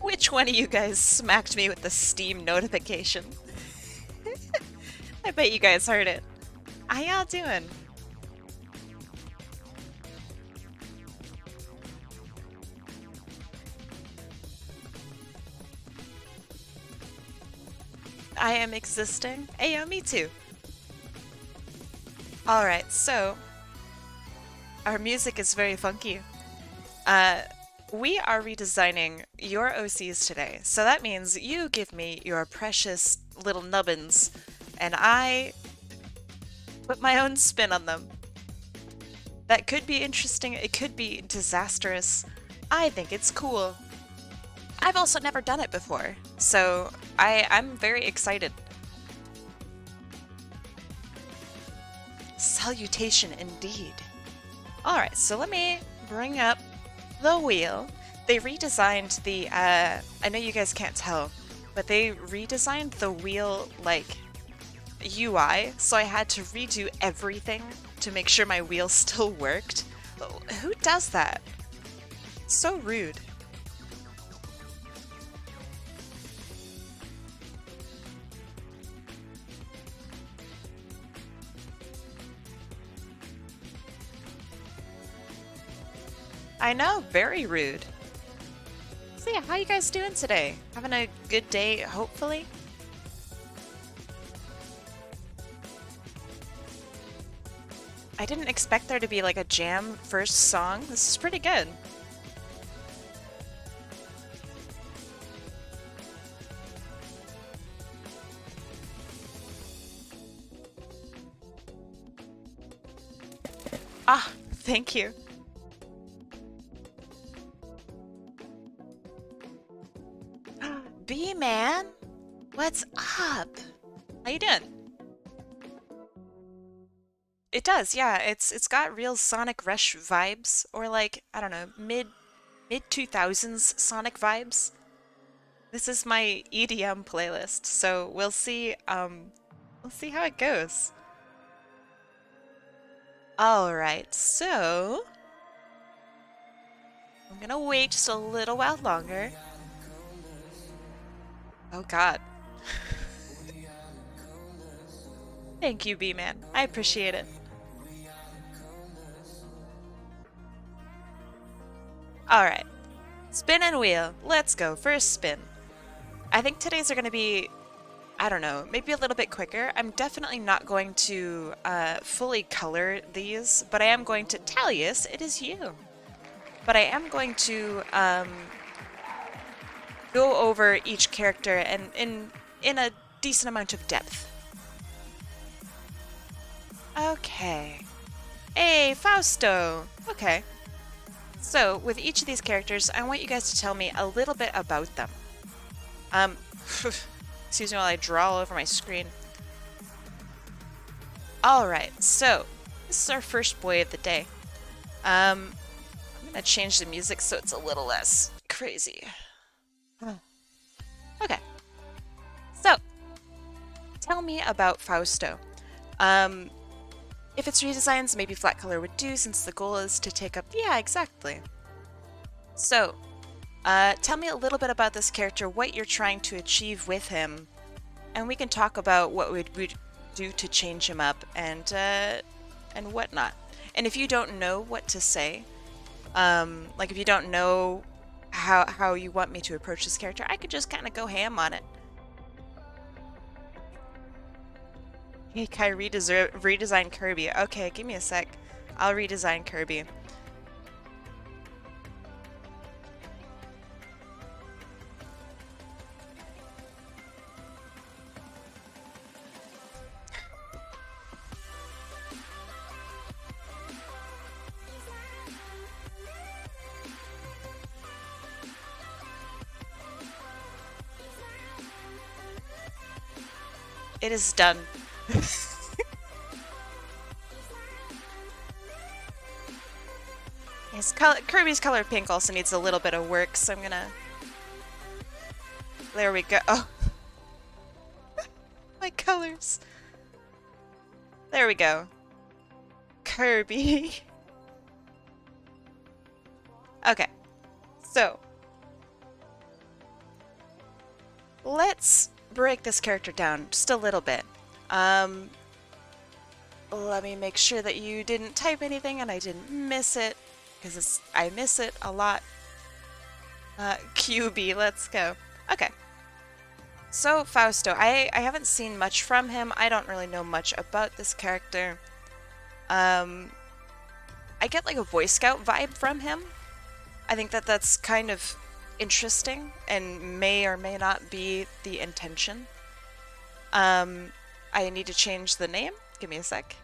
Which one of you guys smacked me with the Steam notification? I bet you guys heard it. How y'all doing? I am existing. Hey, yeah, me too. Alright, so our music is very funky. Uh, we are redesigning your OCs today, so that means you give me your precious little nubbins, and I put my own spin on them. That could be interesting, it could be disastrous. I think it's cool. I've also never done it before, so I'm very excited. Salutation indeed. Alright, so let me bring up the wheel. They redesigned the, I know you guys can't tell, but they redesigned the wheel, like, UI, so I had to redo everything to make sure my wheel still worked. Who does that? So rude. I know, very rude. So yeah, how you guys doing today? Having a good day, hopefully? I didn't expect there to be like a jam first song. This is pretty good. Ah, thank you. B-Man? What's up? How you doing? It does, yeah. It's got real Sonic Rush vibes, or like, I don't know, mid 2000s Sonic vibes. This is my EDM playlist, so we'll see how it goes. Alright, so I'm gonna wait just a little while longer. Oh god. Thank you, B-Man. I appreciate it. Alright. Spin and wheel. Let's go. First spin. I think today's are gonna be, I don't know, maybe a little bit quicker. I'm definitely not going to fully color these, but I am going to, Talius, it is you. But I am going to go over each character and in a decent amount of depth. Okay. Hey, Fausto! Okay. So, with each of these characters, I want you guys to tell me a little bit about them. Excuse me while I draw all over my screen. Alright, so, this is our first boy of the day. I'm gonna change the music so it's a little less crazy. Okay. So, tell me about Fausto. If it's redesigns, maybe flat color would do since the goal is to take up... Yeah, exactly. So, tell me a little bit about this character, what you're trying to achieve with him, and we can talk about what we'd do to change him up and whatnot. And if you don't know what to say, like if you don't know how you want me to approach this character, I could just kind of go ham on it. Hey, Kai, redesign Kirby. Okay, give me a sec. I'll redesign Kirby. It is done. Kirby's color pink also needs a little bit of work, so I'm gonna... There we go. Oh. My colors. There we go. Kirby. Okay. So. let's break this character down just a little bit. Um, Let me make sure that you didn't type anything and I didn't miss it, because I miss it a lot. QB, let's go. Okay. So, Fausto, I haven't seen much from him. I don't really know much about this character. I get like a Boy Scout vibe from him. I think that that's kind of interesting and may or may not be the intention. I need to change the name. Give me a sec.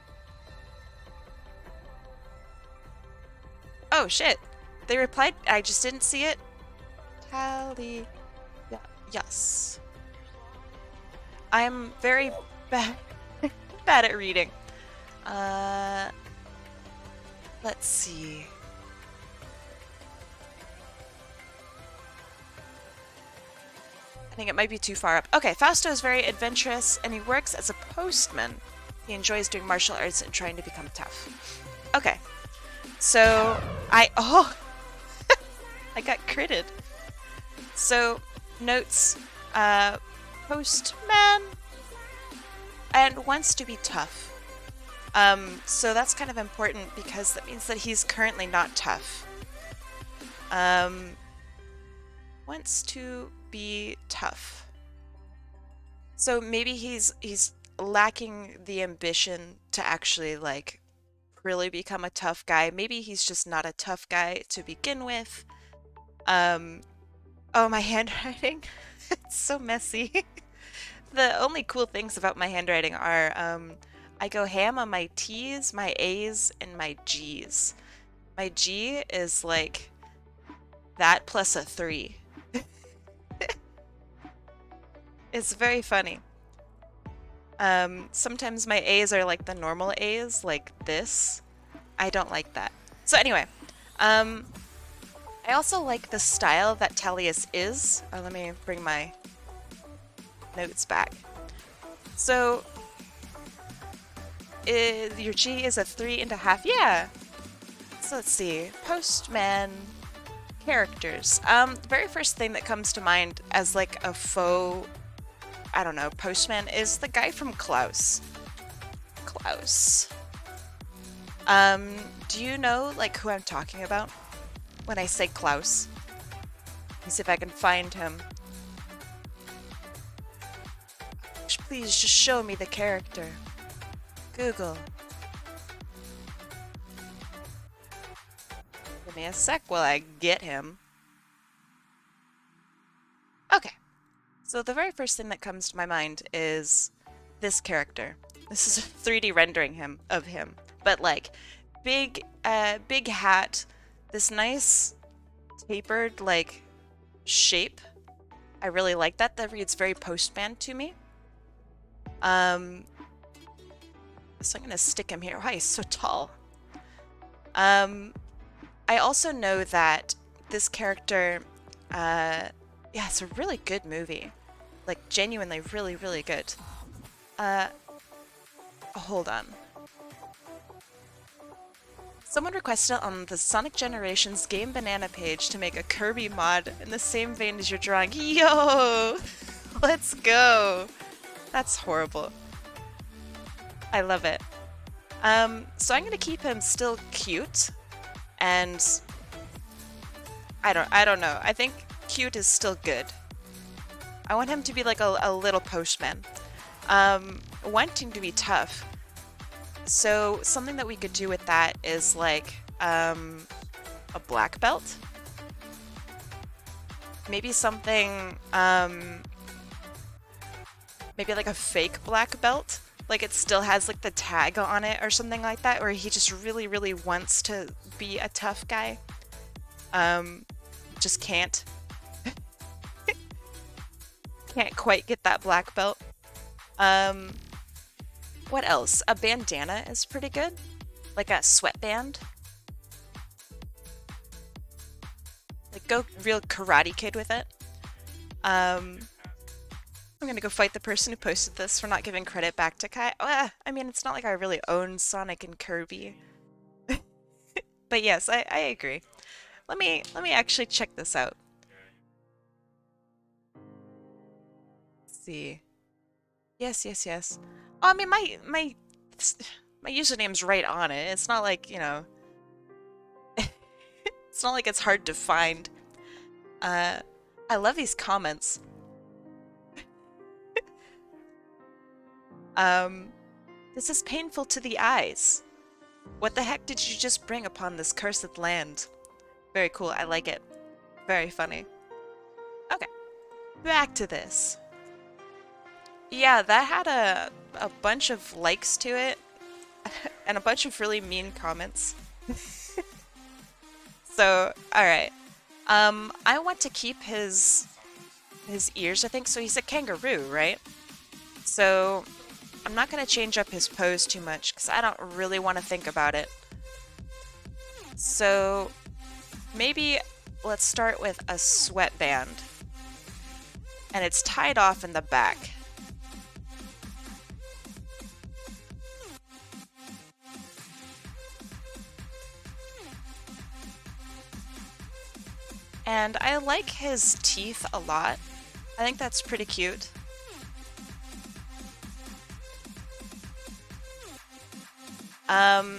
Oh, shit. They replied. I just didn't see it. Tally. Yeah. Yes. I'm very bad, bad at reading. Let's see. I think it might be too far up. Okay, Fausto is very adventurous and he works as a postman. He enjoys doing martial arts and trying to become tough. Okay, so oh, I got critted. So, notes, postman, and wants to be tough. So that's kind of important because that means that he's currently not tough. Wants to be tough. So maybe he's lacking the ambition to actually like really become a tough guy. Maybe he's just not a tough guy to begin with. Oh, my handwriting. It's so messy. The only cool things about my handwriting are I go ham on my T's, my A's, and my G's. My G is like that plus a 3. It's very funny. Sometimes my A's are like the normal A's, like this. I don't like that. So anyway, I also like the style that Talius is. Let me bring my notes back. So, your G is a 3.5. Yeah. So let's see. Postman characters. The very first thing that comes to mind as like a faux, I don't know, postman is the guy from Klaus. Klaus. Do you know like who I'm talking about when I say Klaus? Let me see if I can find him. Please just show me the character. Google. Give me a sec while I get him. Okay. So the very first thing that comes to my mind is this character. This is a 3D rendering of him. But like big hat, this nice tapered like shape. I really like that. That reads very postman to me. So I'm gonna stick him here. Why he's so tall. I also know that this character, yeah, it's a really good movie. Like genuinely really, really good. Hold on. Someone requested on the Sonic Generations Game Banana page to make a Kirby mod in the same vein as your drawing. Yo! Let's go! That's horrible. I love it. So I'm gonna keep him still cute, and I don't know. I think cute is still good. I want him to be like a little postman. Wanting to be tough. So something that we could do with that is like a black belt. Maybe something, maybe like a fake black belt. Like it still has like the tag on it or something like that, where he just really, really wants to be a tough guy. Just can't. Can't quite get that black belt. What else? A bandana is pretty good. Like a sweatband. Like go real Karate Kid with it. I'm gonna go fight the person who posted this for not giving credit back to Kai. I mean, it's not like I really own Sonic and Kirby. But yes, I agree. Let me actually check this out. see. Yes, yes, yes. Oh, I mean, my username's right on it. It's not like, you know, it's not like it's hard to find. Uh, I love these comments. Um, this is painful to the eyes. What the heck did you just bring upon this cursed land? Very cool. I like it. Very funny. Okay, back to this. Yeah, that had a bunch of likes to it and a bunch of really mean comments. So, all right. I want to keep his ears, I think. So he's a kangaroo, right? So I'm not going to change up his pose too much because I don't really want to think about it. So maybe let's start with a sweatband. And it's tied off in the back. And I like his teeth a lot. I think that's pretty cute.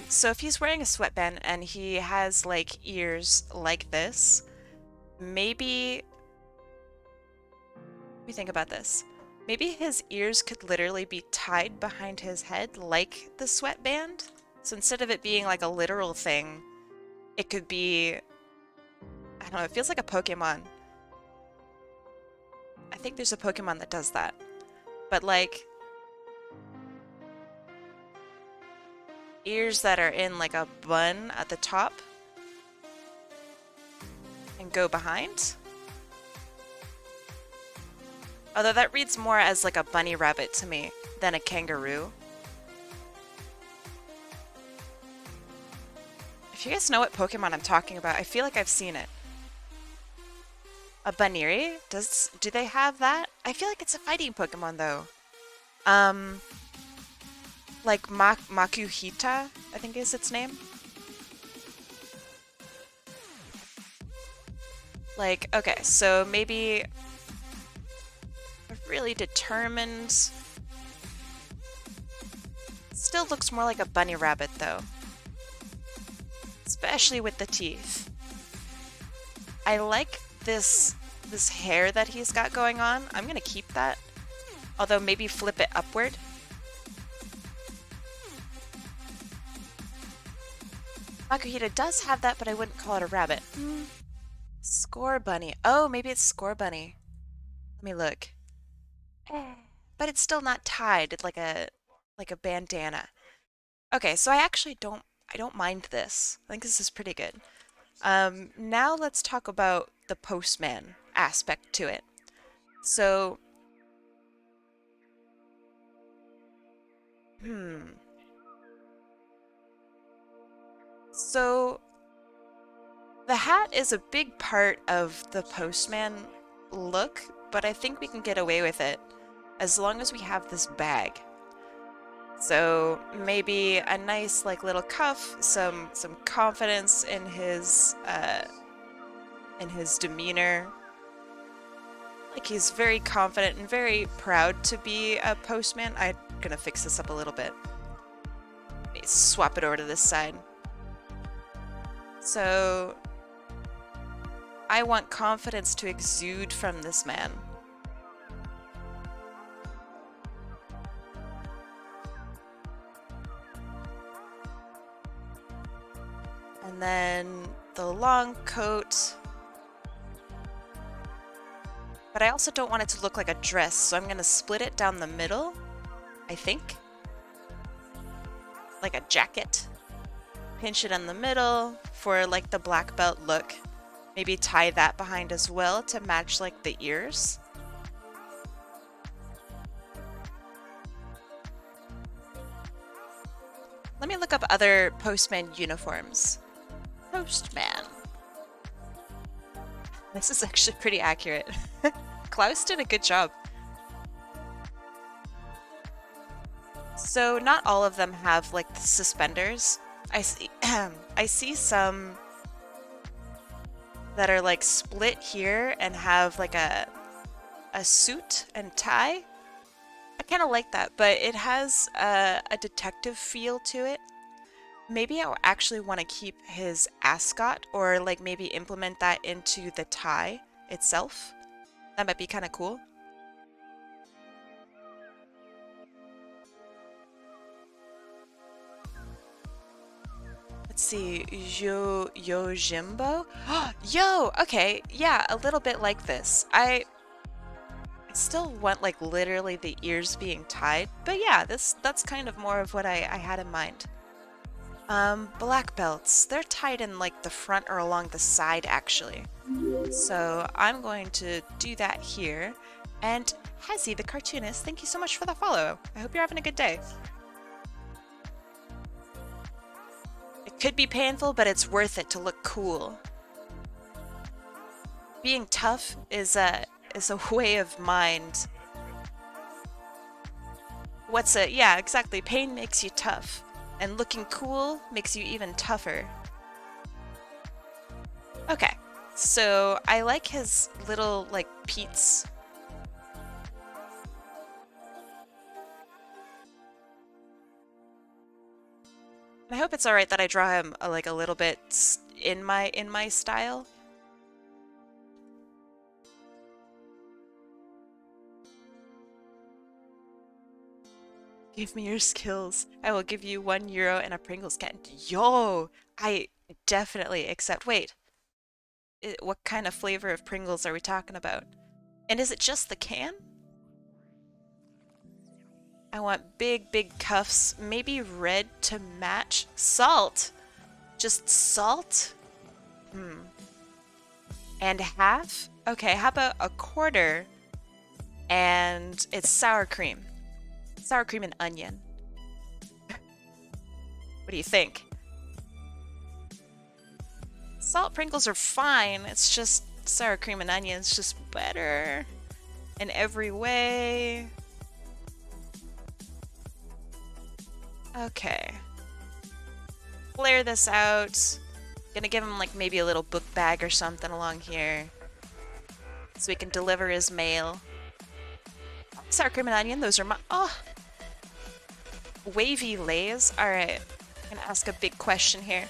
So if he's wearing a sweatband and he has like ears like this, maybe, let me think about this. Maybe his ears could literally be tied behind his head like the sweatband. So instead of it being like a literal thing, it could be, I don't know, it feels like a Pokemon. I think there's a Pokemon that does that. But like, ears that are in like a bun at the top and go behind. Although that reads more as like a bunny rabbit to me than a kangaroo. If you guys know what Pokemon I'm talking about, I feel like I've seen it. A Baniri? Do they have that? I feel like it's a fighting Pokemon though. Like Makuhita, I think is its name. Like, okay, so maybe a really determined... Still looks more like a bunny rabbit though. Especially with the teeth. I like this hair that he's got going on. I'm gonna keep that. Although maybe flip it upward. Makuhita does have that, but I wouldn't call it a rabbit. Score bunny. Oh, maybe it's score bunny. Let me look. But it's still not tied. It's like a bandana. Okay, so I don't mind this. I think this is pretty good. Now let's talk about the postman aspect to it. So, So, the hat is a big part of the postman look, but I think we can get away with it as long as we have this bag. So maybe a nice like little cuff, some confidence in his demeanor. Like he's very confident and very proud to be a postman. I'm gonna fix this up a little bit. Let me swap it over to this side. So I want confidence to exude from this man. And then the long coat. But I also don't want it to look like a dress, so I'm gonna split it down the middle, I think. Like a jacket. Pinch it in the middle for like the black belt look. Maybe tie that behind as well to match like the ears. Let me look up other postman uniforms. Postman. This is actually pretty accurate. Klaus did a good job. So not all of them have like the suspenders. I see some that are like split here and have like a suit and tie. kind of like that, but it has a detective feel to it. Maybe I actually want to keep his ascot or like maybe implement that into the tie itself. That might be kind of cool. Let's see, Yojimbo? Yo, okay, yeah, a little bit like this. I still want like literally the ears being tied, but yeah, that's kind of more of what I had in mind. Black belts, they're tied in like the front or along the side actually. So I'm going to do that here. And Hezzy, the cartoonist, thank you so much for the follow. I hope you're having a good day. It could be painful, but it's worth it to look cool. Being tough is a way of mind. Yeah, exactly. Pain makes you tough, and looking cool makes you even tougher. Okay, so I like his little, like, Pete's. I hope it's alright that I draw him, like, a little bit in my style. Give me your skills. I will give you €1 and a Pringles can. Yo! I definitely accept. Wait, what kind of flavor of Pringles are we talking about? And is it just the can? I want big, big cuffs. Maybe red to match. Salt! Just salt? And half? Okay, how about a quarter and it's sour cream? Sour cream and onion. What do you think? Salt Pringles are fine. It's just sour cream and onion. It's just better in every way. Okay. Flare this out. Gonna give him like maybe a little book bag or something along here so he can deliver his mail. Sour cream and onion, those are my... Oh! Wavy lays? Alright. I'm gonna ask a big question here.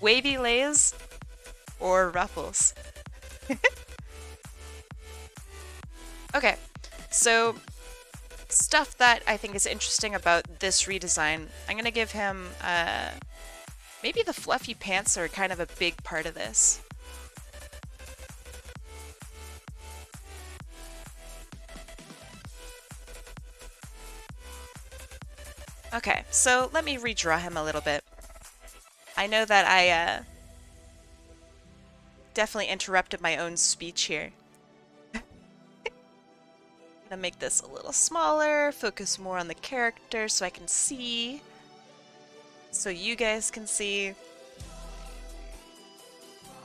Wavy lays or ruffles? Okay, so stuff that I think is interesting about this redesign. I'm gonna give him, maybe the fluffy pants are kind of a big part of this. Okay, so let me redraw him a little bit. I know that I, definitely interrupted my own speech here. Gonna make this a little smaller, focus more on the character so I can see. So you guys can see.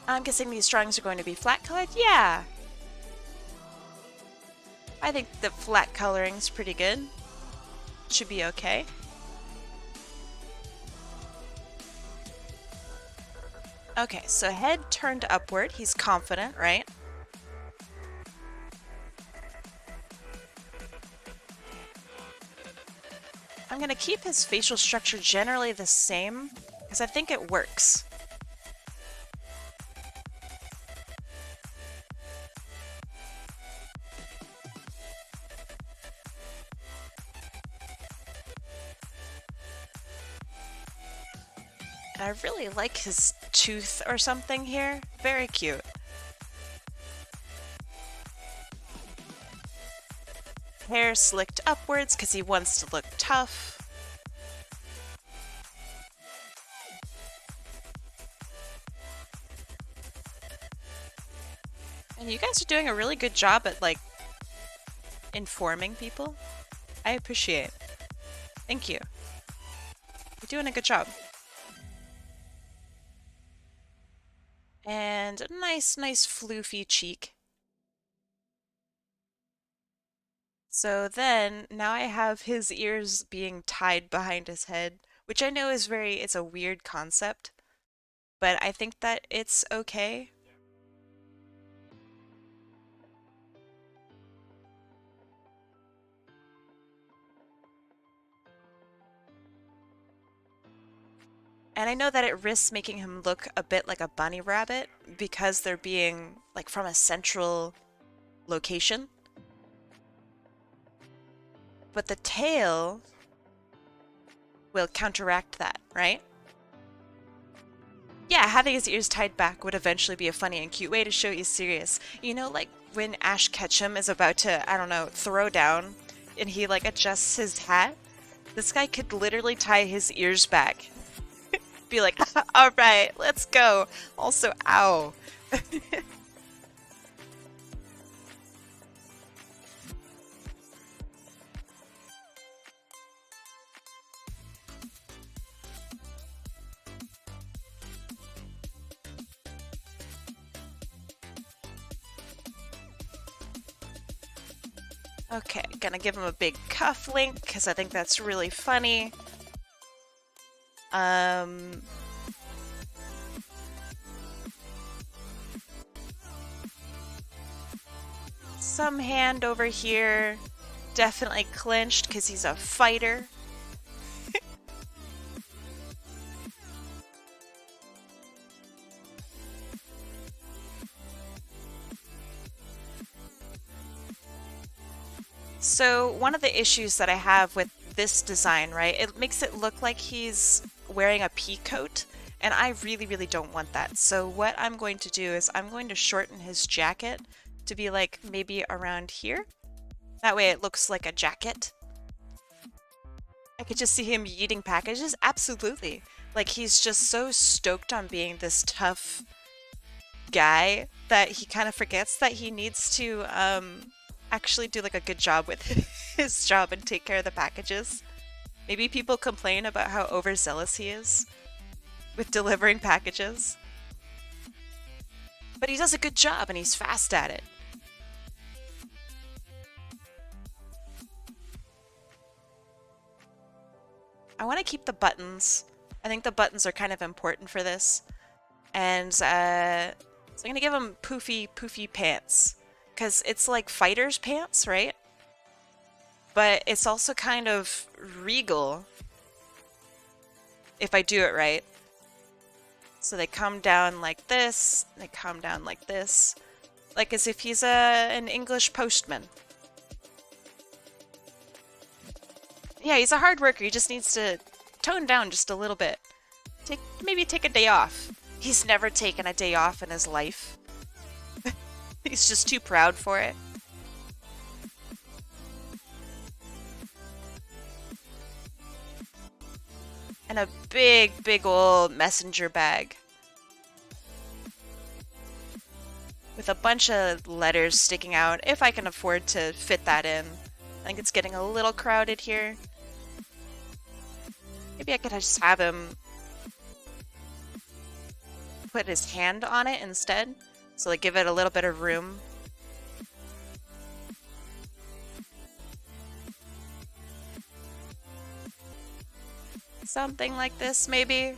I'm guessing these drawings are going to be flat colored? Yeah! I think the flat coloring's pretty good. Should be okay. Okay, so head turned upward. He's confident, right? I'm gonna keep his facial structure generally the same, because I think it works. And I really like his tooth or something here. Very cute. Hair slicked upwards because he wants to look tough. And you guys are doing a really good job at, like, informing people. I appreciate. Thank you. You're doing a good job. And a nice floofy cheek. So then, now I have his ears being tied behind his head, which I know is it's a weird concept, but I think that it's okay. And I know that it risks making him look a bit like a bunny rabbit because they're being like from a central location. But the tail will counteract that, right? Yeah, having his ears tied back would eventually be a funny and cute way to show he's serious. You know, like when Ash Ketchum is about to, I don't know, throw down and he like adjusts his hat. This guy could literally tie his ears back. Be like, all right, let's go. Also, ow. Okay, gonna give him a big cuff link because I think that's really funny. Some hand over here. Definitely clinched because he's a fighter. So one of the issues that I have with this design, right, it makes it look like he's wearing a pea coat, and I really, really don't want that. So what I'm going to do is I'm going to shorten his jacket to be like maybe around here. That way it looks like a jacket. I could just see him yeeting packages. Absolutely. Like he's just so stoked on being this tough guy that he kind of forgets that he needs to actually do like a good job with his job and take care of the packages. Maybe people complain about how overzealous he is with delivering packages. But he does a good job and he's fast at it. I want to keep the buttons. I think the buttons are kind of important for this. And so I'm going to give him poofy pants. Because it's like fighter's pants, right? But it's also kind of regal if I do it right. So they come down like this, they come down like this. Like as if he's an English postman. Yeah, he's a hard worker. He just needs to tone down just a little bit. Maybe take a day off. He's never taken a day off in his life. He's just too proud for it. And a big old messenger bag. With a bunch of letters sticking out, if I can afford to fit that in. I think it's getting a little crowded here. Maybe I could just have him put his hand on it instead. So like give it a little bit of room. Something like this, maybe.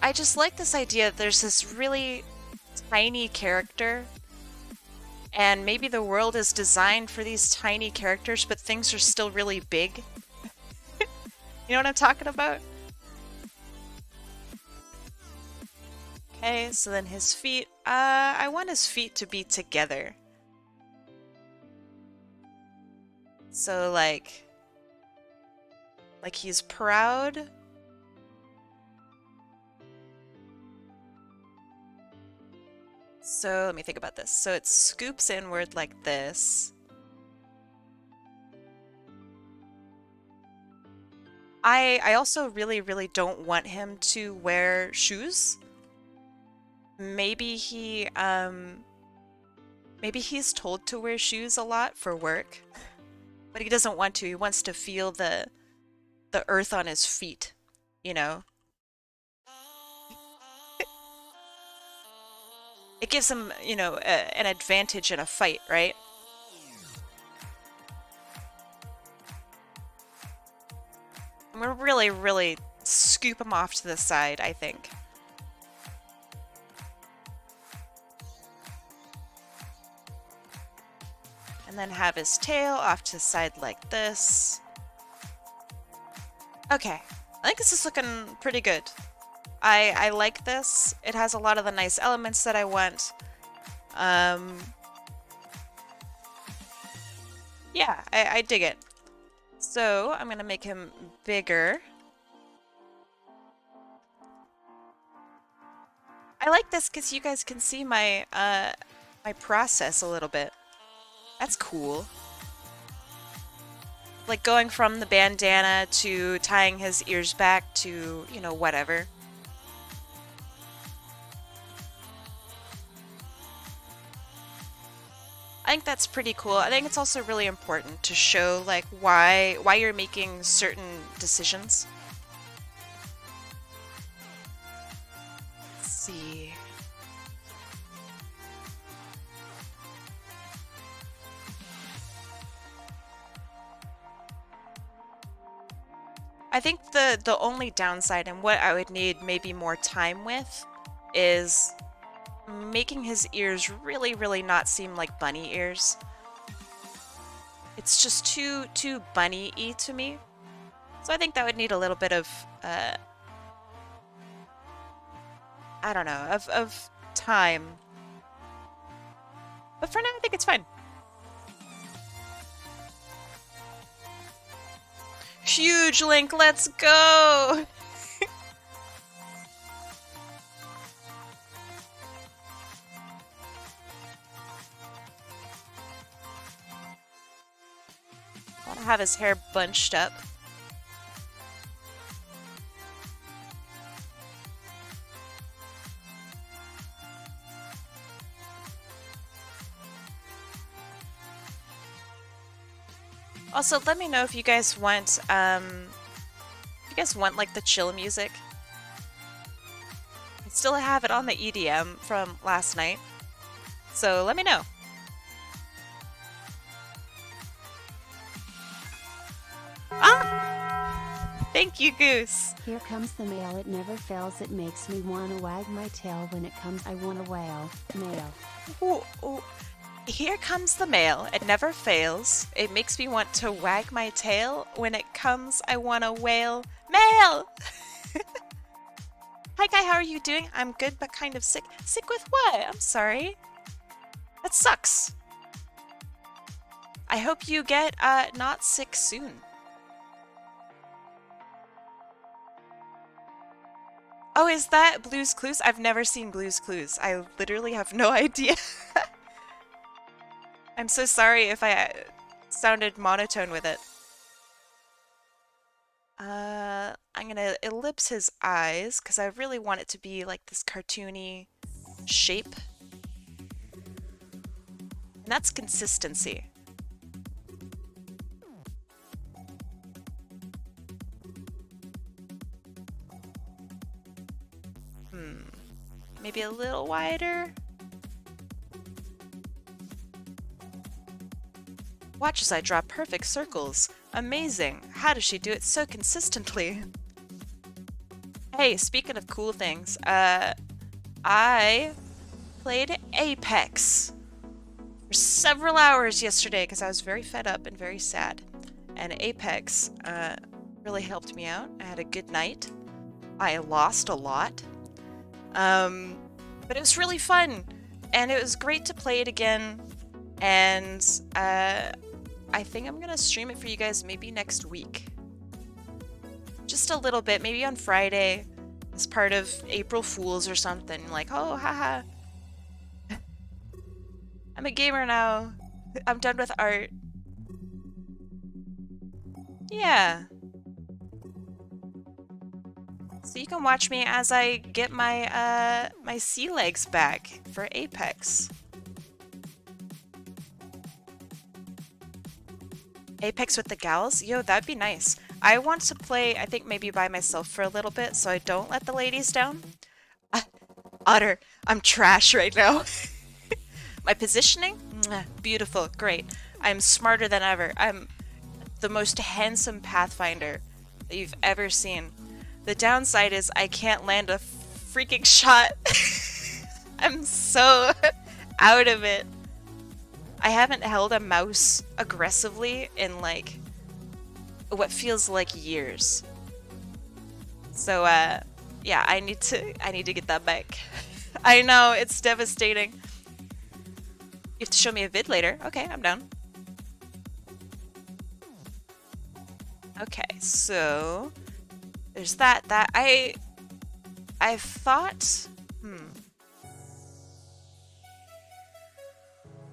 I just like this idea that there's this really tiny character, and maybe the world is designed for these tiny characters, but things are still really big. You know what I'm talking about? Okay, so then his feet. I want his feet to be together. So like he's proud. So let me think about this. So it scoops inward like this. I also really don't want him to wear shoes. Maybe maybe he's told to wear shoes a lot for work, but he doesn't want to. He wants to feel the earth on his feet, you know? It gives him, you know, an advantage in a fight, right? I'm gonna really scoop him off to the side, I think. And then have his tail off to the side like this. Okay, I think this is looking pretty good. I like this. It has a lot of the nice elements that I want. Um, yeah, I dig it. So I'm gonna make him bigger. I like this because you guys can see my my process a little bit. That's cool. Like going from the bandana to tying his ears back to, you know, whatever. I think that's pretty cool. I think it's also really important to show like why you're making certain decisions. Let's see. I think the only downside and what I would need maybe more time with is making his ears really not seem like bunny ears. It's just too bunny-y to me. So I think that would need a little bit of I don't know, of time. But for now I think it's fine. Huge link, let's go! Want to have his hair bunched up. Also, let me know if you guys want like the chill music. I still have it on the EDM from last night, so let me know. Ah! Thank you, Goose. Here comes the mail, it never fails, it makes me wanna wag my tail when it comes, I wanna wail, mail. Ooh, ooh. Here comes the mail, it never fails. It makes me want to wag my tail. When it comes, I want to wail, mail! Hi Kai, how are you doing? I'm good, but kind of sick. Sick with what? I'm sorry. That sucks. I hope you get not sick soon. Oh, is that Blue's Clues? I've never seen Blue's Clues. I literally have no idea. I'm so sorry if I sounded monotone with it. I'm gonna ellipse his eyes because I really want it to be like this cartoony shape. And that's consistency. Maybe a little wider. Watch as I draw perfect circles. Amazing. How does she do it so consistently? Hey, speaking of cool things, I played Apex for several hours yesterday because I was very fed up and very sad. And Apex really helped me out. I had a good night. I lost a lot. But it was really fun. And it was great to play it again. And I think I'm gonna stream it for you guys maybe next week. Just a little bit, maybe on Friday as part of April Fools or something. Like, oh, haha. I'm a gamer now. I'm done with art. Yeah. So you can watch me as I get my my sea legs back for Apex. Apex with the gals? Yo, that'd be nice. I want to play, I think maybe by myself for a little bit so I don't let the ladies down. Otter, I'm trash right now. My positioning? Mwah, beautiful, great. I'm smarter than ever. I'm the most handsome Pathfinder that you've ever seen. The downside is I can't land a freaking shot. I'm so out of it. I haven't held a mouse aggressively in like what feels like years. So, yeah, I need to get that back. I know, it's devastating. You have to show me a vid later. Okay, I'm down. Okay, so there's that. I thought,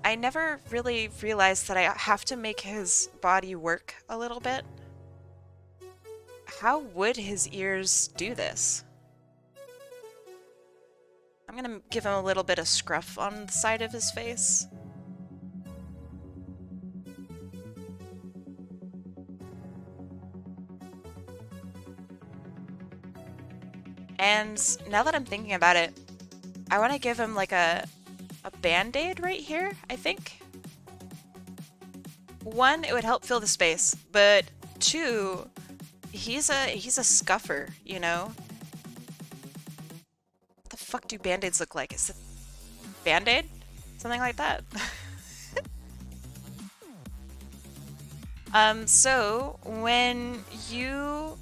I never really realized that I have to make his body work a little bit. How would his ears do this? I'm gonna give him a little bit of scruff on the side of his face. And now that I'm thinking about it, I want to give him like a band-aid right here, I think. One, it would help fill the space, but two, he's a scuffer, you know? What the fuck do band-aids look like? Is it band-aid? Something like that. So when you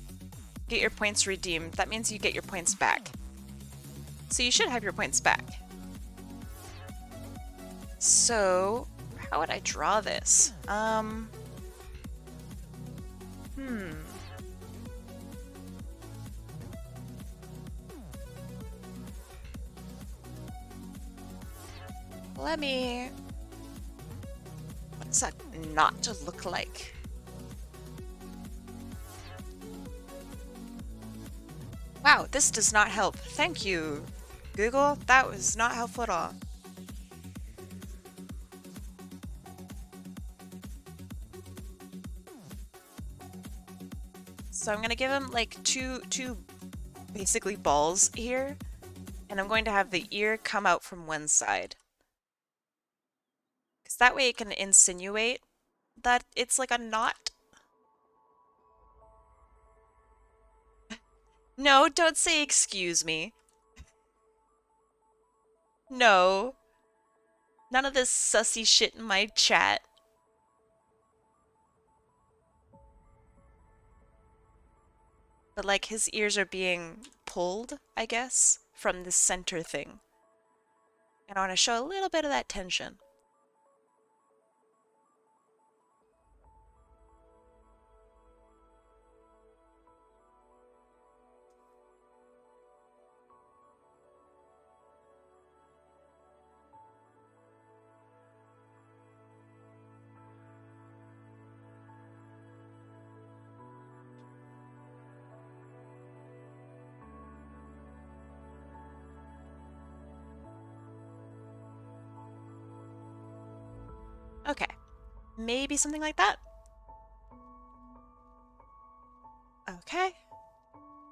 get your points redeemed, that means you get your points back. So you should have your points back. So, how would I draw this? Let me... What does that not look like? Wow, this does not help. Thank you, Google. That was not helpful at all. So I'm gonna give him like two basically balls here, and I'm going to have the ear come out from one side. Because that way it can insinuate that it's like a knot. No, don't say excuse me. No. None of this sussy shit in my chat. But like his ears are being pulled, I guess, from the center thing. And I want to show a little bit of that tension. Okay, maybe something like that. Okay.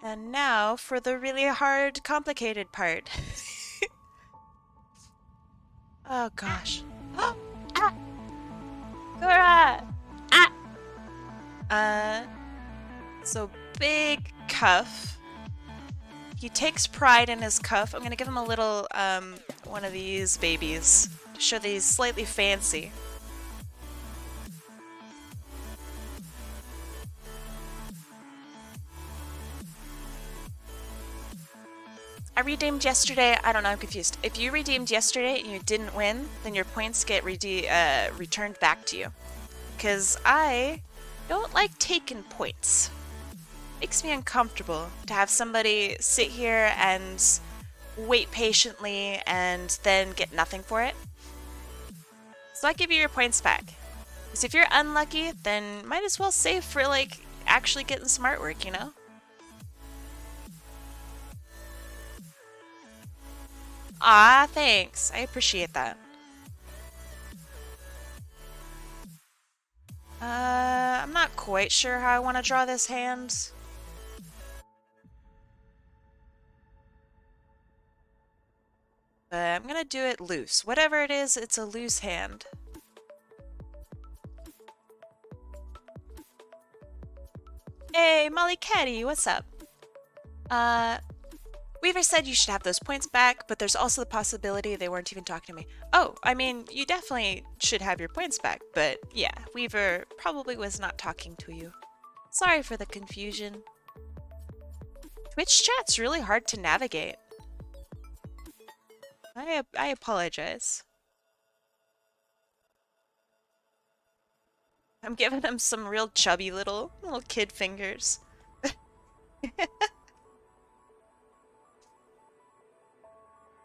And now for the really hard, complicated part. Oh gosh. Ah! Cora! So big cuff. He takes pride in his cuff. I'm gonna give him a little, one of these babies to show that he's slightly fancy. I redeemed yesterday. I don't know, I'm confused. If you redeemed yesterday and you didn't win, then your points get returned back to you. Because I don't like taking points. Makes me uncomfortable to have somebody sit here and wait patiently and then get nothing for it. So I give you your points back. Because if you're unlucky, then might as well save for like actually getting some artwork, you know? Ah, thanks. I appreciate that. I'm not quite sure how I want to draw this hand. But I'm gonna do it loose. Whatever it is, it's a loose hand. Hey, Molly Caddy, what's up? Weaver said you should have those points back, but there's also the possibility they weren't even talking to me. Oh, I mean, you definitely should have your points back, but yeah, Weaver probably was not talking to you. Sorry for the confusion. Twitch chat's really hard to navigate. I apologize. I'm giving him some real chubby little kid fingers.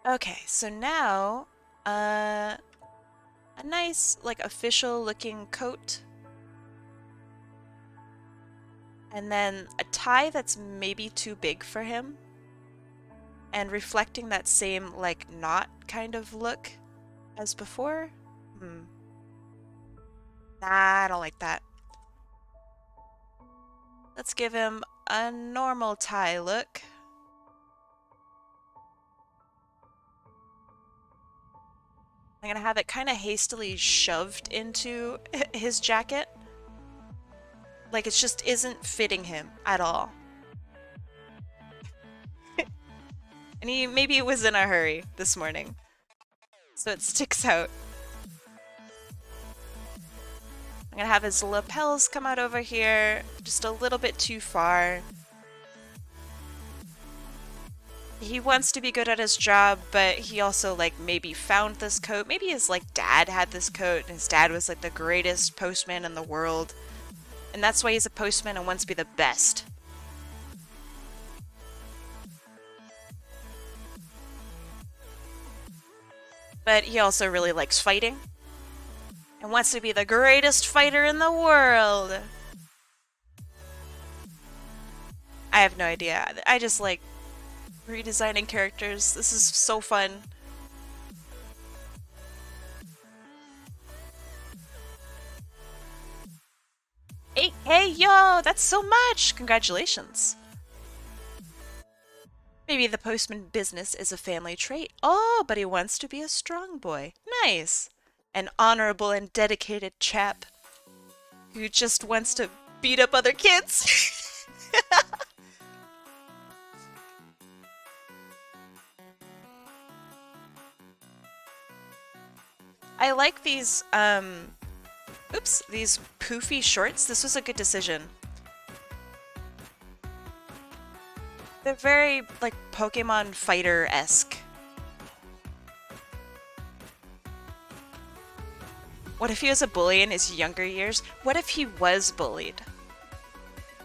Okay, so now, a nice, like, official looking coat. And then a tie that's maybe too big for him. And reflecting that same, like, knot kind of look as before. Nah, I don't like that. Let's give him a normal tie look. I'm gonna have it kind of hastily shoved into his jacket. Like it just isn't fitting him at all. And maybe he was in a hurry this morning. So it sticks out. I'm gonna have his lapels come out over here, just a little bit too far. He wants to be good at his job, but he also, like, maybe found this coat. Maybe his, like, dad had this coat, and his dad was, like, the greatest postman in the world. And that's why he's a postman and wants to be the best. But he also really likes fighting. And wants to be the greatest fighter in the world. I have no idea. I just like redesigning characters. This is so fun. Hey, yo, that's so much! Congratulations. Maybe the postman business is a family trait. Oh, but he wants to be a strong boy. Nice. An honorable and dedicated chap who just wants to beat up other kids. I like these, these poofy shorts. This was a good decision. They're very, like, Pokemon Fighter-esque. What if he was a bully in his younger years? What if he was bullied?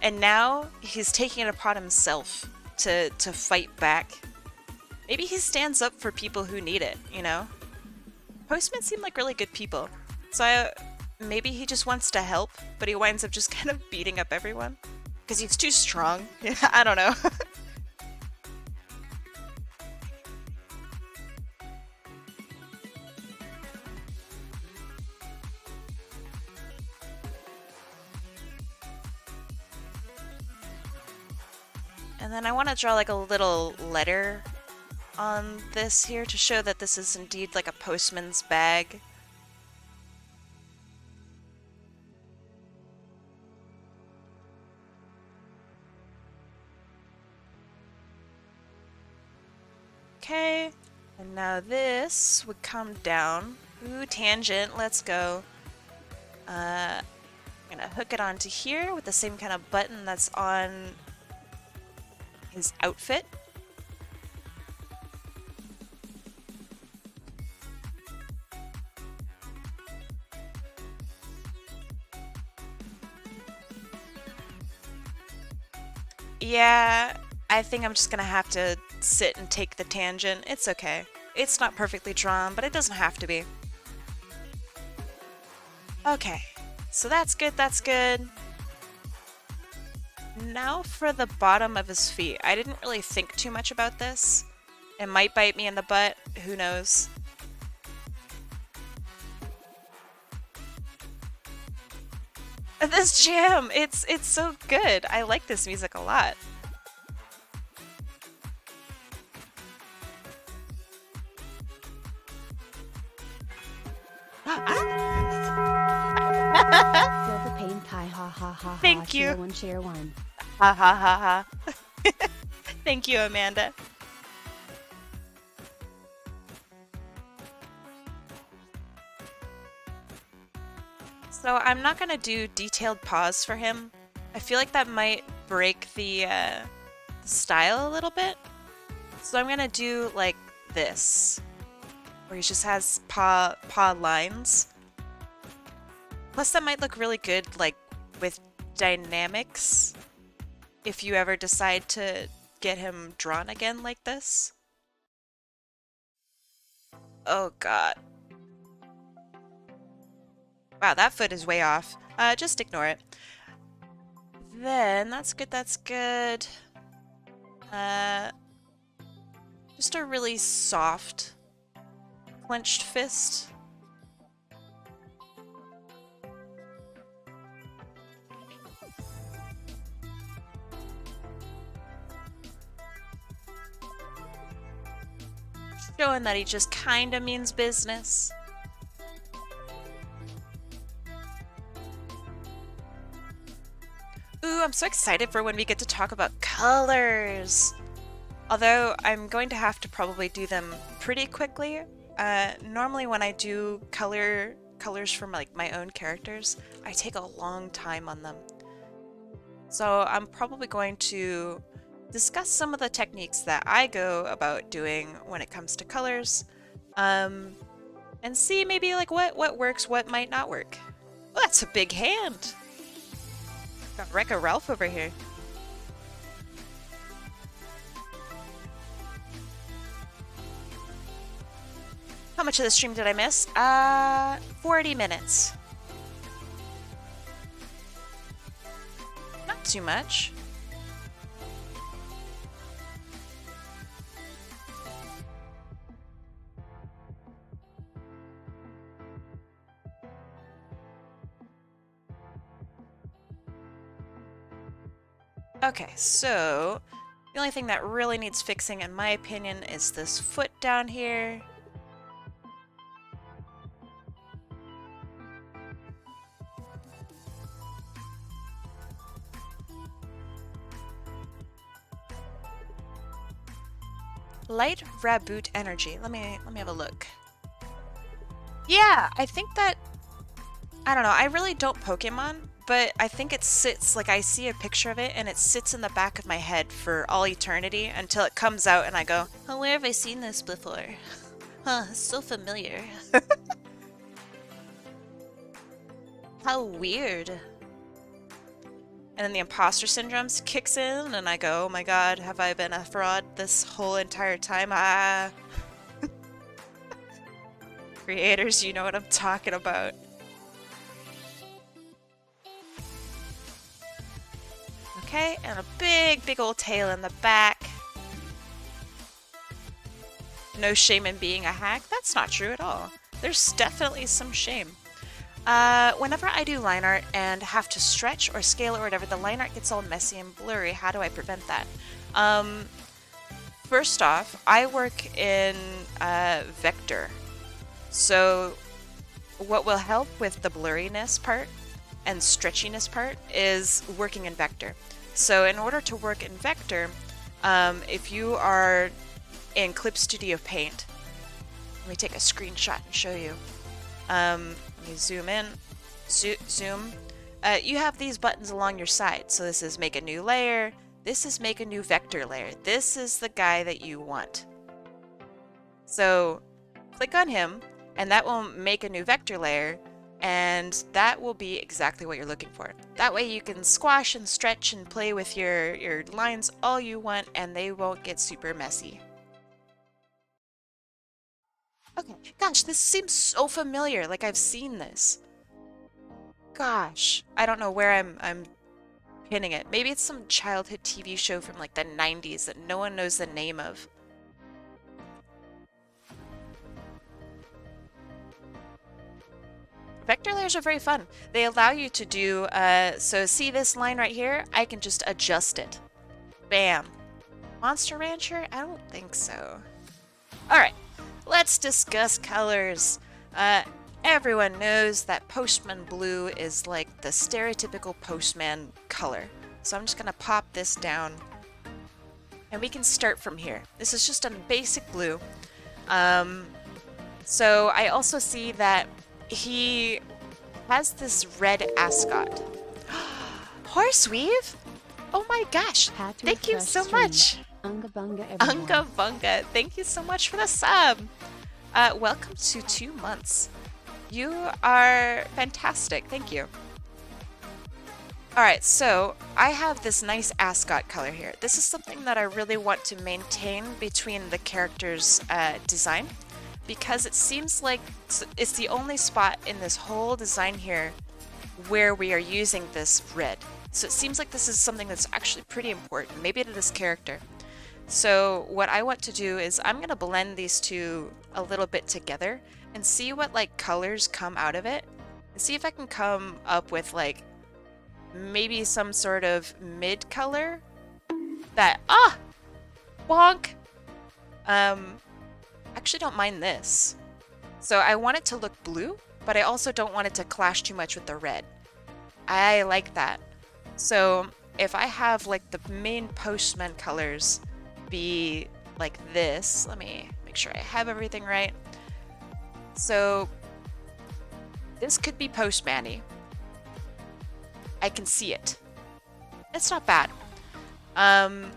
And now he's taking it upon himself to fight back. Maybe he stands up for people who need it, you know? Postmen seem like really good people. So maybe he just wants to help, but he winds up just kind of beating up everyone. Because he's too strong. Yeah, I don't know. And then I want to draw like a little letter on this here to show that this is indeed like a postman's bag. Okay, and now this would come down. Ooh, tangent, let's go. I'm gonna hook it onto here with the same kind of button that's on his outfit. Yeah, I think I'm just gonna have to sit and take the tangent. It's okay. It's not perfectly drawn, but it doesn't have to be. Okay, so that's good, that's good. Now for the bottom of his feet. I didn't really think too much about this. It might bite me in the butt, who knows. This jam, it's so good. I like this music a lot. Feel the pain, Kai. Ha ha ha. Thank you. Share one, share one. Ha ha ha ha. Thank you, Amanda. So I'm not gonna do detailed paws for him. I feel like that might break the the style a little bit. So I'm gonna do like this, where he just has paw lines. Plus that might look really good like with dynamics if you ever decide to get him drawn again like this. Oh god. Wow, that foot is way off. Just ignore it. Then, that's good, that's good. Just a really soft clenched fist. Showing that he just kinda means business. Ooh, I'm so excited for when we get to talk about colors! Although I'm going to have to probably do them pretty quickly. Normally when I do colors from like my own characters, I take a long time on them. So I'm probably going to discuss some of the techniques that I go about doing when it comes to colors, and see maybe like what works, what might not work. Oh, that's a big hand! Got Wreck-A Ralph over here. How much of the stream did I miss? 40 minutes. Not too much. Okay, so the only thing that really needs fixing, in my opinion, is this foot down here. Light Raboot energy. Let me have a look. Yeah, I think that, I don't know, I really don't Pokemon, but I think it sits, like I see a picture of it and it sits in the back of my head for all eternity until it comes out and I go, oh, where have I seen this before? Huh, so familiar. How weird. And then the imposter syndrome kicks in and I go, oh my god, have I been a fraud this whole entire time? Ah. Creators, you know what I'm talking about. Okay, and a big old tail in the back. No shame in being a hack? That's not true at all. There's definitely some shame. Whenever I do line art and have to stretch or scale or whatever, the line art gets all messy and blurry. How do I prevent that? First off, I work in vector. So what will help with the blurriness part and stretchiness part is working in vector. So in order to work in vector, if you are in Clip Studio Paint, let me take a screenshot and show you. Let me zoom in, zoom. You have these buttons along your side. So this is make a new layer. This is make a new vector layer. This is the guy that you want. So click on him and that will make a new vector layer and that will be exactly what you're looking for. That way you can squash and stretch and play with your lines all you want and they won't get super messy. Okay, gosh, this seems so familiar, like I've seen this. Gosh, I don't know where I'm pinning it. Maybe it's some childhood TV show from like the 90s that no one knows the name of. Vector layers are very fun. They allow you to do, so see this line right here? I can just adjust it. Bam. Monster Rancher? I don't think so. Alright, let's discuss colors. Everyone knows that Postman Blue is like the stereotypical Postman color. So I'm just gonna pop this down. And we can start from here. This is just a basic blue. So I also see that he has this red ascot. Horseweave? Oh my gosh! Happy Thank you fresh so stream. much! Unga bunga Unga everyone. Bunga, thank you so much for the sub! Welcome to 2 months. You are fantastic, thank you. Alright, so I have this nice ascot color here. This is something that I really want to maintain between the character's design, because it seems like it's the only spot in this whole design here where we are using this red. So it seems like this is something that's actually pretty important, maybe to this character. So what I want to do is I'm going to blend these two a little bit together and see what like colors come out of it, and see if I can come up with like maybe some sort of mid color that, bonk! Actually don't mind this. So I want it to look blue, but I also don't want it to clash too much with the red. I like that. So if I have like the main postman colors be like this, let me make sure I have everything right. So this could be postman-y. I can see it. It's not bad. And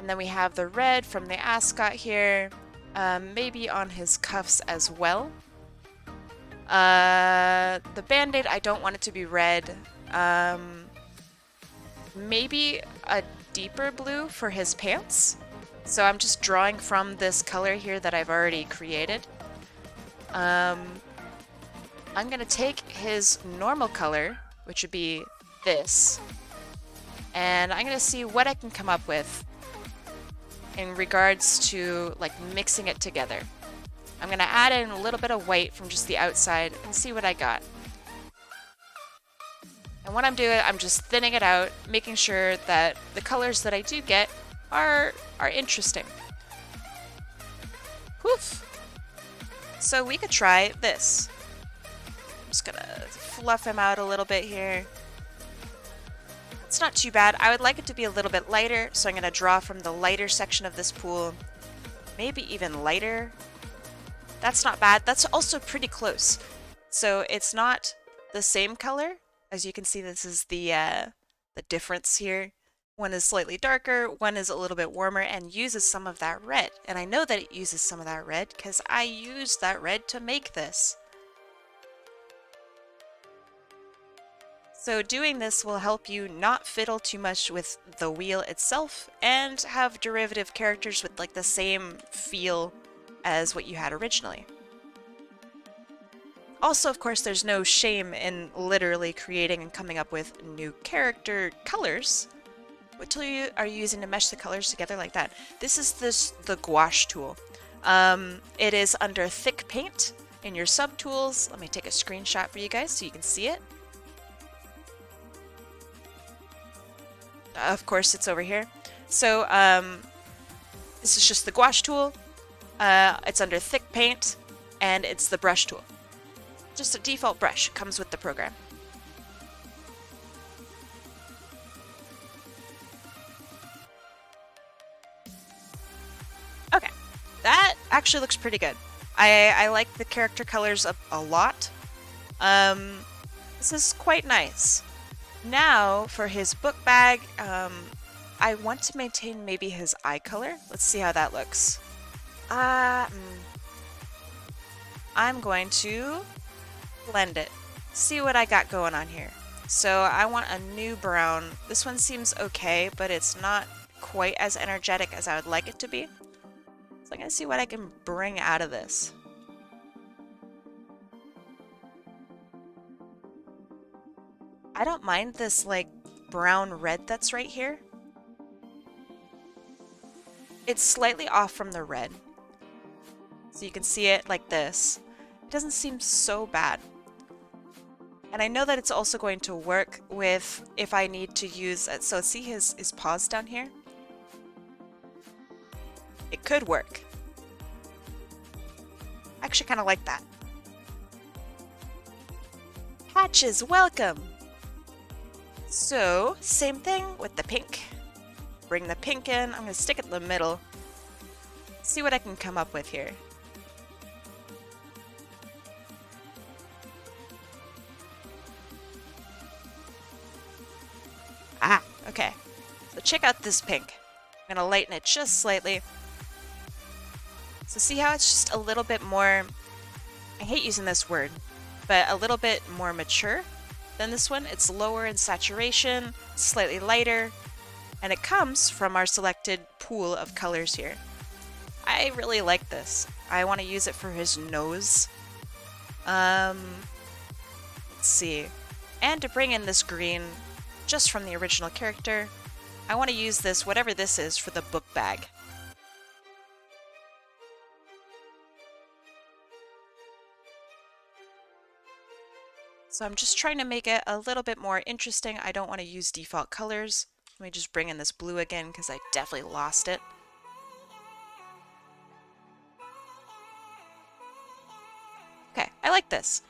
then we have the red from the ascot here, maybe on his cuffs as well. The band-aid, I don't want it to be red. Maybe a deeper blue for his pants. So I'm just drawing from this color here that I've already created. I'm gonna take his normal color, which would be this, and I'm gonna see what I can come up with in regards to like mixing it together. I'm gonna add in a little bit of white from just the outside and see what I got. And what I'm doing, I'm just thinning it out, making sure that the colors that I do get are interesting. Poof! So we could try this. I'm just gonna fluff him out a little bit here. It's not too bad. I would like it to be a little bit lighter, so I'm gonna draw from the lighter section of this pool. Maybe even lighter. That's not bad. That's also pretty close. So it's not the same color. As you can see, this is the difference here. One is slightly darker, one is a little bit warmer and uses some of that red. And I know that it uses some of that red because I used that red to make this. So doing this will help you not fiddle too much with the wheel itself and have derivative characters with like the same feel as what you had originally. Also, of course, there's no shame in literally creating and coming up with new character colors. What tool are you using to mesh the colors together like that? This is the gouache tool. It is under thick paint in your subtools. Let me take a screenshot for you guys so you can see it. Of course, it's over here. So this is just the gouache tool. It's under thick paint, and it's the brush tool. Just a default brush, comes with the program. Okay, that actually looks pretty good. I like the character colors a lot. This is quite nice. Now, for his book bag, I want to maintain maybe his eye color. Let's see how that looks. I'm going to blend it. See what I got going on here. So I want a new brown. This one seems okay, but it's not quite as energetic as I would like it to be. So I'm going to see what I can bring out of this. I don't mind this like brown red that's right here. It's slightly off from the red. So you can see it like this. It doesn't seem so bad. And I know that it's also going to work with if I need to use it. So see his paws down here? It could work. I actually kind of like that. Patches, welcome! So, same thing with the pink. Bring the pink in. I'm going to stick it in the middle. See what I can come up with here. Ah, okay. check out this pink. I'm gonna lighten it just slightly. So see how it's just a little bit more, I hate using this word, but a little bit more mature than this one. It's lower in saturation, slightly lighter, and it comes from our selected pool of colors here. I really like this. I want to use it for his nose. Let's see. And to bring in this green just from the original character, I want to use this, whatever this is, for the book bag. So I'm just trying to make it a little bit more interesting. I don't want to use default colors. Let me just bring in this blue again because I definitely lost it. Okay, I like this.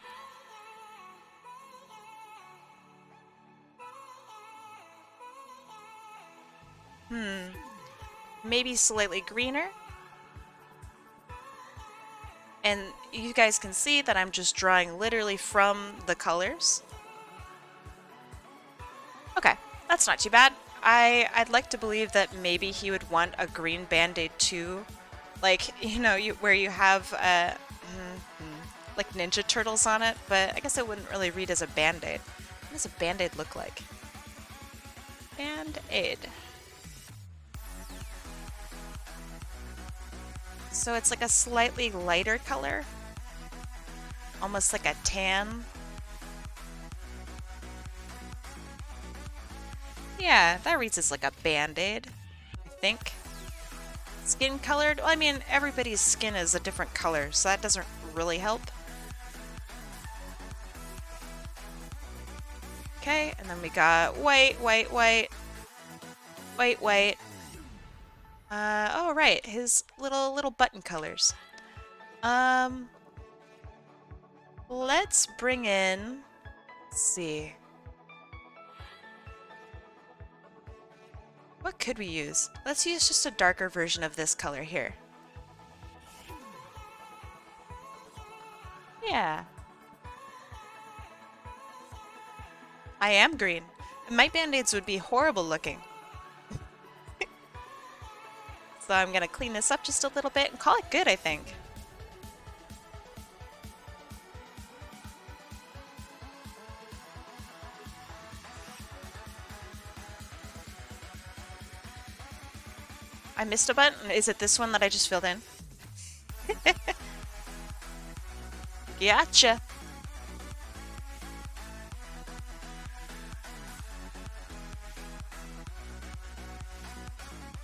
Maybe slightly greener. And you guys can see that I'm just drawing literally from the colors. Okay, that's not too bad. I'd like to believe that maybe he would want a green band-aid too. Like, you know, where you have like Ninja Turtles on it, but I guess it wouldn't really read as a band-aid. What does a band-aid look like? Band-aid. So it's like a slightly lighter color, almost like a tan. Yeah, that reads as like a band-aid, I think. Skin colored, well, I mean, everybody's skin is a different color, so that doesn't really help. Okay, and then we got white, white, white, white, white. Oh right, his little button colors. Let's bring in, let's see. What could we use? Let's use just a darker version of this color here. Yeah. I am green. My band-aids would be horrible looking. So I'm gonna clean this up just a little bit and call it good, I think. I missed a button. Is it this one that I just filled in? Gotcha.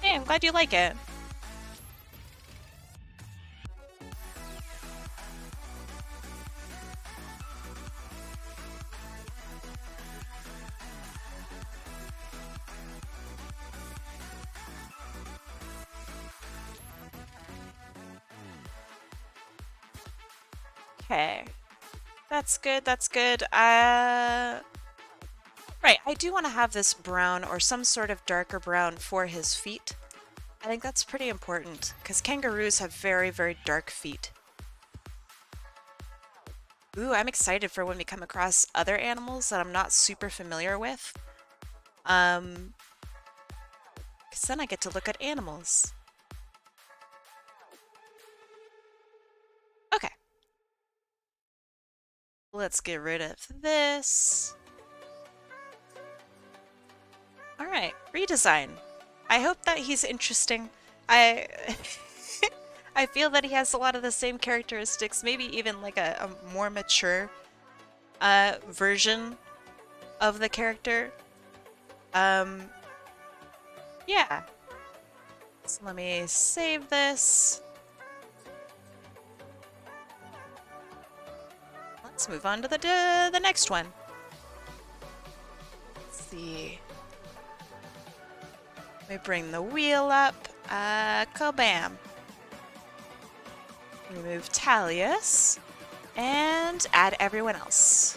Hey, I'm glad you like it. Okay. That's good, that's good. Right, I do want to have this brown or some sort of darker brown for his feet. I think that's pretty important, because kangaroos have very, very dark feet. Ooh, I'm excited for when we come across other animals that I'm not super familiar with. Because then I get to look at animals. Okay. Let's get rid of this. Alright, redesign. I hope that he's interesting. I I feel that he has a lot of the same characteristics, maybe even like a more mature version of the character. Yeah. So let me save this. Let's move on to the next one. Let's see. Let me bring the wheel up. Kabam. Remove Talius. And add everyone else.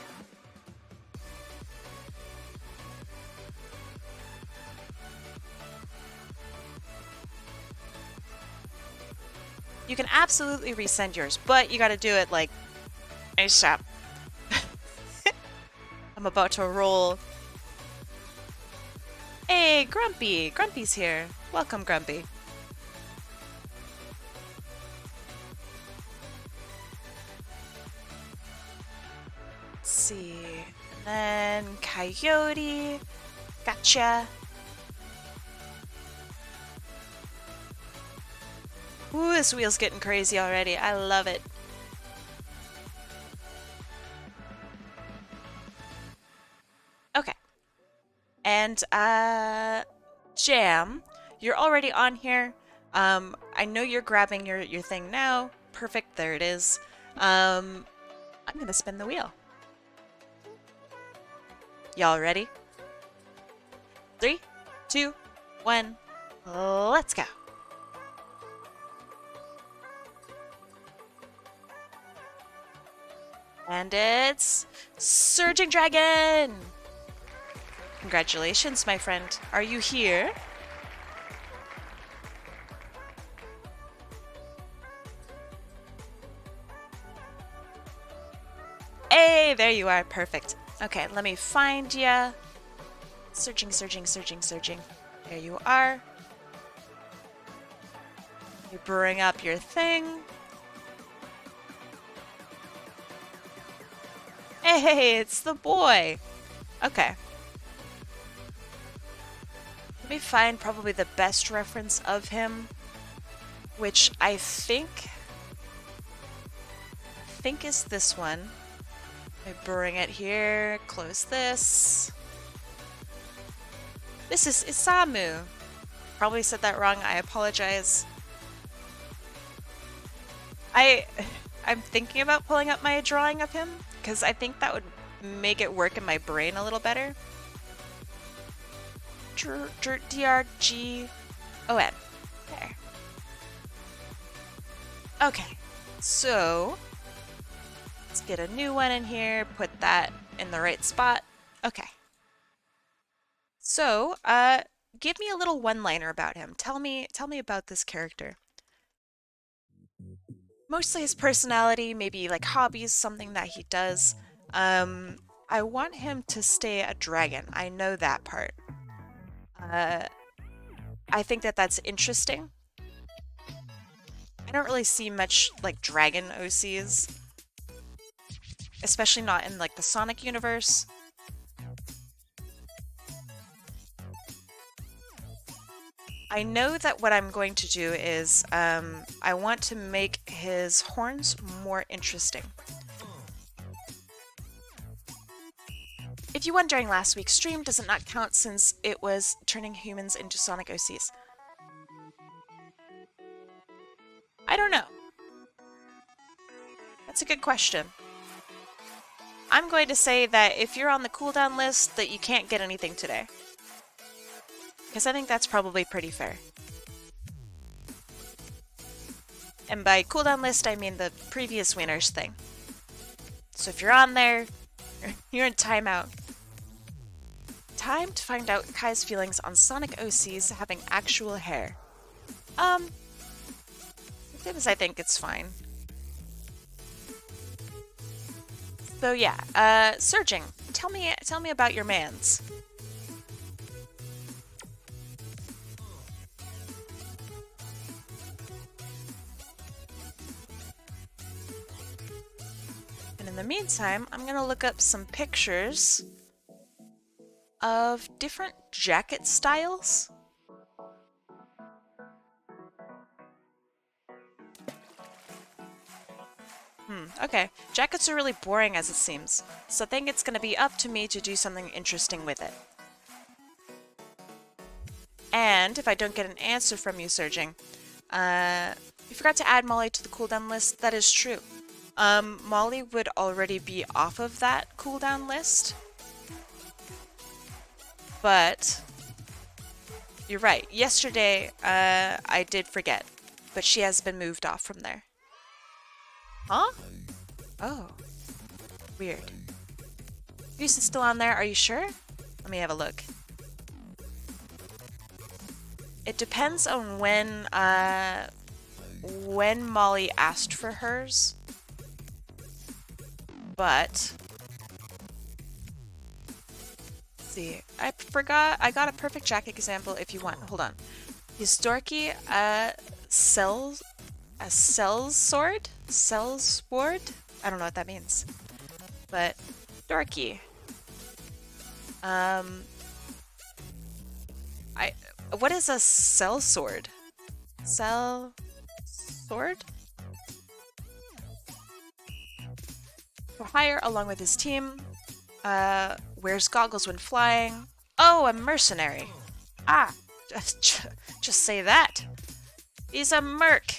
You can absolutely resend yours, but you gotta do it like ASAP. I'm about to roll a Hey, Grumpy! Grumpy's here. Welcome, Grumpy. Let's see. And then Coyote. Gotcha. Ooh, this wheel's getting crazy already. I love it. Okay. And, Jam, you're already on here. I know you're grabbing your thing now. Perfect, there it is. I'm gonna spin the wheel. Y'all ready? 3, 2, 1, let's go. And it's Surging Dragon! Congratulations, my friend. Are you here? Hey, there you are. Perfect. Okay, let me find ya. Searching, searching, searching, searching. There you are. You bring up your thing. Hey, it's the boy. Okay. Let me find probably the best reference of him, which I think is this one. Let me bring it here, close this. This is Isamu. Probably said that wrong, I apologize. I'm thinking about pulling up my drawing of him, because I think that would make it work in my brain a little better. D-R-G-O-N. There. Okay, so let's get a new one in here, put that in the right spot. Okay. So, give me a little one-liner about him. Tell me about this character. Mostly his personality, maybe like hobbies, something that he does. I want him to stay a dragon. I know that part. I think that that's interesting. I don't really see much like dragon OCs, especially not in like the Sonic universe. I know that what I'm going to do is I want to make his horns more interesting. If you won during last week's stream, does it not count since it was turning humans into Sonic OCs? I don't know. That's a good question. I'm going to say that if you're on the cooldown list, that you can't get anything today. Because I think that's probably pretty fair. And by cooldown list, I mean the previous winners thing. So if you're on there, you're in timeout. Time to find out Kai's feelings on Sonic OCs having actual hair. Because I think it's fine. So yeah, Surging, tell me about your mans. And in the meantime, I'm gonna look up some pictures of different jacket styles. Okay. Jackets are really boring as it seems, so I think it's gonna be up to me to do something interesting with it. And if I don't get an answer from you, Surging, you forgot to add Molly to the cooldown list. That is true. Molly would already be off of that cooldown list. But you're right. Yesterday, I did forget, but she has been moved off from there. Huh? Oh. Weird. Goose is still on there. Are you sure? Let me have a look. It depends on when Molly asked for hers. But see. I forgot. I got a perfect Jack example if you want. Hold on. He's dorky. Cell's sword? Cell's sword? I don't know what that means. But dorky. I what is a cell sword? Cell sword? For hire along with his team. Wears goggles when flying. Oh, a mercenary. Ah, just say that. He's a merc.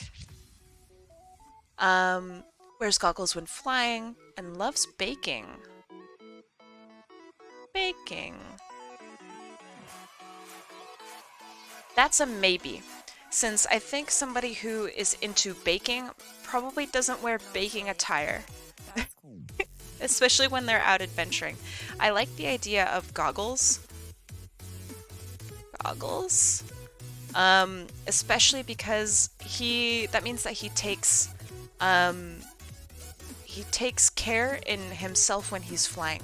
Wears goggles when flying and loves baking. Baking. That's a maybe, since I think somebody who is into baking probably doesn't wear baking attire. Especially when they're out adventuring. I like the idea of goggles. Goggles? Especially because that means that he takes care in himself when he's flying.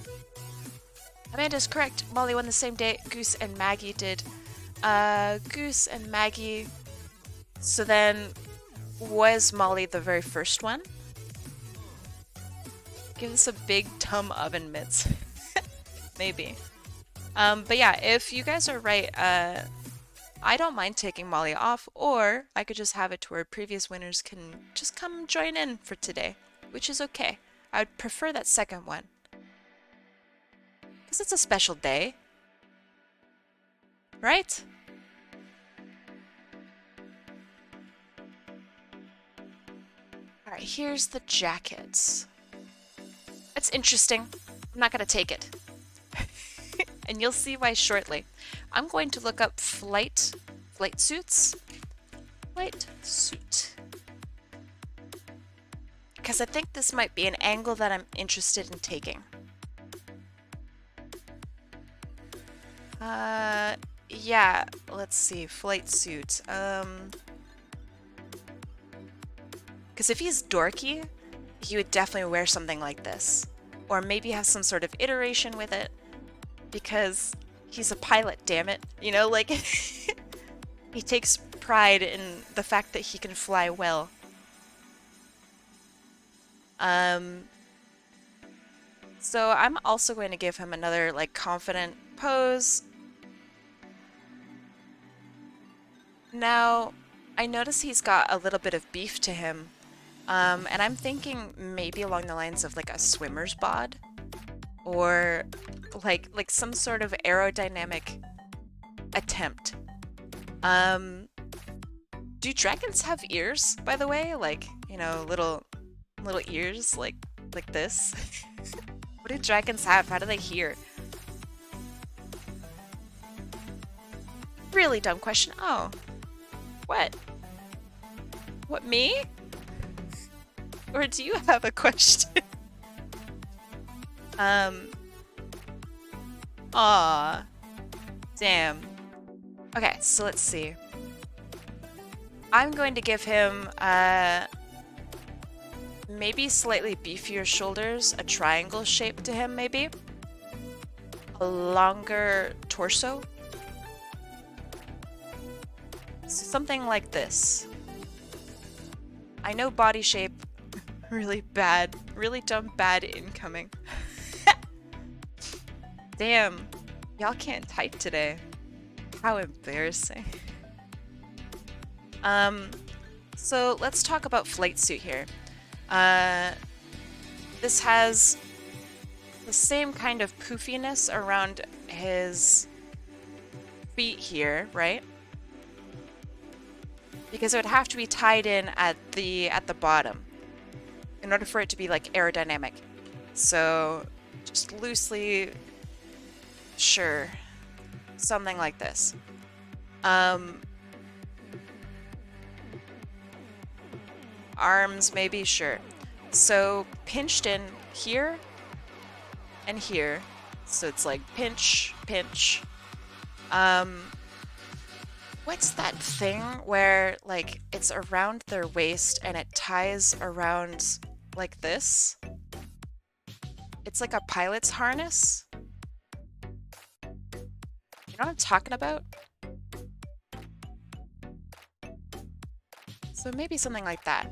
Amanda's correct. Molly won the same day Goose and Maggie did. Goose and Maggie. So then, was Molly the very first one? Give us a big tum oven mitts. Maybe. But yeah, if you guys are right, I don't mind taking Molly off, or I could just have it to where previous winners can just come join in for today, which is okay. I would prefer that second one. Because it's a special day. Right? Alright, here's the jackets. It's interesting. I'm not gonna take it. And you'll see why shortly. I'm going to look up flight suits. Flight suit. Because I think this might be an angle that I'm interested in taking. Yeah, let's see, flight suit. Because if he's dorky, he would definitely wear something like this. Or maybe have some sort of iteration with it. Because he's a pilot, damn it. You know, like, he takes pride in the fact that he can fly well. So I'm also going to give him another, like, confident pose. Now, I notice he's got a little bit of beef to him. And I'm thinking maybe along the lines of, like, a swimmer's bod. Or like some sort of aerodynamic attempt. Do dragons have ears, by the way? Like, you know, little ears like this? What do dragons have? How do they hear? Really dumb question. Oh. What? What, me? Or do you have a question? Aw. Damn. Okay, so let's see. I'm going to give him, maybe slightly beefier shoulders, a triangle shape to him, maybe. A longer torso. So something like this. I know body shape, really bad, really dumb bad incoming. Damn, y'all can't type today. How embarrassing. So let's talk about flight suit here. This has the same kind of poofiness around his feet here, right? Because it would have to be tied in at the bottom in order for it to be like aerodynamic. So just loosely, sure, something like this. Arms, maybe, sure. So pinched in here and here. So it's like pinch, pinch. What's that thing where like it's around their waist and it ties around like this? It's like a pilot's harness. what I'm talking about? So maybe something like that.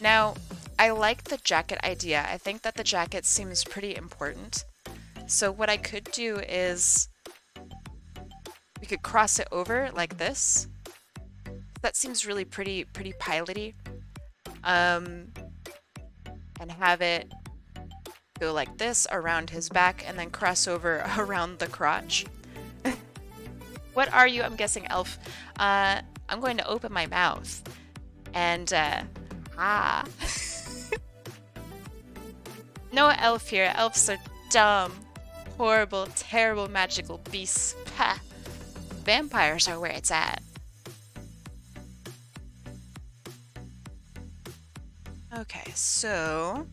Now, I like the jacket idea. I think that the jacket seems pretty important. So what I could do is we could cross it over like this. That seems really pretty piloty. And have it go like this around his back and then cross over around the crotch. What are you? I'm guessing elf. I'm going to open my mouth and ah. No elf here. Elves are dumb, horrible, terrible, magical beasts. Pah. Vampires are where it's at. Okay, so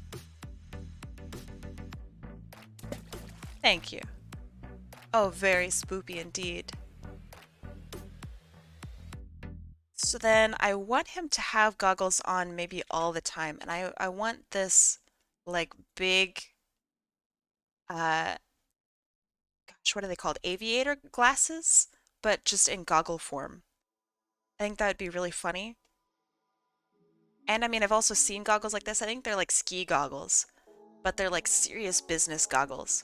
thank you. Oh, very spoopy indeed. So then I want him to have goggles on maybe all the time, and I want this like big gosh, what are they called? Aviator glasses, but just in goggle form. I think that would be really funny. And I mean, I've also seen goggles like this. I think they're like ski goggles, but they're like serious business goggles.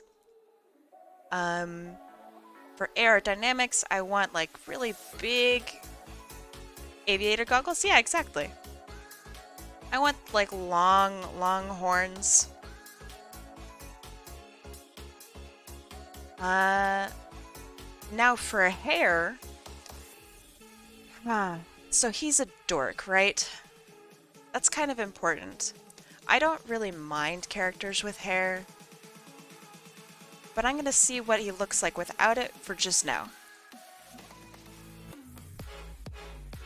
For aerodynamics, I want like really big aviator goggles. Yeah, exactly. I want like long horns. Now for hair. So he's a dork, right? That's kind of important. I don't really mind characters with hair, but I'm gonna see what he looks like without it for just now.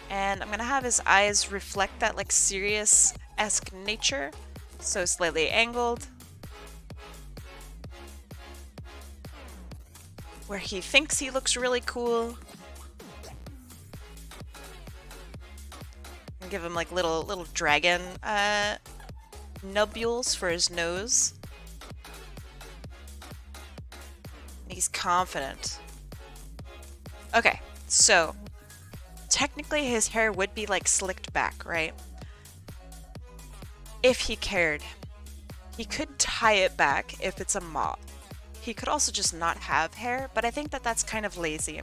And I'm gonna have his eyes reflect that like serious-esque nature, so slightly angled, where he thinks he looks really cool. And give him like little dragon nubules for his nose. He's confident. Okay, so technically his hair would be like slicked back, right? If he cared. He could tie it back if it's a mop. He could also just not have hair, but I think that that's kind of lazy.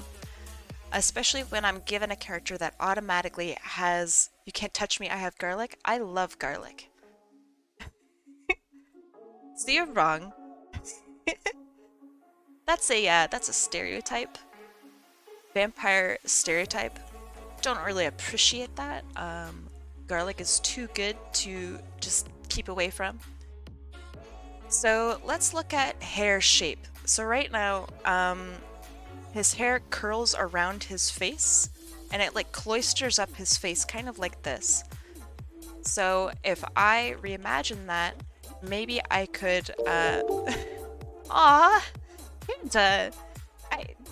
Especially when I'm given a character that automatically has, you can't touch me, I have garlic. I love garlic. So you're wrong. That's a stereotype. Vampire stereotype. Don't really appreciate that. Garlic is too good to just keep away from. So let's look at hair shape. So right now, his hair curls around his face and it like cloisters up his face kind of like this. So if I reimagine that, maybe I could, aw, Panda,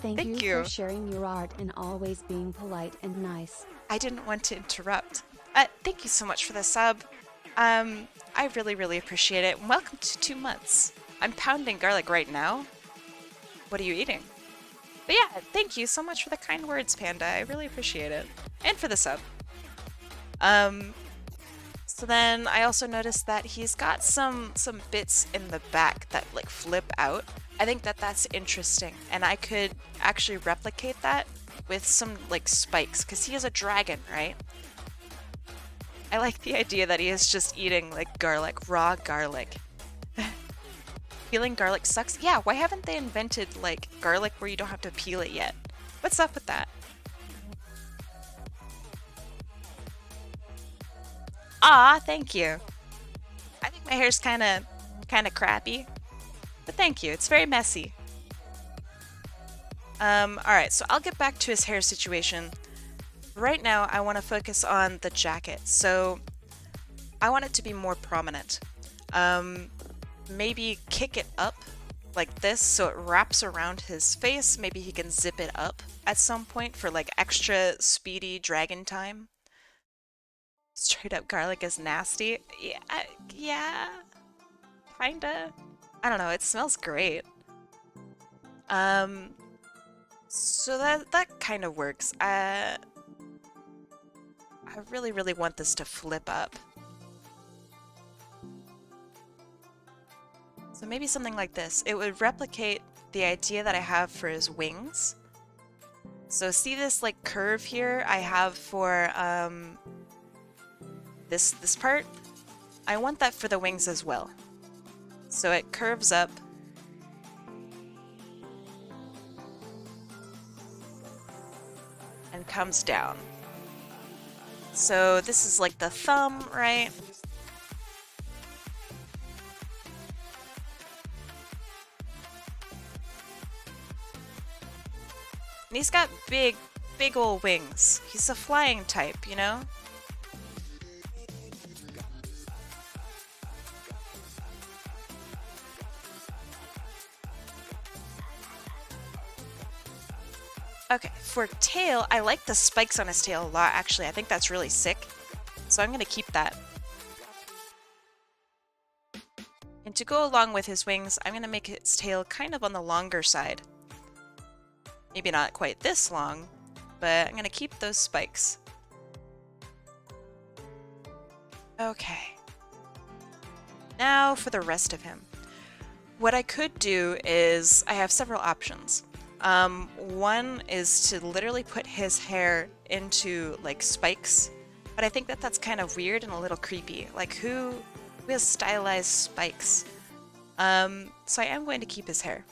Thank you for sharing your art and always being polite and nice. I didn't want to interrupt. Thank you so much for the sub. I really appreciate it. Welcome to 2 months. I'm pounding garlic right now. What are you eating? But yeah, thank you so much for the kind words, Panda. I really appreciate it. And for the sub. So then I also noticed that he's got some bits in the back that like flip out. I think that that's interesting, and I could actually replicate that with some like spikes, because he is a dragon, right? I like the idea that he is just eating like garlic, raw garlic. Peeling garlic sucks? Yeah, why haven't they invented like garlic where you don't have to peel it yet? What's up with that? Ah, thank you. I think my hair's kind of crappy, but thank you. It's very messy. Alright, so I'll get back to his hair situation. Right now, I want to focus on the jacket. So I want it to be more prominent. Maybe kick it up like this so it wraps around his face. Maybe he can zip it up at some point for like extra speedy dragon time. Straight up garlic is nasty. Yeah, kinda. I don't know, it smells great. So that kind of works. I really, really want this to flip up. So maybe something like this. It would replicate the idea that I have for his wings. So see this like curve here I have for this part? I want that for the wings as well. So it curves up. And comes down. So this is like the thumb, right? And he's got big, big ol' wings. He's a flying type, you know? Okay, for tail, I like the spikes on his tail a lot, actually. I think that's really sick. So I'm gonna keep that. And to go along with his wings, I'm gonna make his tail kind of on the longer side. Maybe not quite this long, but I'm gonna keep those spikes. Okay. Now for the rest of him. What I could do is, I have several options. One is to literally put his hair into like spikes, but I think that that's kind of weird and a little creepy. Like who has stylized spikes? So I am going to keep his hair.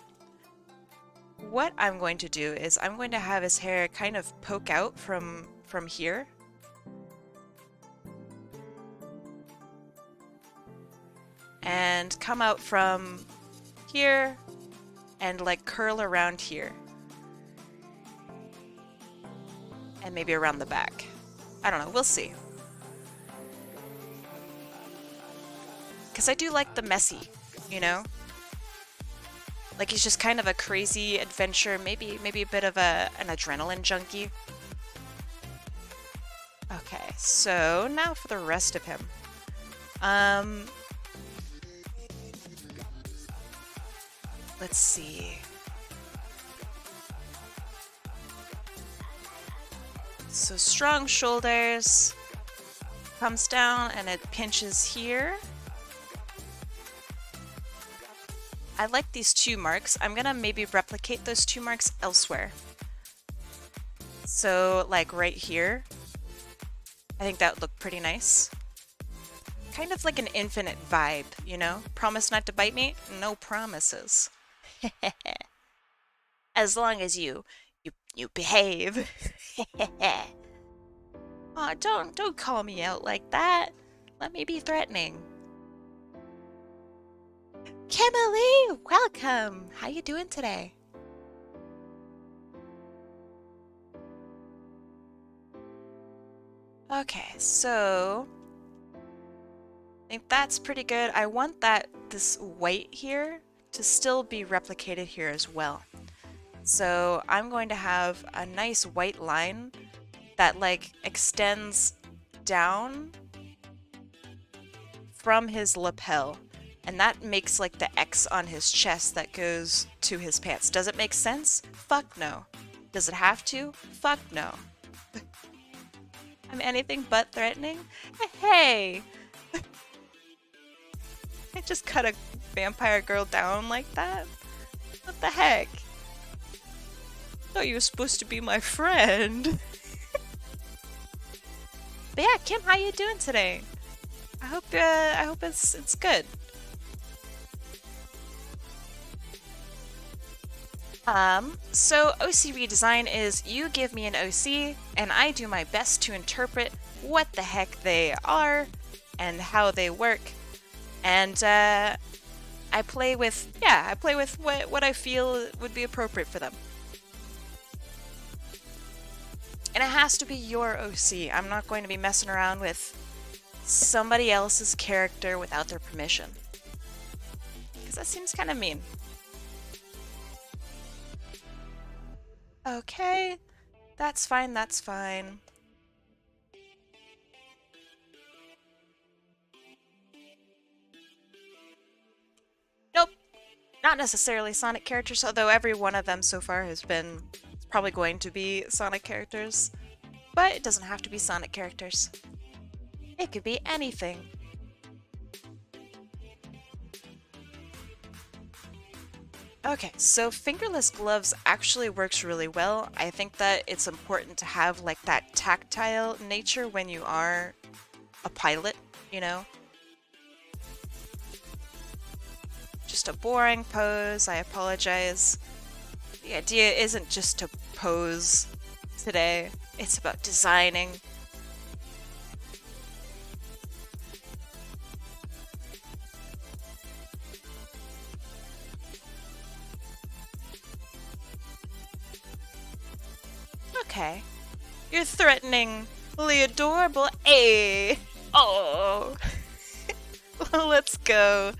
What I'm going to do is I'm going to have his hair kind of poke out from here. And come out from here and like curl around here. And maybe around the back. I don't know, we'll see. Because I do like the messy, you know? Like he's just kind of a crazy adventure, maybe a bit of an adrenaline junkie. Okay, so now for the rest of him. Let's see. So strong shoulders, comes down and it pinches here. I like these 2 marks. I'm gonna maybe replicate those 2 marks elsewhere. So like right here, I think that would look pretty nice. Kind of like an infinite vibe, you know? Promise not to bite me? No promises. As long as you behave. Aw, don't call me out like that. Let me be threatening. Kimberly, welcome. How you doing today? Okay, so I think that's pretty good. I want this white here to still be replicated here as well. So I'm going to have a nice white line that like extends down from his lapel. And that makes like the X on his chest that goes to his pants. Does it make sense? Fuck no. Does it have to? Fuck no. I'm anything but threatening? Hey! I just cut a vampire girl down like that? What the heck? I thought you were supposed to be my friend. But yeah, Kim, how you doing today? I hope it's good. So OC redesign is you give me an OC and I do my best to interpret what the heck they are and how they work. And I play with what I feel would be appropriate for them. And it has to be your OC. I'm not going to be messing around with somebody else's character without their permission. Because that seems kind of mean. Okay, that's fine, that's fine. Nope, not necessarily Sonic characters, although every one of them so far has been probably going to be Sonic characters, but it doesn't have to be Sonic characters. It could be anything. Okay, so fingerless gloves actually works really well. I think that it's important to have like that tactile nature when you are a pilot, you know? Just a boring pose, I apologize. The idea isn't just to pose today, it's about designing. Okay. You're threateningly adorable. Hey! Oh! Let's go.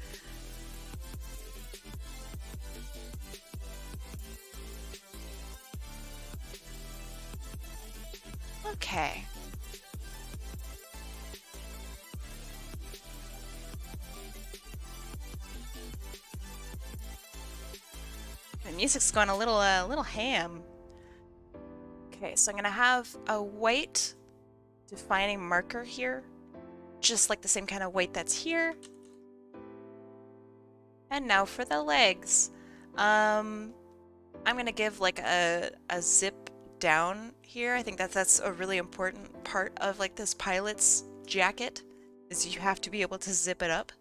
Okay. The music's going a little ham. Okay, so I'm gonna have a white defining marker here, just like the same kind of white that's here. And now for the legs. I'm gonna give like a zip down here. I think that's a really important part of like this pilot's jacket, is you have to be able to zip it up.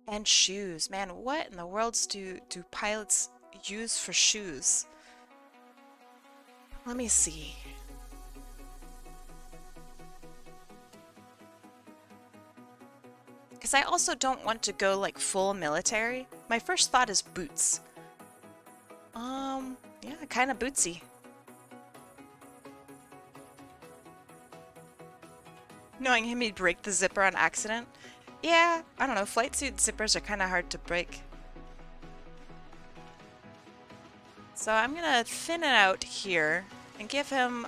And shoes. Man, what in the world do pilots use for shoes? Let me see. Because I also don't want to go like full military. My first thought is boots. Yeah, kind of bootsy. Knowing him, he'd break the zipper on accident. Yeah, I don't know, flight suit zippers are kind of hard to break. So I'm gonna thin it out here and give him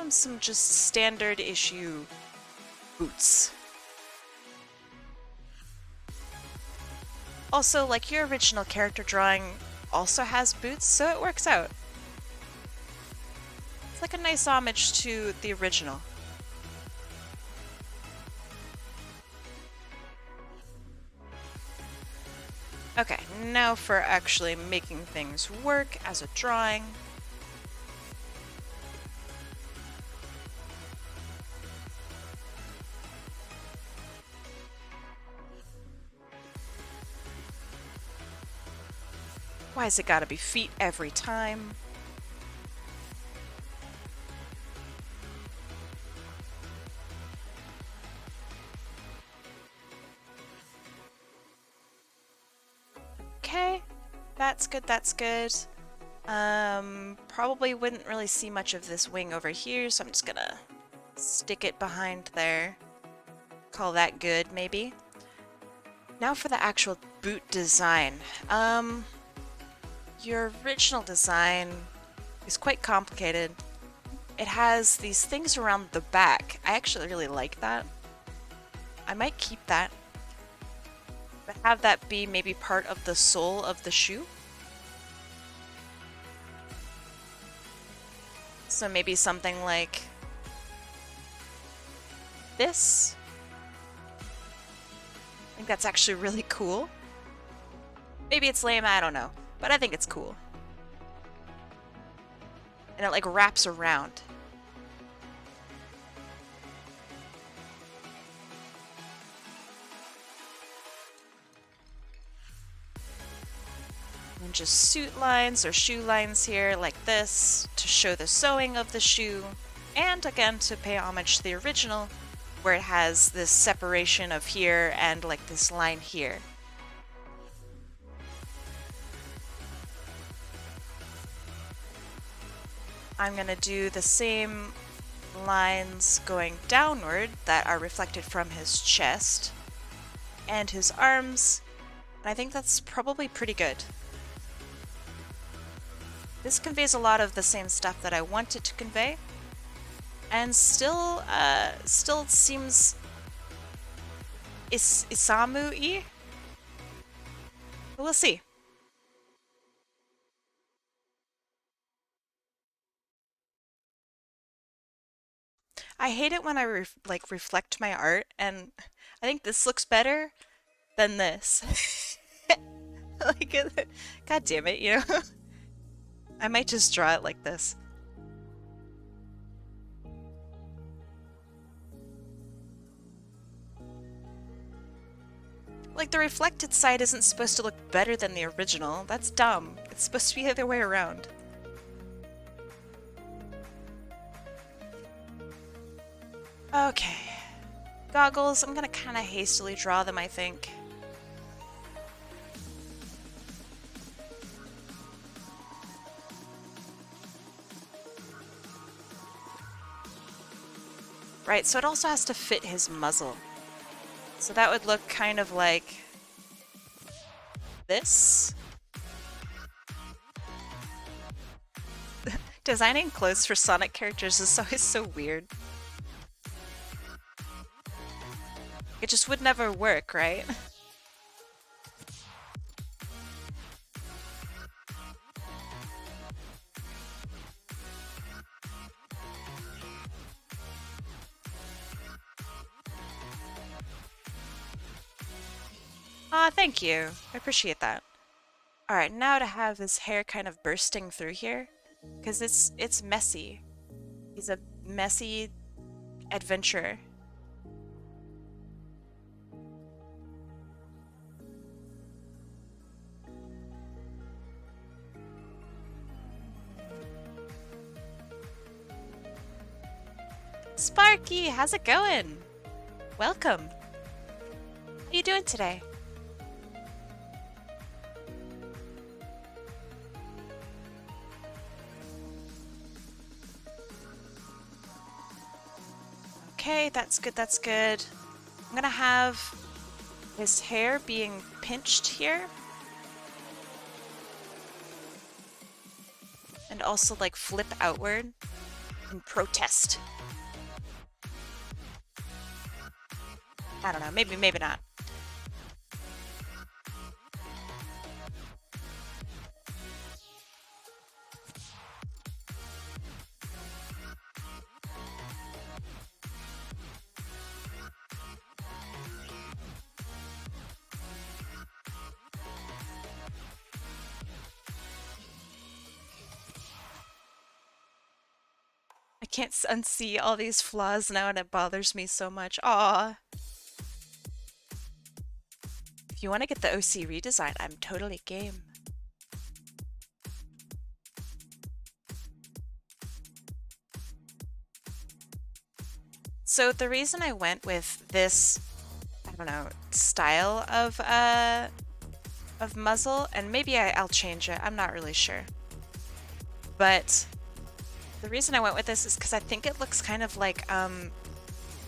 some just standard issue boots. Also, like your original character drawing also has boots, so it works out. It's like a nice homage to the original. Okay, now for actually making things work as a drawing. Why has it gotta be feet every time? Okay, that's good, that's good. Probably wouldn't really see much of this wing over here, so I'm just gonna stick it behind there. Call that good, maybe. Now for the actual boot design. Your original design is quite complicated. It has these things around the back. I actually really like that. I might keep that. But have that be maybe part of the sole of the shoe. So maybe something like this. I think that's actually really cool. Maybe it's lame, I don't know. But I think it's cool. And it like wraps around. And just suit lines or shoe lines here like this to show the sewing of the shoe. And again, to pay homage to the original, where it has this separation of here and like this line here. I'm gonna do the same lines going downward that are reflected from his chest and his arms, and I think that's probably pretty good. This conveys a lot of the same stuff that I wanted to convey, and still seems Isamu-y. But we'll see. I hate it when I reflect my art, and I think this looks better than this. Like, God damn it, you know? I might just draw it like this. Like, the reflected side isn't supposed to look better than the original. That's dumb. It's supposed to be the other way around. Okay. Goggles, I'm gonna kind of hastily draw them, I think. Right, so it also has to fit his muzzle. So that would look kind of like this. Designing clothes for Sonic characters is always so weird. It just would never work, right? Aw, thank you. I appreciate that. Alright, now to have his hair kind of bursting through here, because it's messy. He's a messy adventurer. Sparky, how's it going? Welcome. How you doing today? Okay, that's good, that's good. I'm gonna have his hair being pinched here. And also like flip outward in protest. I don't know, maybe not. I can't unsee all these flaws now and it bothers me so much. Aw. If you want to get the OC redesign, I'm totally game. So the reason I went with this, I don't know, style of muzzle, and maybe I'll change it, I'm not really sure. But the reason I went with this is because I think it looks kind of like, have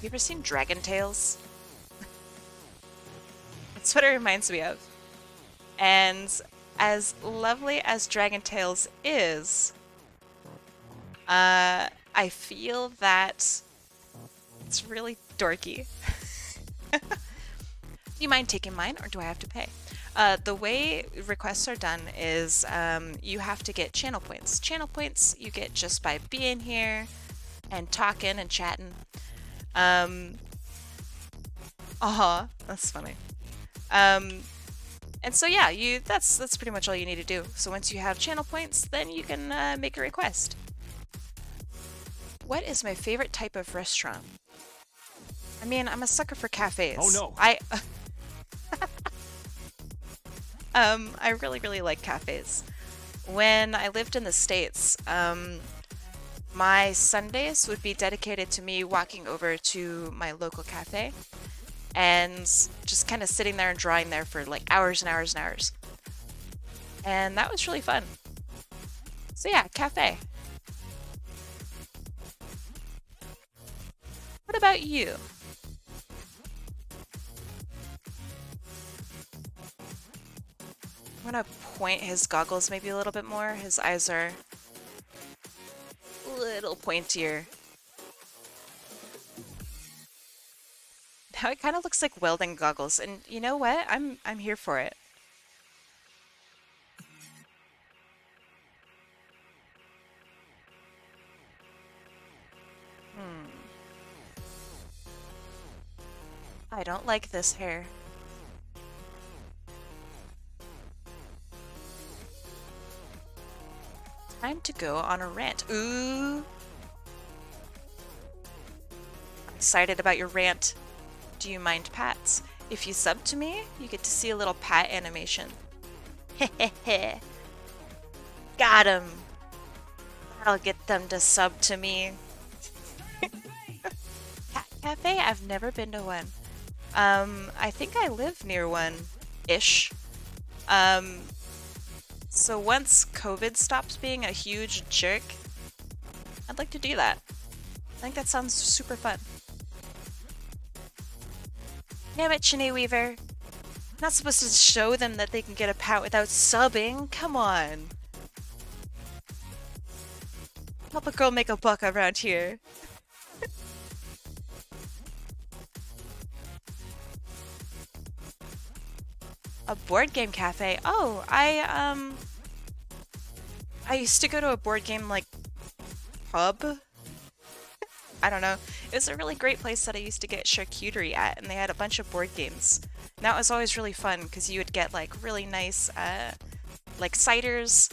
you ever seen Dragon Tales? That's what it reminds me of. And as lovely as Dragon Tales is, I feel that it's really dorky. Do you mind taking mine, or do I have to pay? The way requests are done is you have to get channel points. Channel points you get just by being here and talking and chatting. That's funny. And so yeah, that's pretty much all you need to do. So once you have channel points, then you can make a request. What is my favorite type of restaurant? I mean, I'm a sucker for cafes. Oh no. I really, really like cafes. When I lived in the States, my Sundays would be dedicated to me walking over to my local cafe and just kind of sitting there and drawing there for like hours and hours and hours. And that was really fun. So yeah, cafe. What about you? I'm gonna point his goggles maybe a little bit more. His eyes are a little pointier. Now it kind of looks like welding goggles, and you know what? I'm here for it. I don't like this hair. Time to go on a rant. Ooh. I'm excited about your rant. Do you mind pats? If you sub to me, you get to see a little pat animation. Hehehe. Got him. I'll get them to sub to me. Cat cafe? I've never been to one. I think I live near one, ish. Um, so once COVID stops being a huge jerk, I'd like to do that. I think that sounds super fun. Damn it, Shanae Weaver. Not supposed to show them that they can get a pat without subbing. Come on. Help a girl make a buck around here. A board game cafe. Oh, I used to go to a board game like pub. I don't know. It was a really great place that I used to get charcuterie at, and they had a bunch of board games. And that was always really fun because you would get like really nice like ciders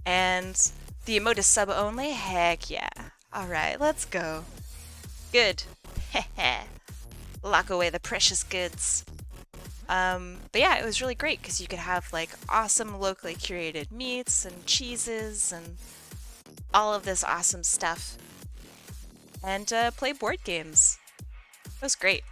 and the emote is sub only. Heck yeah. All right, let's go. Good. Heh. Lock away the precious goods. But yeah, it was really great because you could have like awesome locally curated meats and cheeses and all of this awesome stuff. And play board games. It was great.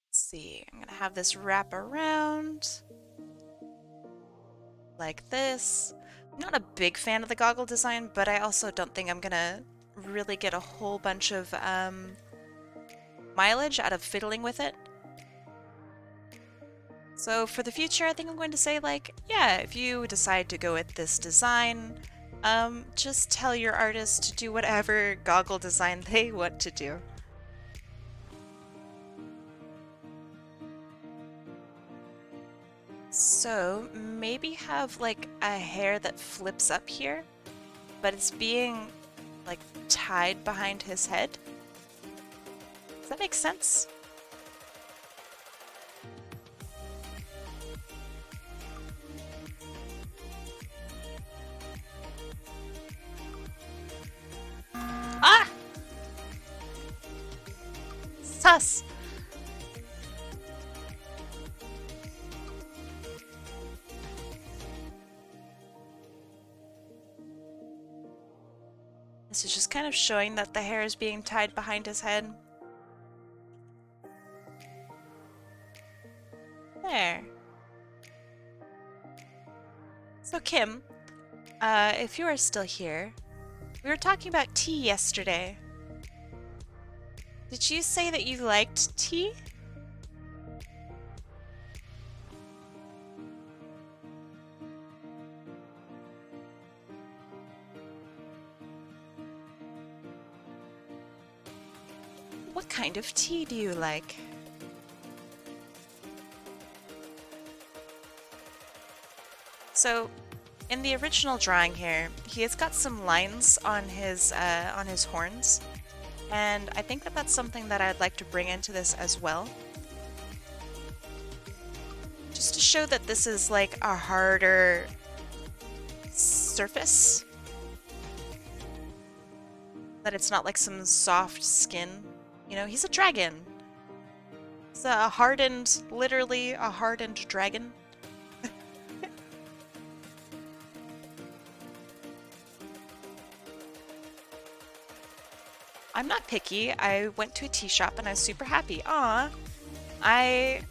Let's see, I'm gonna have this wrap around like this. I'm not a big fan of the goggle design, but I also don't think I'm gonna really get a whole bunch of mileage out of fiddling with it. So for the future, I think I'm going to say like, yeah, if you decide to go with this design, just tell your artist to do whatever goggle design they want to do. So maybe have like a hair that flips up here, but it's being like tied behind his head. Does that make sense? Ah! Sus! This is just kind of showing that the hair is being tied behind his head. There. So Kim, if you are still here, we were talking about tea yesterday. Did you say that you liked tea? What kind of tea do you like? So, in the original drawing here, he has got some lines on his horns, and I think that that's something that I'd like to bring into this as well. Just to show that this is like a harder surface. That it's not like some soft skin. You know, he's a dragon. He's a hardened, literally a hardened dragon. I'm not picky. I went to a tea shop and I was super happy. Aw. I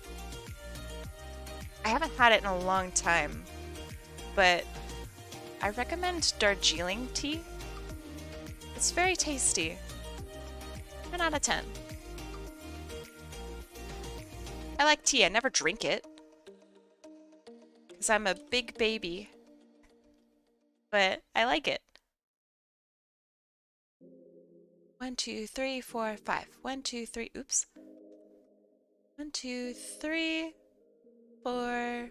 haven't had it in a long time, but I recommend Darjeeling tea. It's very tasty. 10 out of 10. I like tea. I never drink it because I'm a big baby, but I like it. 1, 2, 3, 4, 5. 1, 2, 3. Oops. 1, 1, 2, 3, 4,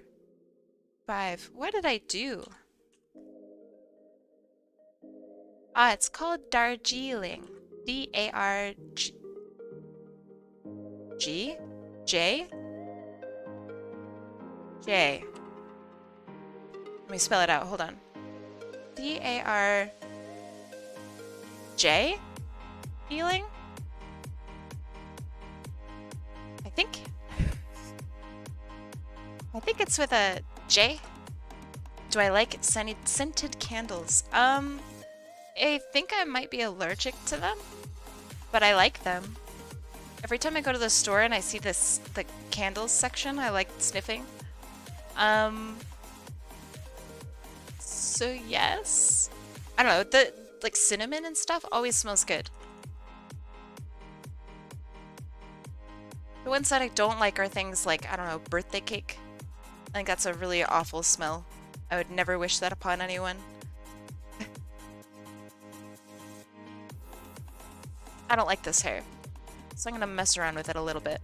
5. What did I do? Ah, it's called Darjeeling. D-A-R-G... G? J? J. Let me spell it out. Hold on. D-A-R-J? Healing? I think it's with a J. Do I like scented candles? I think I might be allergic to them, but I like them. Every time I go to the store and I see the candles section, I like sniffing. So yes. I don't know, the like cinnamon and stuff always smells good. The ones that I don't like are things like, I don't know, birthday cake. I think that's a really awful smell. I would never wish that upon anyone. I don't like this hair, so I'm gonna mess around with it a little bit.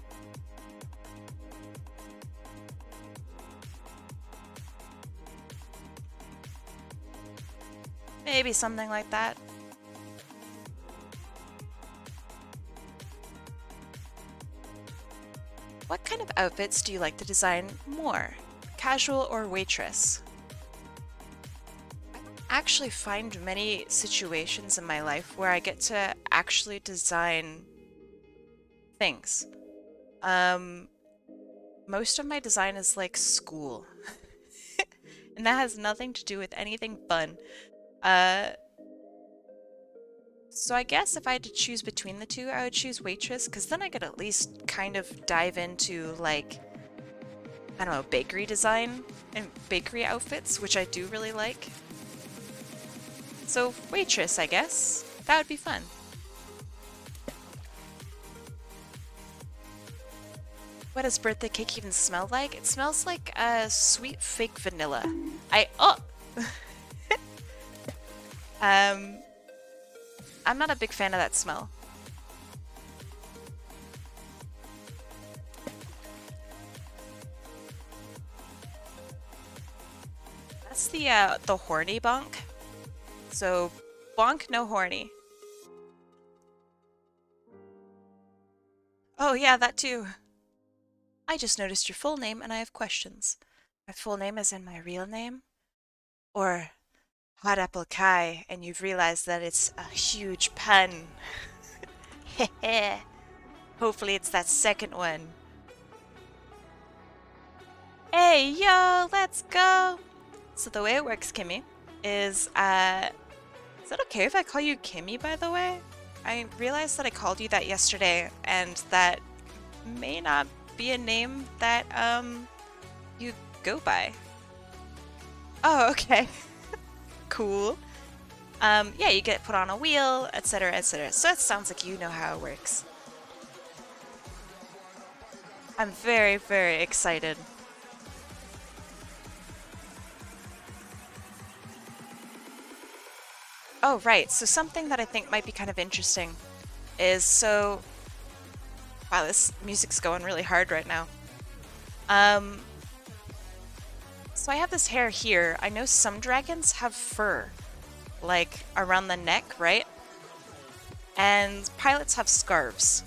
Maybe something like that. What kind of outfits do you like to design more? Casual or waitress? I don't actually find many situations in my life where I get to actually design things. Most of my design is like school. And that has nothing to do with anything fun. So I guess if I had to choose between the two, I would choose waitress, because then I could at least kind of dive into, like, I don't know, bakery design and bakery outfits, which I do really like. So waitress, I guess. That would be fun. What does birthday cake even smell like? It smells like sweet fake vanilla. I'm not a big fan of that smell. That's the horny bonk. So bonk, no horny. Oh yeah, that too. I just noticed your full name and I have questions. My full name is in my real name? Or HotAppleKai and you've realized that it's a huge pun? Heh. Hopefully it's that second one. Hey, yo, let's go! So the way it works, Kimmy, is that okay if I call you Kimmy, by the way? I realized that I called you that yesterday, and that may not be a name that, you go by. Oh, okay. Cool. Yeah, you get put on a wheel, etc., etc. So it sounds like you know how it works. I'm very, very excited. Oh, right. So something that I think might be kind of interesting is wow, this music's going really hard right now. So I have this hair here. I know some dragons have fur, like around the neck, right? And pilots have scarves.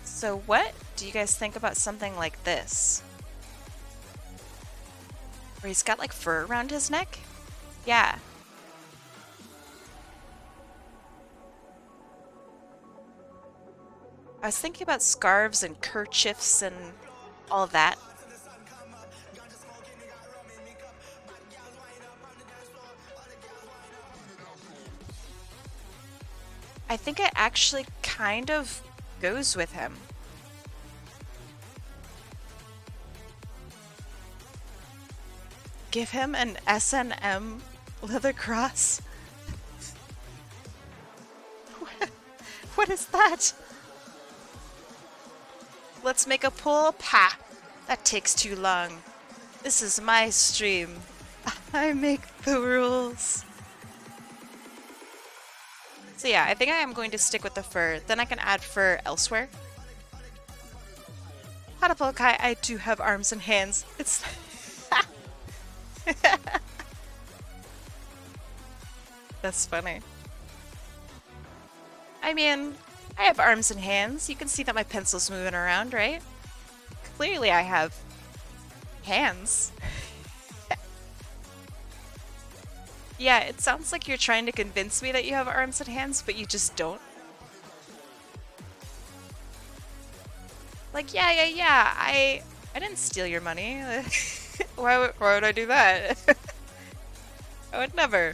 So what do you guys think about something like this? Where he's got like fur around his neck? Yeah. I was thinking about scarves and kerchiefs and all that. I think it actually kind of goes with him. Give him an S&M leather cross? What is that? Let's make a pull? Pah! That takes too long. This is my stream. I make the rules. So yeah, I think I am going to stick with the fur. Then I can add fur elsewhere. HotAppleKai, I do have arms and hands. It's... That's funny. I mean, I have arms and hands. You can see that my pencil's moving around, right? Clearly I have hands. Yeah, it sounds like you're trying to convince me that you have arms and hands, but you just don't. Like, yeah, I didn't steal your money. Why would I do that? I would never.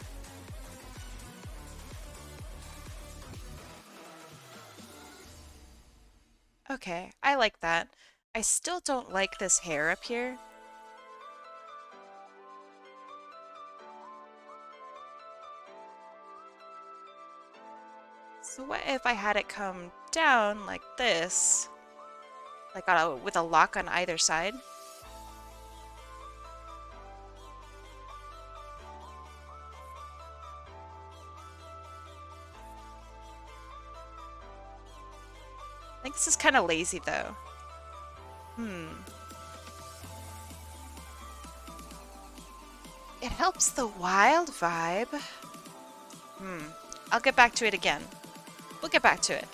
Okay, I like that. I still don't like this hair up here. So what if I had it come down like this? Like with a lock on either side? I think this is kind of lazy though. It helps the wild vibe. I'll get back to it again. We'll get back to it.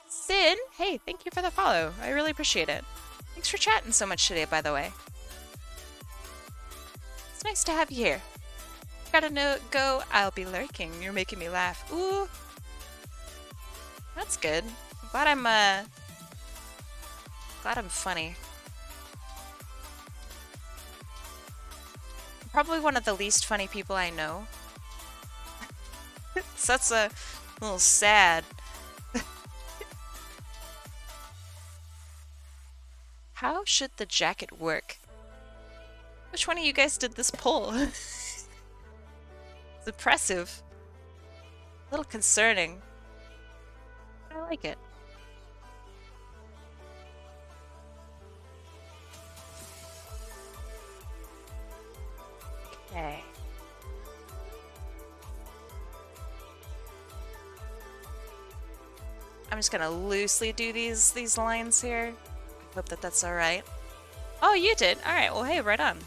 Sin, hey, thank you for the follow. I really appreciate it. Thanks for chatting so much today, by the way. It's nice to have you here. Gotta go, I'll be lurking. You're making me laugh. Ooh. That's good. Glad I'm funny. I'm probably one of the least funny people I know. So that's a little sad. How should the jacket work? Which one of you guys did this poll? It's oppressive. A little concerning. I like it. Okay. I'm just gonna loosely do these lines here. Hope that that's all right. Oh, you did? All right. Well, hey, right on.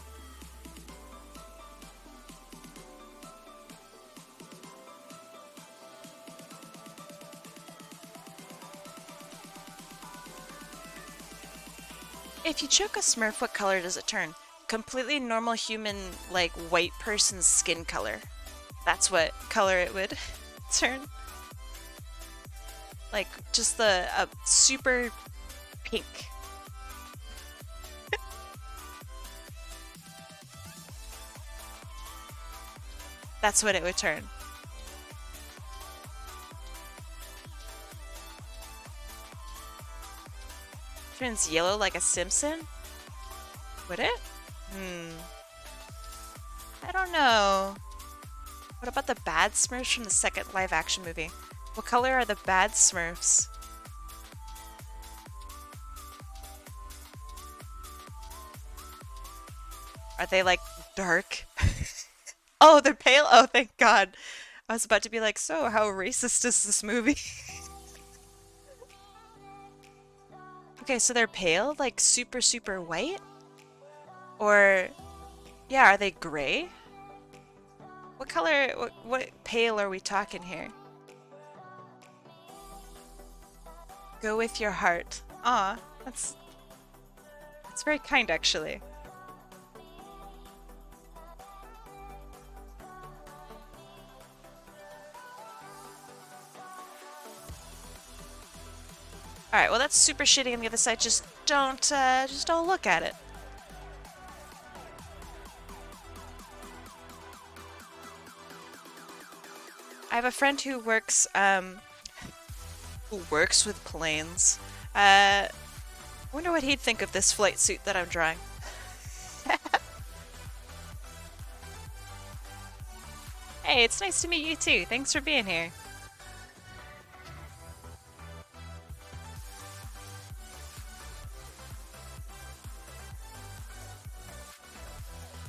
If you choke a Smurf, what color does it turn? Completely normal human, like, white person's skin color. That's what color it would turn. Like, just the super pink. That's what it would turn. Turns yellow like a Simpson? Would it? I don't know. What about the bad Smurfs from the second live action movie? What color are the bad Smurfs? Are they like dark? Oh, they're pale? Oh, thank God. I was about to be like, so how racist is this movie? Okay, so they're pale? Like super, super white? Or, yeah, are they gray? What color, what pale are we talking here? Go with your heart. Aw, that's very kind, actually. Alright, well that's super shitty on the other side. Just don't look at it. I have a friend who works with planes. Wonder what he'd think of this flight suit that I'm drawing. Hey, it's nice to meet you too. Thanks for being here.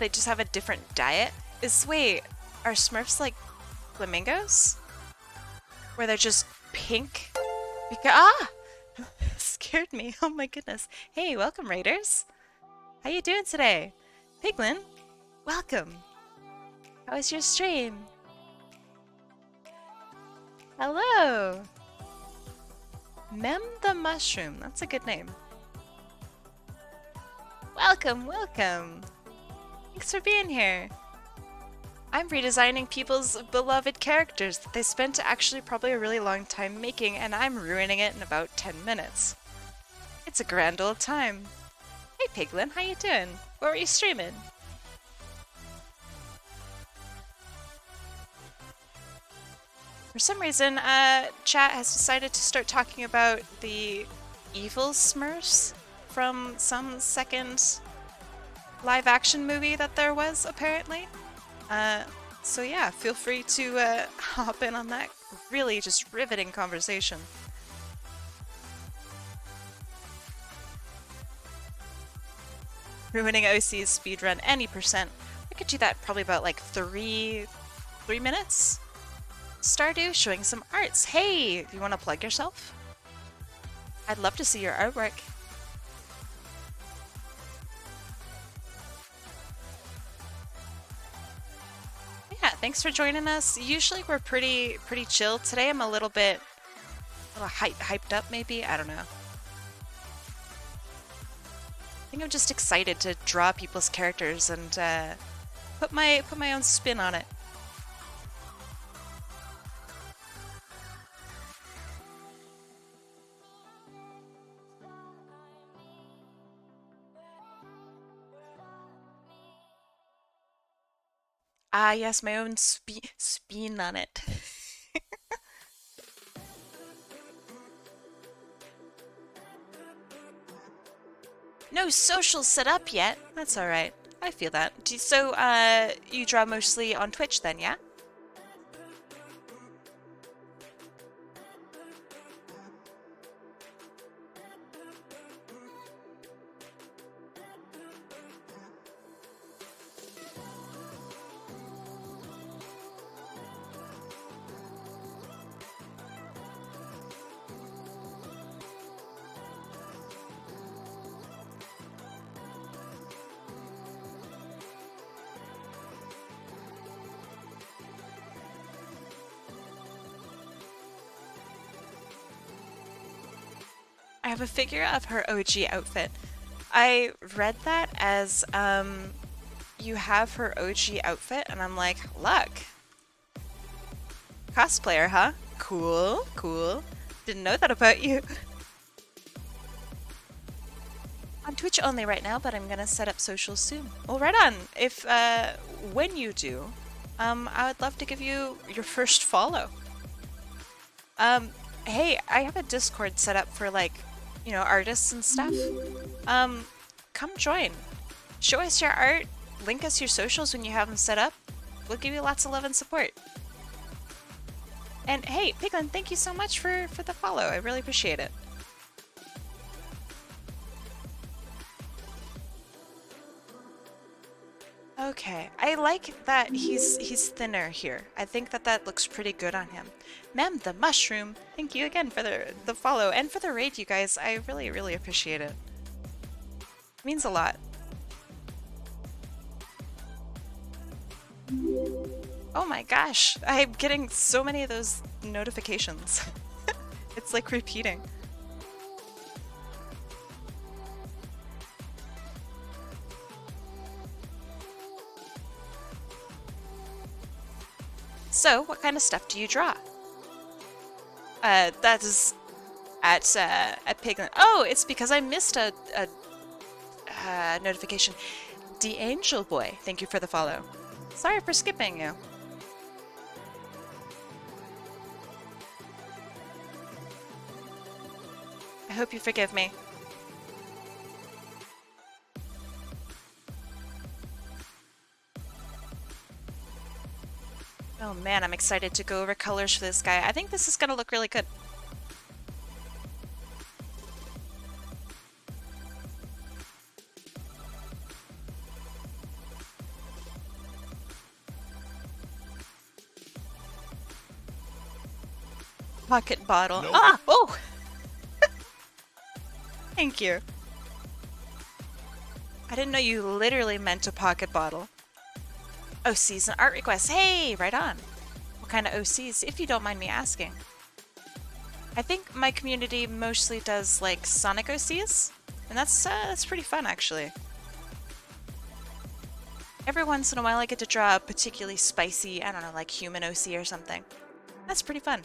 they just have a different diet. Wait, are Smurfs like flamingos? Where they're just pink? Scared me. Oh my goodness. Hey, welcome, Raiders. How you doing today? Piglin, welcome. How was your stream? Hello. Mem the Mushroom. That's a good name. Welcome, welcome. Thanks for being here. I'm redesigning people's beloved characters that they spent actually probably a really long time making, and I'm ruining it in about 10 minutes. It's a grand old time. Hey Piglin, how you doing? What were you streaming? For some reason, chat has decided to start talking about the evil Smurfs from some second live-action movie that there was, apparently. So yeah, feel free to hop in on that really just riveting conversation. Ruining OC's speedrun any percent. I could do that probably about like three minutes. Stardew showing some arts. Hey, you want to plug yourself? I'd love to see your artwork. Yeah, thanks for joining us. Usually we're pretty chill. Today I'm a little hyped up maybe. I don't know. I think I'm just excited to draw people's characters and put my own spin on it. Ah, yes, my own spin on it. No social set up yet. That's alright. I feel that. So, you draw mostly on Twitch then, yeah? I have a figure of her OG outfit. I read that as, you have her OG outfit, and I'm like, luck. Cosplayer, huh? Cool, cool. Didn't know that about you. On Twitch only right now, but I'm gonna set up socials soon. Well, right on. If, when you do, I would love to give you your first follow. Hey, I have a Discord set up for, like, you know, artists and stuff. Come join. Show us your art, link us your socials when you have them set up. We'll give you lots of love and support. And hey, Piglin, thank you so much for the follow. I really appreciate it. Okay, I like that he's thinner here. I think that looks pretty good on him. Mem the Mushroom, thank you again for the follow and for the raid, you guys. I really appreciate it. It means a lot. Oh my gosh, I'm getting so many of those notifications. It's like repeating. So, what kind of stuff do you draw? That is at Piglin. Oh, it's because I missed a notification. The Angel Boy, thank you for the follow. Sorry for skipping you. I hope you forgive me. Oh man, I'm excited to go over colors for this guy. I think this is gonna look really good. pocket bottle. Nope. Ah! Oh! Thank you. I didn't know you literally meant a pocket bottle. OCs and art requests. Hey, right on. What kind of OCs, if you don't mind me asking? I think my community mostly does like Sonic OCs, and that's pretty fun actually. Every once in a while I get to draw a particularly spicy, I don't know, like human OC or something. That's pretty fun.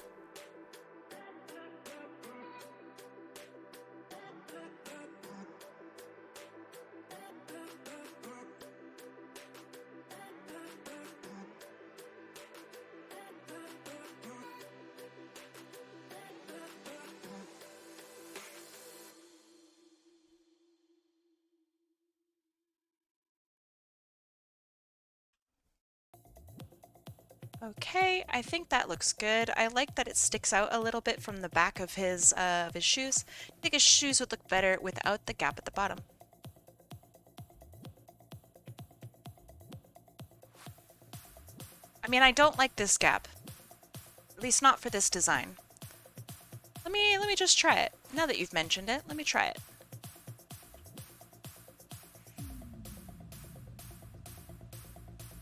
Okay, I think that looks good. I like that it sticks out a little bit from the back of his shoes. I think his shoes would look better without the gap at the bottom. I mean, I don't like this gap. At least not for this design. Let me just try it. Now that you've mentioned it, let me try it.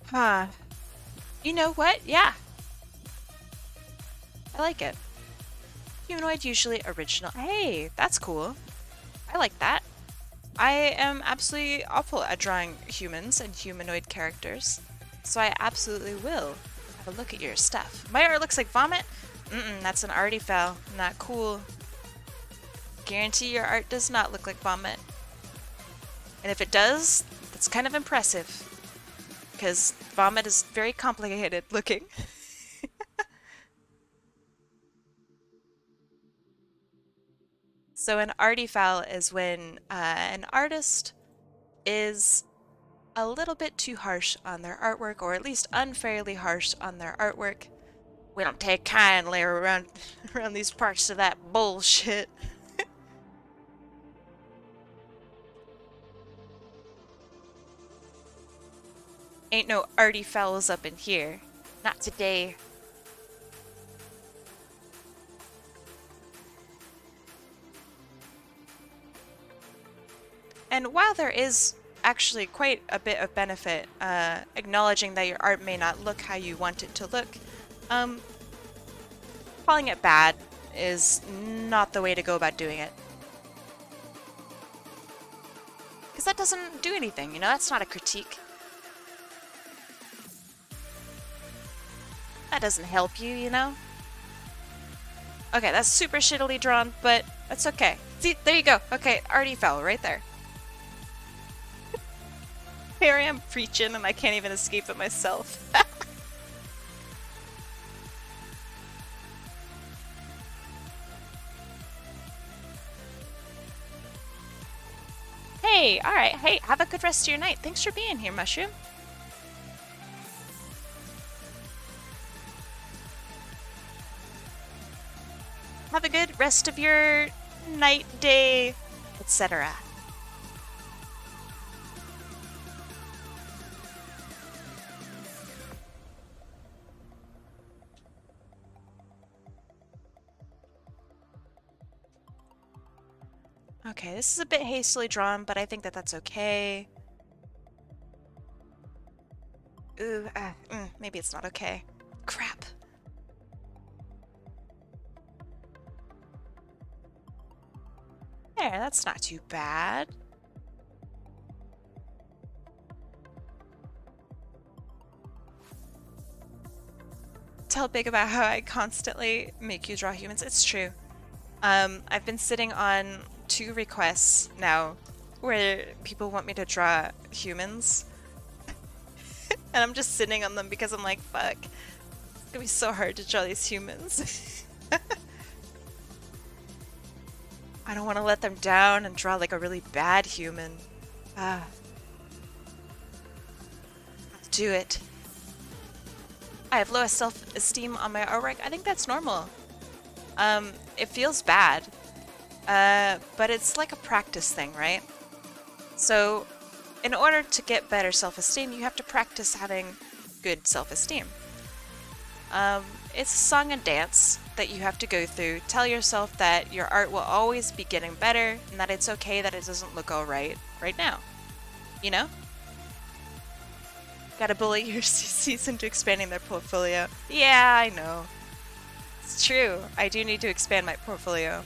Huh. You know what? Yeah. I like it. Humanoid, usually original. Hey, that's cool. I like that. I am absolutely awful at drawing humans and humanoid characters, so I absolutely will have a look at your stuff. My art looks like vomit? That's an arty foul. Not cool. Guarantee your art does not look like vomit. And if it does, that's kind of impressive, because vomit is very complicated looking. So an arty foul is when an artist is a little bit too harsh on their artwork, or at least unfairly harsh on their artwork. We don't take kindly around these parts of that bullshit. Ain't no arty fouls up in here. Not today. And while there is actually quite a bit of benefit acknowledging that your art may not look how you want it to look, calling it bad is not the way to go about doing it. Because that doesn't do anything, you know? That's not a critique. That doesn't help you, you know? Okay, that's super shittily drawn, but that's okay. See, there you go. Okay, arty foul right there. Here I am preaching and I can't even escape it myself. Hey, alright. Hey, have a good rest of your night. Thanks for being here, Mushroom. Have a good rest of your night, day, etc. Okay, this is a bit hastily drawn, but I think that that's okay. Ooh, maybe it's not okay. Crap. There, that's not too bad. Tell Big about how I constantly make you draw humans. It's true. I've been sitting on 2 requests now where people want me to draw humans. And I'm just sitting on them because I'm like, fuck. It's gonna be so hard to draw these humans. I don't want to let them down and draw like a really bad human. I'll do it. I have lowest self-esteem on my artwork. I think that's normal. It feels bad, but it's like a practice thing, right? So in order to get better self-esteem, you have to practice having good self-esteem. It's a song and dance. that you have to go through. Tell yourself that your art will always be getting better and that it's okay that it doesn't look all right now. You know? Gotta bully your CCs into expanding their portfolio. Yeah, I know. It's true. I do need to expand my portfolio.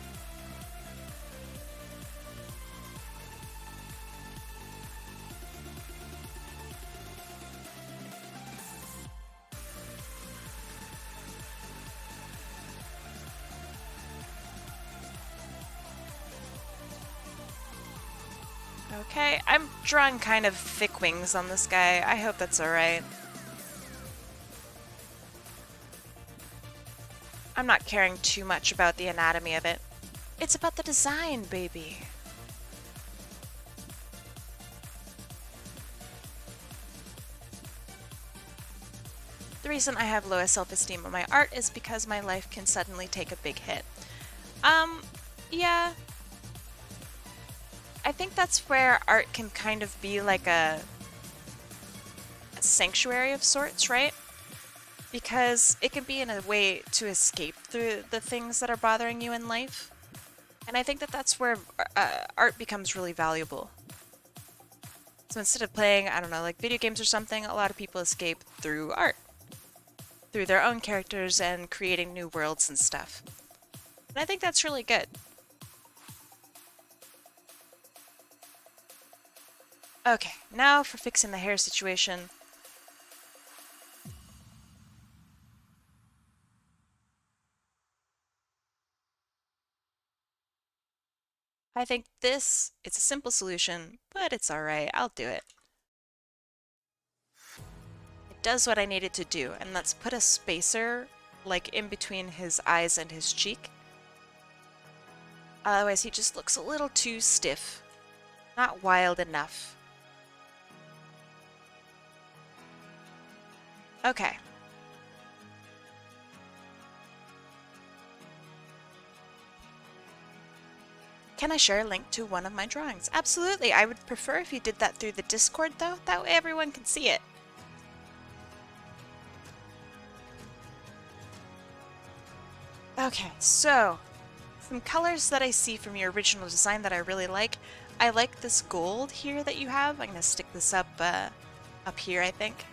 Okay, I'm drawing kind of thick wings on this guy. I hope that's alright. I'm not caring too much about the anatomy of it. It's about the design, baby. The reason I have lowest self-esteem on my art is because my life can suddenly take a big hit. Yeah. I think that's where art can kind of be like a sanctuary of sorts, right? Because it can be in a way to escape through the things that are bothering you in life. And I think that that's where art becomes really valuable. So instead of playing, I don't know, like video games or something, a lot of people escape through art. Through their own characters and creating new worlds and stuff. And I think that's really good. Okay, now for fixing the hair situation. I think it's a simple solution, but it's alright, I'll do it. It does what I need it to do, and let's put a spacer, like in between his eyes and his cheek. Otherwise he just looks a little too stiff. Not wild enough. Okay. Can I share a link to one of my drawings? Absolutely. I would prefer if you did that through the Discord, though. That way everyone can see it. Okay, so some colors that I see from your original design that I really like. I like this gold here that you have. I'm going to stick this up here, I think.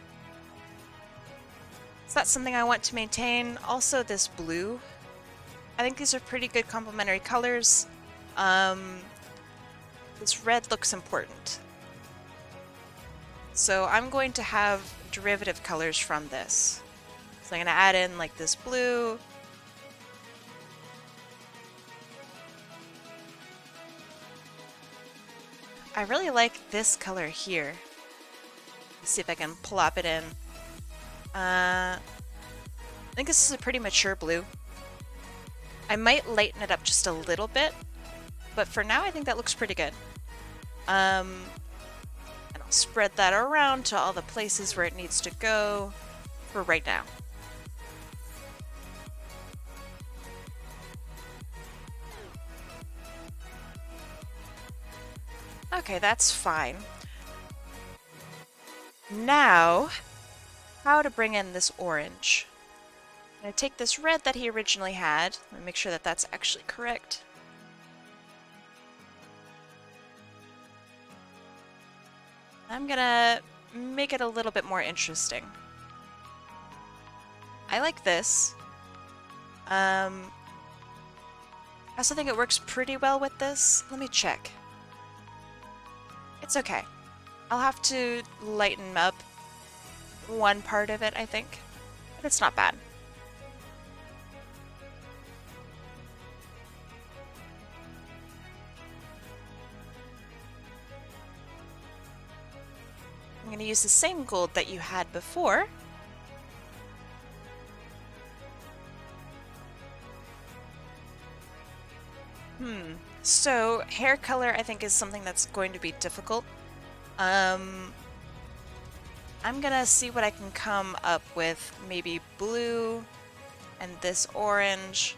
So that's something I want to maintain. Also this blue. I think these are pretty good complementary colors. This red looks important. So I'm going to have derivative colors from this. So I'm going to add in like this blue. I really like this color here. Let's see if I can plop it in. I think this is a pretty mature blue. I might lighten it up just a little bit, but for now I think that looks pretty good. And I'll spread that around to all the places where it needs to go for right now. Okay, that's fine. Now, how to bring in this orange. I'm going to take this red that he originally had. Let me make sure that that's actually correct. I'm going to make it a little bit more interesting. I like this. I also think it works pretty well with this. Let me check. It's okay. I'll have to lighten up one part of it, I think. But it's not bad. I'm going to use the same gold that you had before. So hair color I think is something that's going to be difficult. I'm gonna see what I can come up with. Maybe blue and this orange.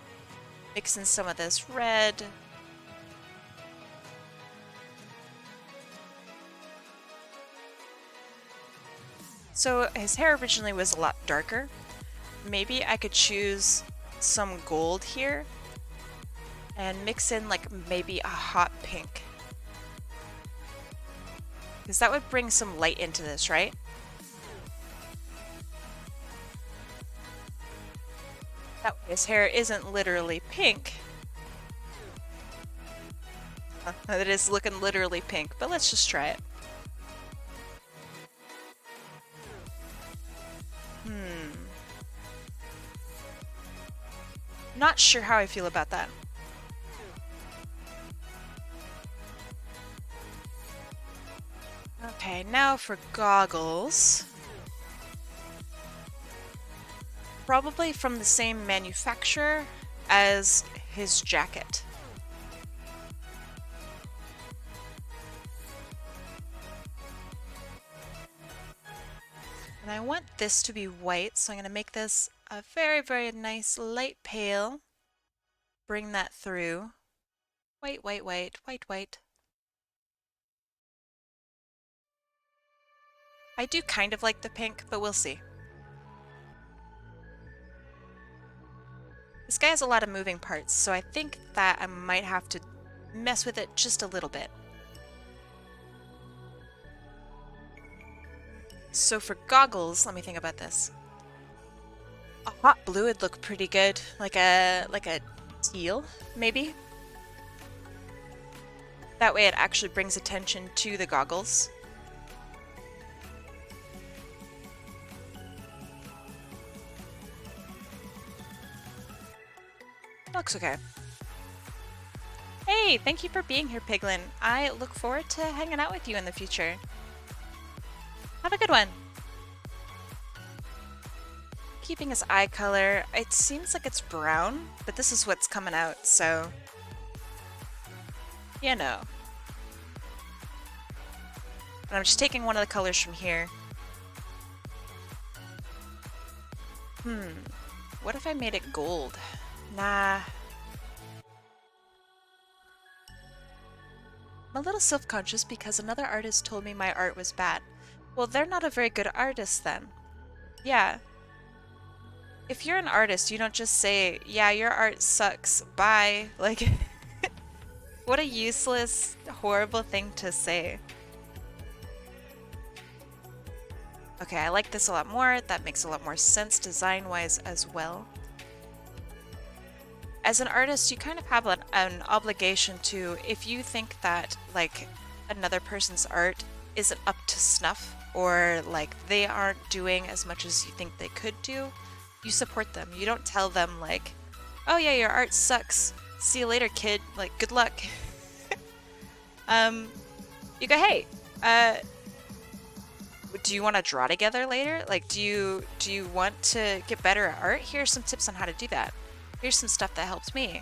Mix in some of this red. So his hair originally was a lot darker. Maybe I could choose some gold here and mix in like maybe a hot pink. Because that would bring some light into this, right? That way his hair isn't literally pink. It is looking literally pink, but let's just try it. Not sure how I feel about that. Okay, now for goggles. Probably from the same manufacturer as his jacket. And I want this to be white, so I'm going to make this a very, very nice light pale. Bring that through. White, white, white, white, white. I do kind of like the pink, but we'll see. This guy has a lot of moving parts, so I think that I might have to mess with it just a little bit. So for goggles, let me think about this. A hot blue would look pretty good, like a teal, maybe. That way it actually brings attention to the goggles. Looks okay. Hey, thank you for being here, Piglin. I look forward to hanging out with you in the future. Have a good one. Keeping his eye color, it seems like it's brown, but this is what's coming out, so you know. And I'm just taking one of the colors from here. What if I made it gold? Nah. I'm a little self-conscious because another artist told me my art was bad. Well, they're not a very good artist then. Yeah. If you're an artist, you don't just say, yeah, your art sucks, bye. Like, what a useless, horrible thing to say. Okay, I like this a lot more. That makes a lot more sense design-wise as well. As an artist, you kind of have an obligation to, if you think that, like, another person's art isn't up to snuff, or, like, they aren't doing as much as you think they could do, you support them. You don't tell them, like, oh yeah, your art sucks. See you later, kid. Like, good luck. You go, hey, do you want to draw together later? Like, do you want to get better at art? Here's some tips on how to do that. Here's some stuff that helped me.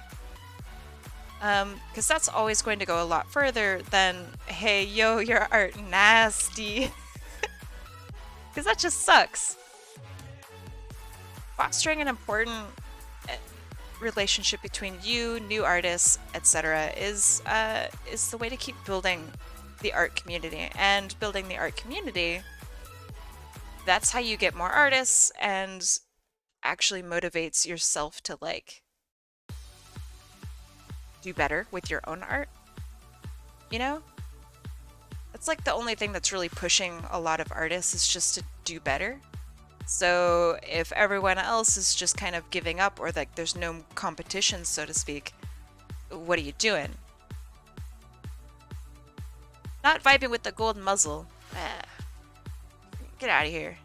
Because that's always going to go a lot further than, hey, yo, your art nasty. Because that just sucks. Fostering an important relationship between you, new artists, etc. is the way to keep building the art community. And building the art community, that's how you get more artists and actually motivates yourself to, like, do better with your own art. You know? That's like the only thing that's really pushing a lot of artists, is just to do better. So if everyone else is just kind of giving up, or like there's no competition, so to speak, what are you doing? Not vibing with the gold muzzle. Get out of here.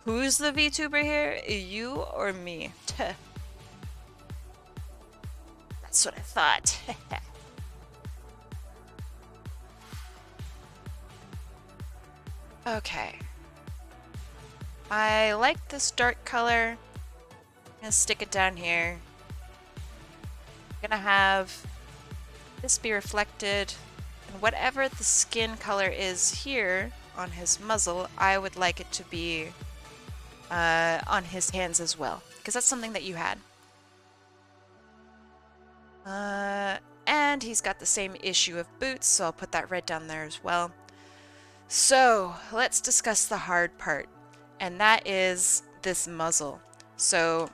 Who's the VTuber here? You or me? That's what I thought. Okay. I like this dark color. I'm gonna stick it down here. I'm gonna have this be reflected, and whatever the skin color is here on his muzzle, I would like it to be on his hands as well, because that's something that you had. And he's got the same issue of boots, so I'll put that red down there as well. So let's discuss the hard part, and that is this muzzle. So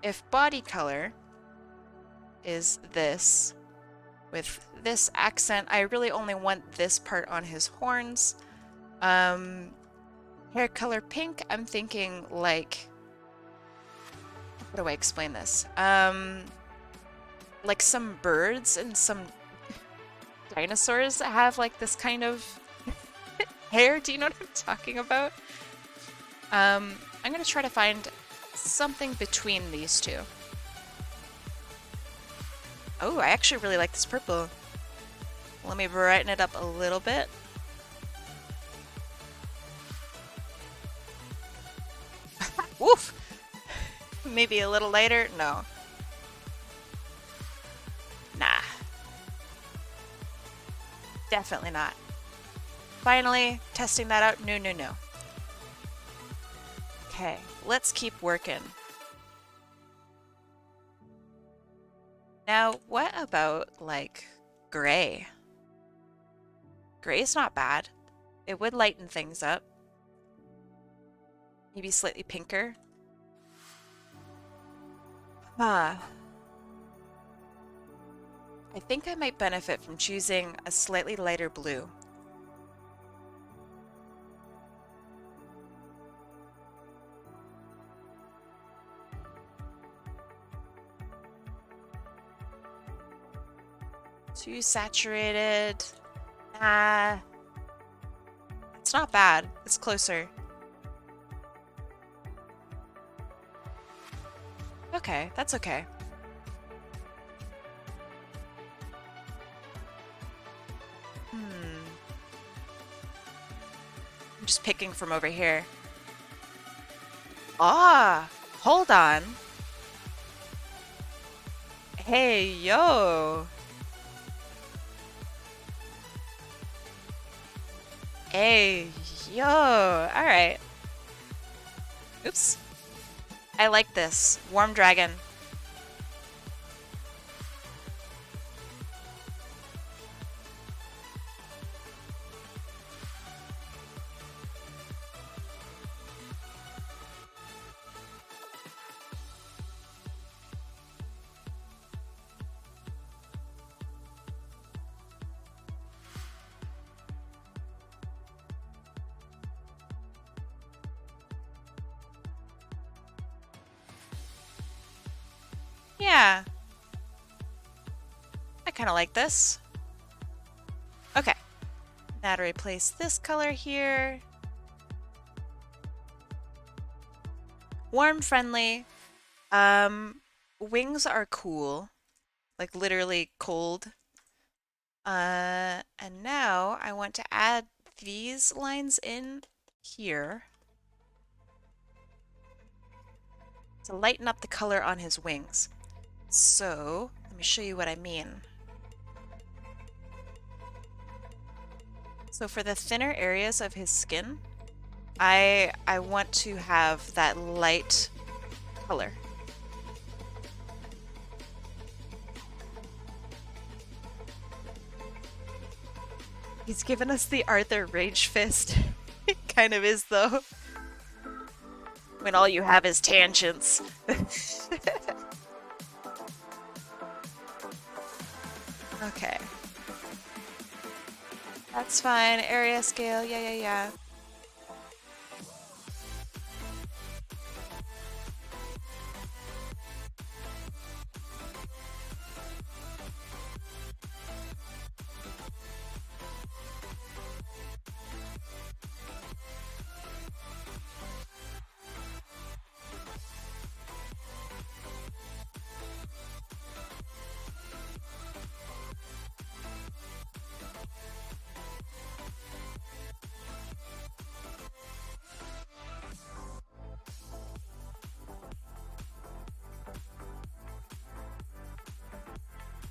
if body color is this with this accent, I really only want this part on his horns. Hair color pink, I'm thinking like, how do I explain this? Like some birds and some dinosaurs that have like this kind of hair. Do you know what I'm talking about? I'm gonna try to find something between these two. Oh, I actually really like this purple. Let me brighten it up a little bit. Woof! Maybe a little lighter? No. Nah. Definitely not. Finally, testing that out. No, no, no. Okay, let's keep working. Now, what about, like, gray? Gray's not bad. It would lighten things up. Maybe slightly pinker. Huh. I think I might benefit from choosing a slightly lighter blue. Too saturated. Nah. It's not bad. It's closer. Okay, that's okay. I'm just picking from over here. Ah, hold on. Hey, yo. Hey, yo. All right. Oops. I like this. Warm dragon. Yeah. I kind of like this. Okay. Now to replace this color here. Warm, friendly. Wings are cool. Like literally cold. And now I want to add these lines in here to lighten up the color on his wings. So let me show you what I mean. So for the thinner areas of his skin, I want to have that light color. He's given us the Arthur Rage Fist. It kind of is though. When all you have is tangents. Okay. That's fine. Area scale. Yeah, yeah, yeah.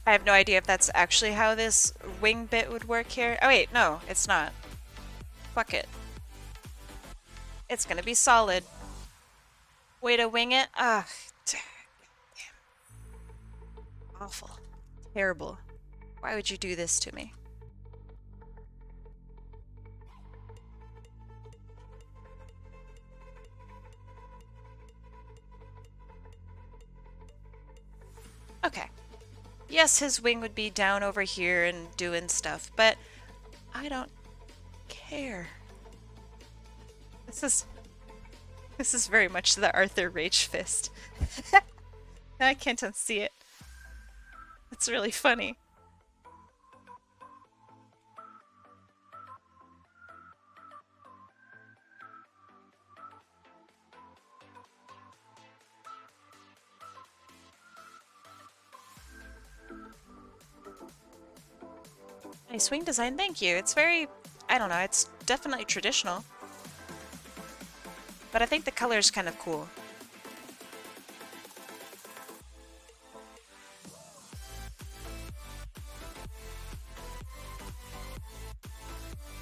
I have no idea if that's actually how this wing bit would work here. Oh wait, no, it's not. Fuck it. It's gonna be solid. Way to wing it. Ugh. Damn. Awful. Terrible. Why would you do this to me? Okay. Yes, his wing would be down over here and doing stuff, but I don't care. This is this is very much the Arthur Rage Fist. I can't unsee it. It's really funny. Nice wing design, thank you. It's very, I don't know, it's definitely traditional. But I think the color's kind of cool.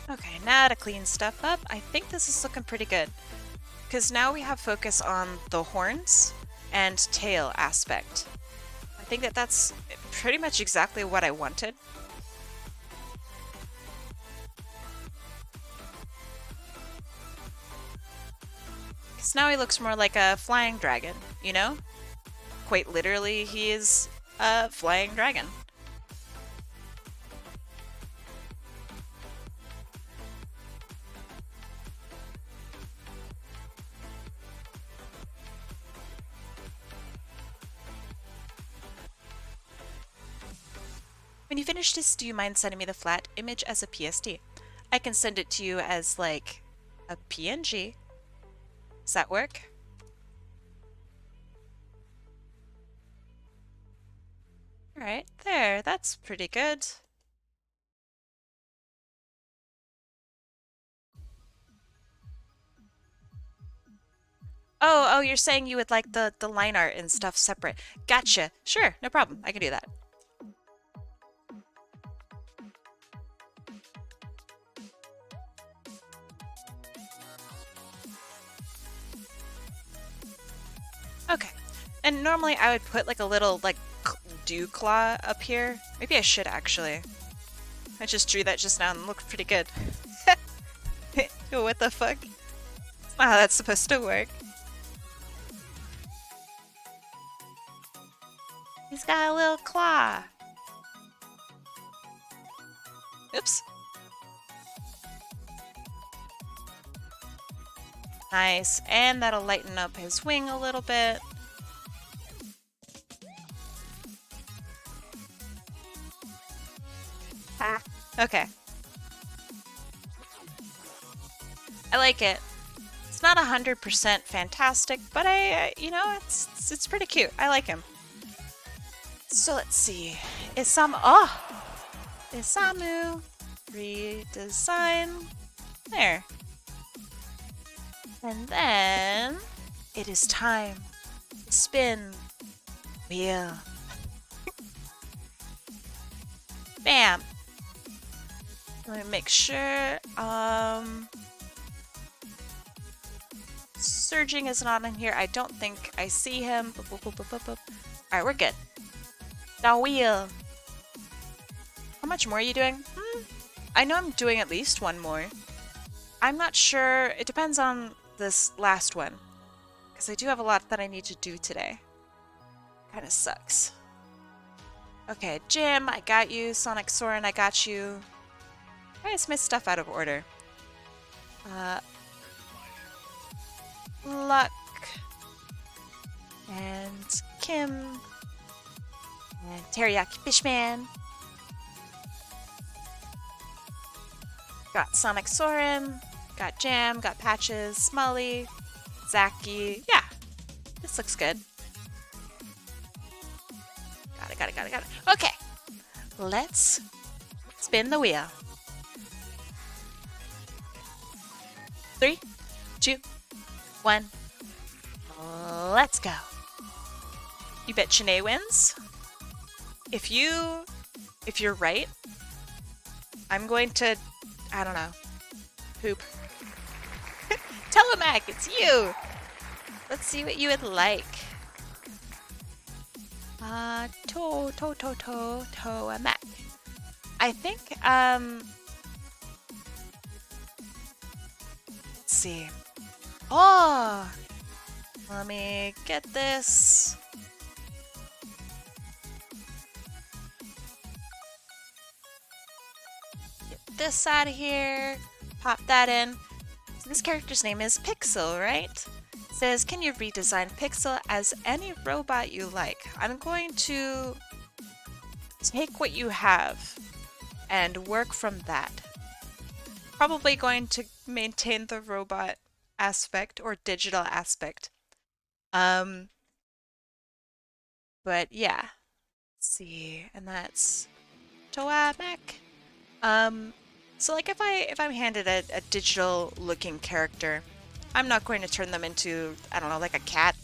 Okay, now to clean stuff up, I think this is looking pretty good. Because now we have focus on the horns and tail aspect. I think that that's pretty much exactly what I wanted. Because now he looks more like a flying dragon, you know? Quite literally, he is a flying dragon. When you finish this, do you mind sending me the flat image as a PSD? I can send it to you as like a PNG. Does that work? Alright, there, that's pretty good. Oh, you're saying you would like the line art and stuff separate. Gotcha. Sure, no problem. I can do that. Okay. And normally I would put like a little like dew claw up here. Maybe I should actually. I just drew that just now and it looked pretty good. What the fuck? That's not how that's supposed to work. He's got a little claw. Oops. Nice, and that'll lighten up his wing a little bit. Ah. Okay. I like it. It's not 100% fantastic, but you know, it's pretty cute. I like him. So let's see. Isamu redesign. There. And then it is time to spin wheel. Bam. Let me make sure. Surging is not in here. I don't think I see him. Alright, we're good. The wheel. How much more are you doing? I know I'm doing at least one more. I'm not sure. It depends on this last one. Because I do have a lot that I need to do today. Kind of sucks. Okay, Jim, I got you. Sonic Soren, I got you. Why is my stuff out of order? Luck. And Kim. And Teriyaki Fishman. Got Sonic Soren. Got Jam. Got Patches. Smully. Zaki. Yeah. This looks good. Got it. Okay. Let's spin the wheel. 3, 2, 1. Let's go. You bet Chanae wins. If you're right, I'm going to, I don't know, poop. Telemac, it's you. Let's see what you would like. Toemac. I think, let's see. Oh, let me get this. this out of here, pop that in. So this character's name is Pixel, right? It says, can you redesign Pixel as any robot you like? I'm going to take what you have and work from that. Probably going to maintain the robot aspect or digital aspect. But yeah. Let's see, and that's Toamek. So like if I'm handed a digital looking character, I'm not going to turn them into, I don't know, like a cat.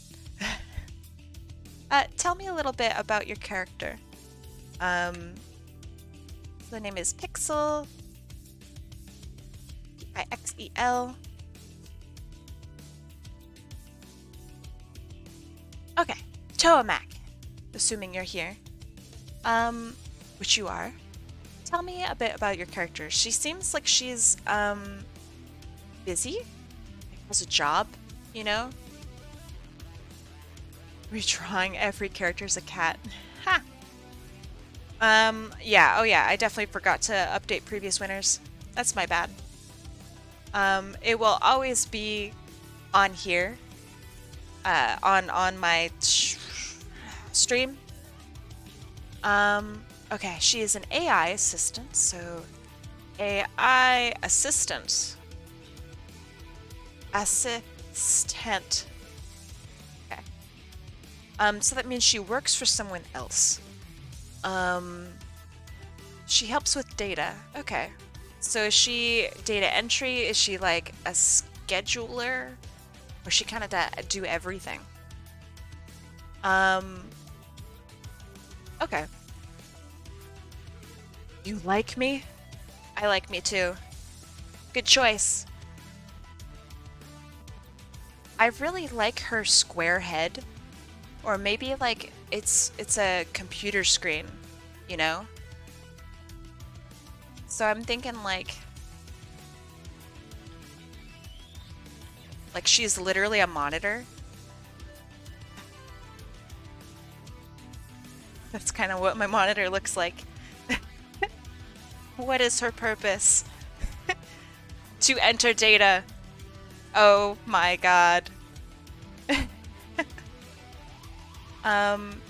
Tell me a little bit about your character. The name is Pixel. Pixel. Okay, Toamek. Assuming you're here. Which you are. Tell me a bit about your character. She seems like she's, busy? Has a job, you know? Redrawing every character as a cat. Ha! Yeah, oh yeah, I definitely forgot to update previous winners. That's my bad. It will always be on here, on my stream. Okay, she is an AI assistant, so AI assistant. Assistant. Okay. So that means she works for someone else. She helps with data. Okay. So is she data entry? Is she like a scheduler? Or she kind of do everything? Okay. You like me? I like me too. Good choice. I really like her square head. Or maybe like it's a computer screen, you know? So I'm thinking like she's literally a monitor. That's kind of what my monitor looks like. What is her purpose? To enter data. Oh my god. Okay, I'm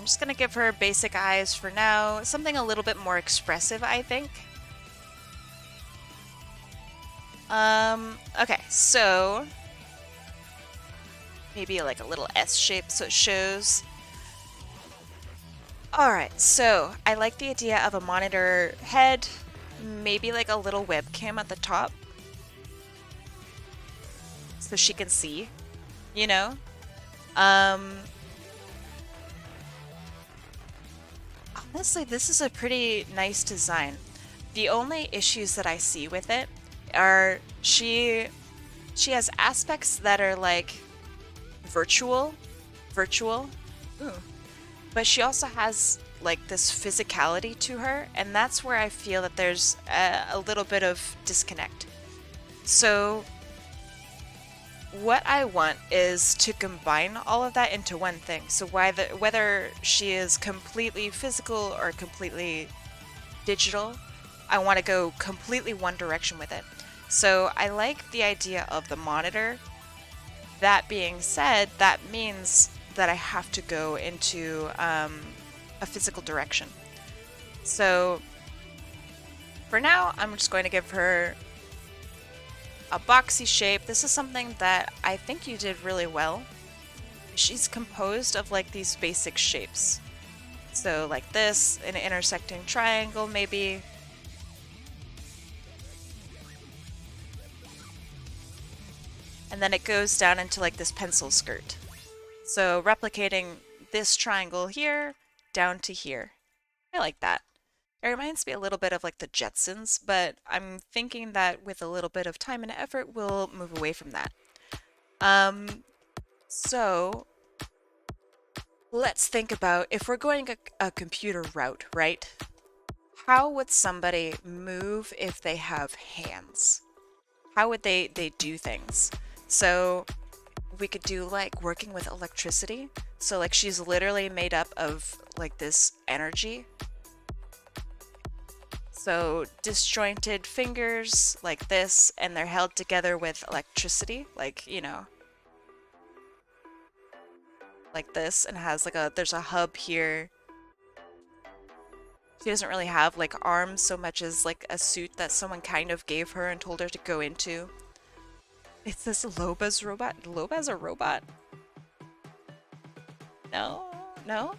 just gonna give her basic eyes for now. Something a little bit more expressive, I think. Okay, so maybe like a little S shape so it shows. Alright, so I like the idea of a monitor head, maybe like a little webcam at the top. So she can see, you know? Honestly, this is a pretty nice design. The only issues that I see with it are she has aspects that are like virtual. Ooh. But she also has like this physicality to her, and that's where I feel that there's a little bit of disconnect. So what I want is to combine all of that into one thing. So whether she is completely physical or completely digital, I want to go completely one direction with it. So I like the idea of the monitor. That being said, that means that I have to go into a physical direction. So for now, I'm just going to give her a boxy shape. This is something that I think you did really well. She's composed of like these basic shapes. So like this, an intersecting triangle maybe. And then it goes down into like this pencil skirt. So replicating this triangle here down to here. I like that. It reminds me a little bit of like the Jetsons, but I'm thinking that with a little bit of time and effort, we'll move away from that. So let's think about if we're going a computer route, right? How would somebody move if they have hands? How would they do things? So we could do like working with electricity. So like she's literally made up of like this energy. So disjointed fingers like this, and they're held together with electricity, like, you know, like this, and has like there's a hub here. She doesn't really have like arms so much as like a suit that someone kind of gave her and told her to go into. It's this Loba's robot. Loba's a robot? No? No?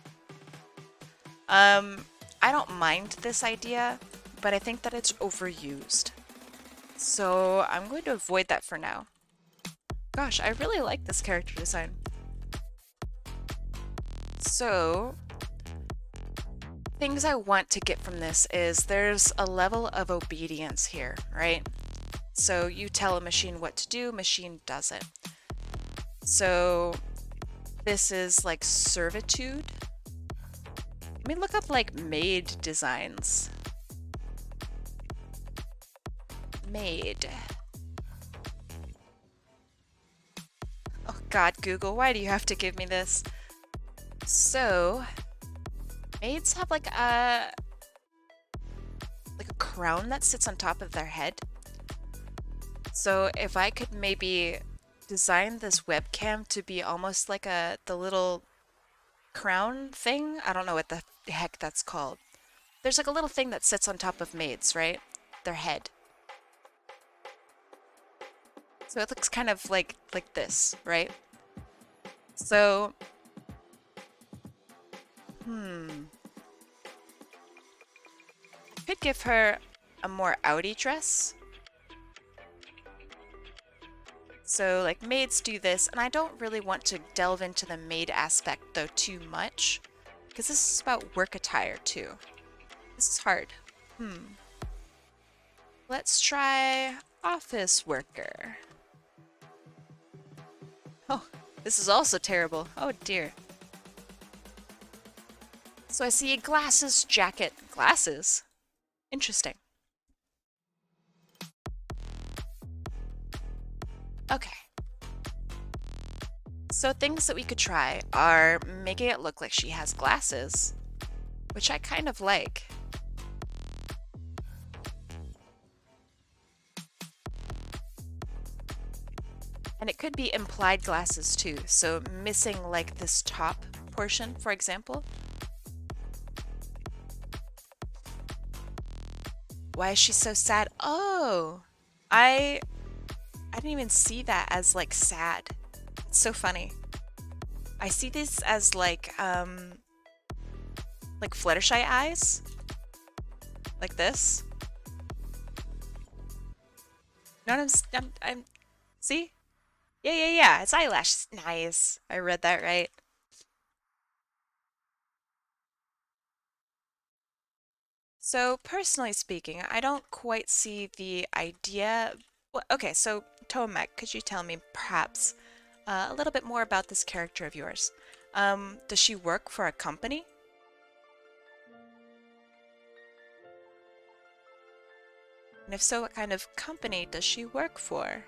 I don't mind this idea, but I think that it's overused. So I'm going to avoid that for now. Gosh, I really like this character design. So, things I want to get from this is there's a level of obedience here, right? So you tell a machine what to do, machine does it. So this is like servitude. Let me look up like maid designs. Maid. Oh God, Google, why do you have to give me this? So, maids have like a crown that sits on top of their head. So if I could maybe design this webcam to be almost like the little crown thing. I don't know what the heck that's called. There's like a little thing that sits on top of maids, right? Their head. So it looks kind of like this, right? So, could give her a more outy dress. So like maids do this, and I don't really want to delve into the maid aspect though too much, because this is about work attire too. This is hard. Let's try office worker. Oh, this is also terrible. Oh dear. So I see a glasses jacket. Glasses? Interesting. Okay. So things that we could try are making it look like she has glasses, which I kind of like. And it could be implied glasses too, so missing like this top portion, for example. Why is she so sad? Oh, I didn't even see that as like sad. It's so funny. I see this as like Fluttershy eyes, like this. No, I'm see? Yeah. It's eyelash. Nice. I read that right. So, personally speaking, I don't quite see the idea. Well, okay, so Tomek, could you tell me perhaps a little bit more about this character of yours? Does she work for a company? And if so, what kind of company does she work for?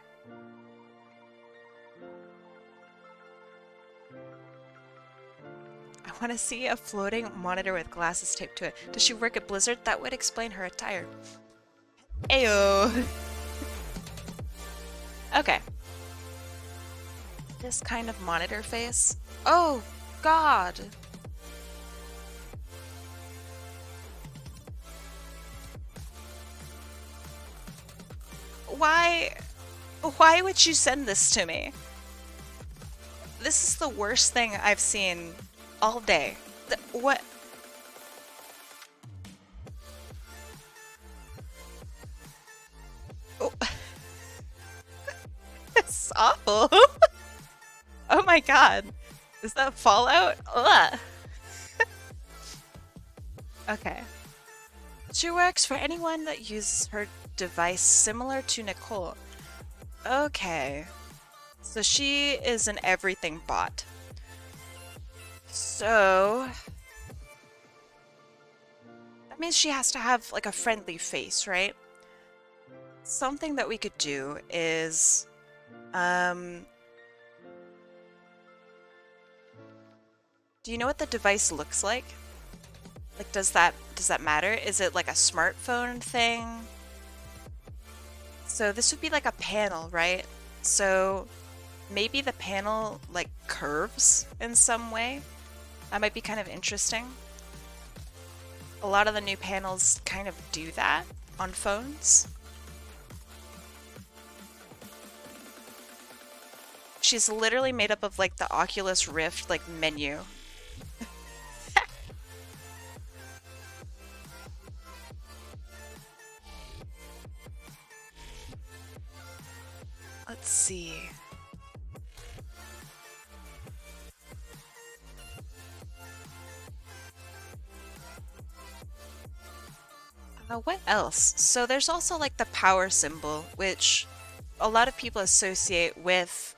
I want to see a floating monitor with glasses taped to it. Does she work at Blizzard? That would explain her attire. Ayo! Okay. This kind of monitor face. Oh, God! Why? Why would you send this to me? This is the worst thing I've seen all day. What? Oh. It's awful. Oh my God. Is that Fallout? Ugh. Okay. She works for anyone that uses her device similar to Nicole. Okay. So she is an everything bot. So that means she has to have like a friendly face, right? Something that we could do is Do you know what the device looks like? Like, does that matter? Is it like a smartphone thing? So this would be like a panel, right? So maybe the panel like curves in some way. That might be kind of interesting. A lot of the new panels kind of do that on phones. She's literally made up of like the Oculus Rift like menu. Let's see. What else? So there's also like the power symbol, which a lot of people associate with.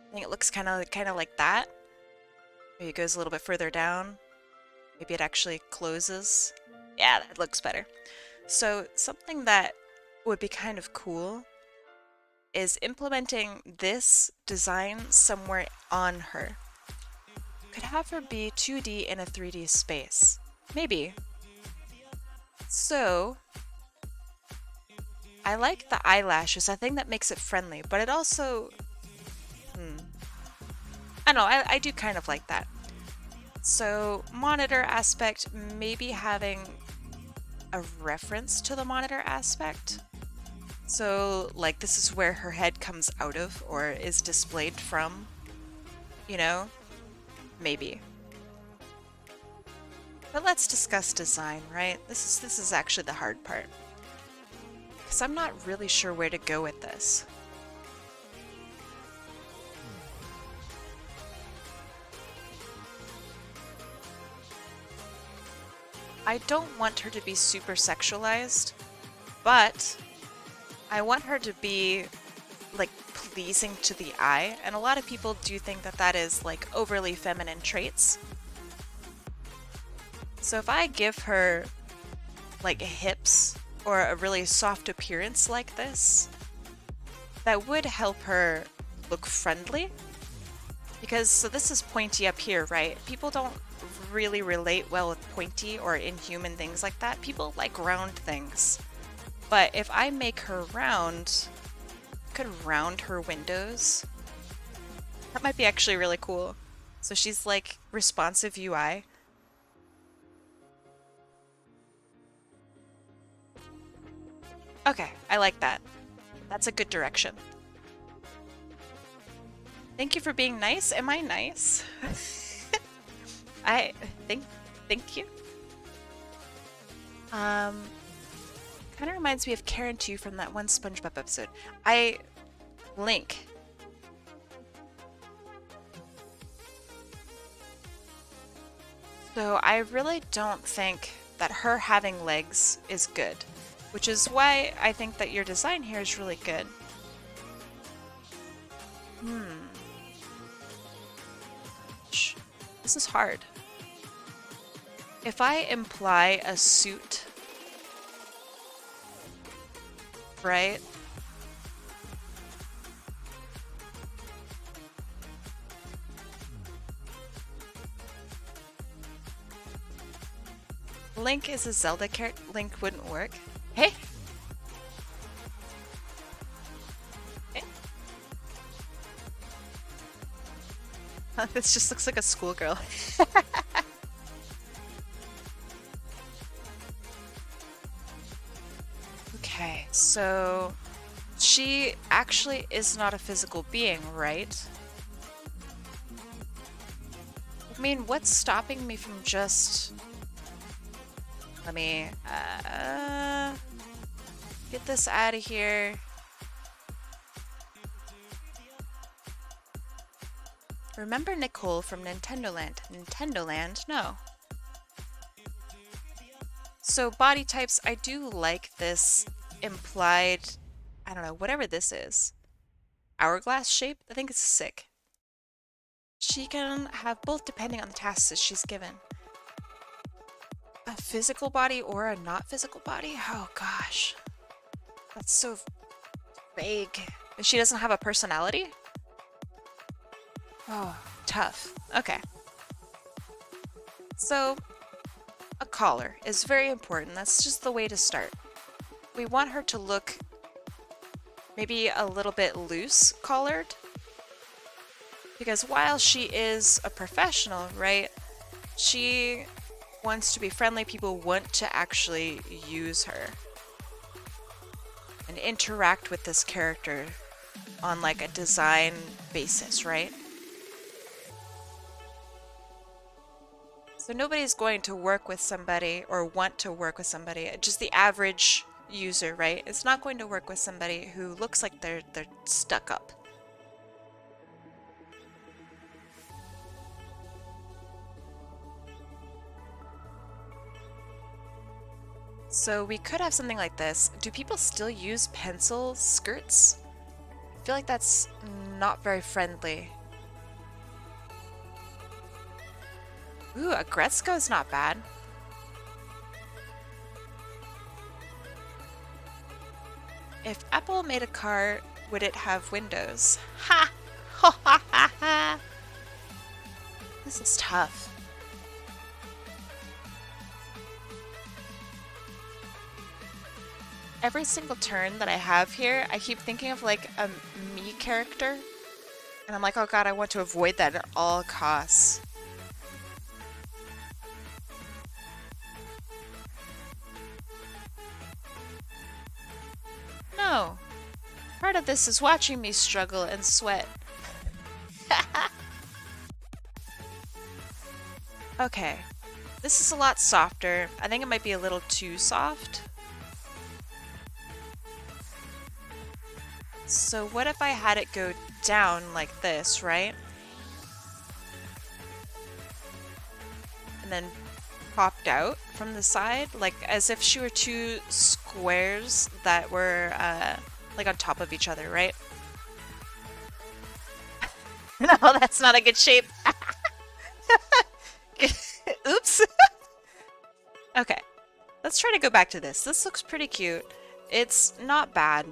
I think it looks kind of like that. Maybe it goes a little bit further down. Maybe it actually closes. Yeah, that looks better. So something that would be kind of cool is implementing this design somewhere on her. Could have her be 2D in a 3D space. Maybe. So, I like the eyelashes. I think that makes it friendly, but it also... I don't know, I do kind of like that. So, monitor aspect, maybe having a reference to the monitor aspect. So, like, this is where her head comes out of or is displayed from. You know? Maybe. But let's discuss design, right? This is actually the hard part. Because I'm not really sure where to go with this. I don't want her to be super sexualized, but I want her to be like pleasing to the eye, and a lot of people do think that that is like overly feminine traits. So if I give her like hips or a really soft appearance like this, that would help her look friendly. Because, so this is pointy up here, right? People don't really relate well with pointy or inhuman things like that. People like round things. But if I make her round, I could round her windows. That might be actually really cool. So she's like responsive UI. Okay, I like that. That's a good direction. Thank you for being nice. Am I nice? I thank you. Kind of reminds me of Karen 2 from that one SpongeBob episode. Link. So I really don't think that her having legs is good, which is why I think that your design here is really good. This is hard. If I imply a suit, right? Link is a Zelda character. Link wouldn't work. Hey! Hey. This just looks like a schoolgirl. Okay, so she actually is not a physical being, right? I mean, what's stopping me from just... Let me get this out of here. Remember Nicole from Nintendo Land? Nintendo Land? No. So body types, I do like this implied, I don't know, whatever this is. Hourglass shape? I think it's sick. She can have both depending on the tasks that she's given. A physical body or a not physical body? Oh gosh. That's so vague. She doesn't have a personality? Oh, tough. Okay. So, a collar is very important. That's just the way to start. We want her to look maybe a little bit loose collared, because while she is a professional, right, she wants to be friendly. People want to actually use her and interact with this character on like a design basis, right? So nobody's going to work with somebody or want to work with somebody, just the average user, right? It's not going to work with somebody who looks like they're stuck up. So we could have something like this. Do people still use pencil skirts? I feel like that's not very friendly. Ooh, a Gretzko is not bad. If Apple made a car, would it have windows? Ha! Ha ha ha ha! This is tough. Every single turn that I have here, I keep thinking of like a me character. And I'm like, oh god, I want to avoid that at all costs. No. Part of this is watching me struggle and sweat. Okay. This is a lot softer. I think it might be a little too soft. So what if I had it go down like this, right? And then popped out from the side, like as if she were two squares that were like on top of each other, right? No, that's not a good shape. Oops. Okay, let's try to go back to this. This looks pretty cute. It's not bad.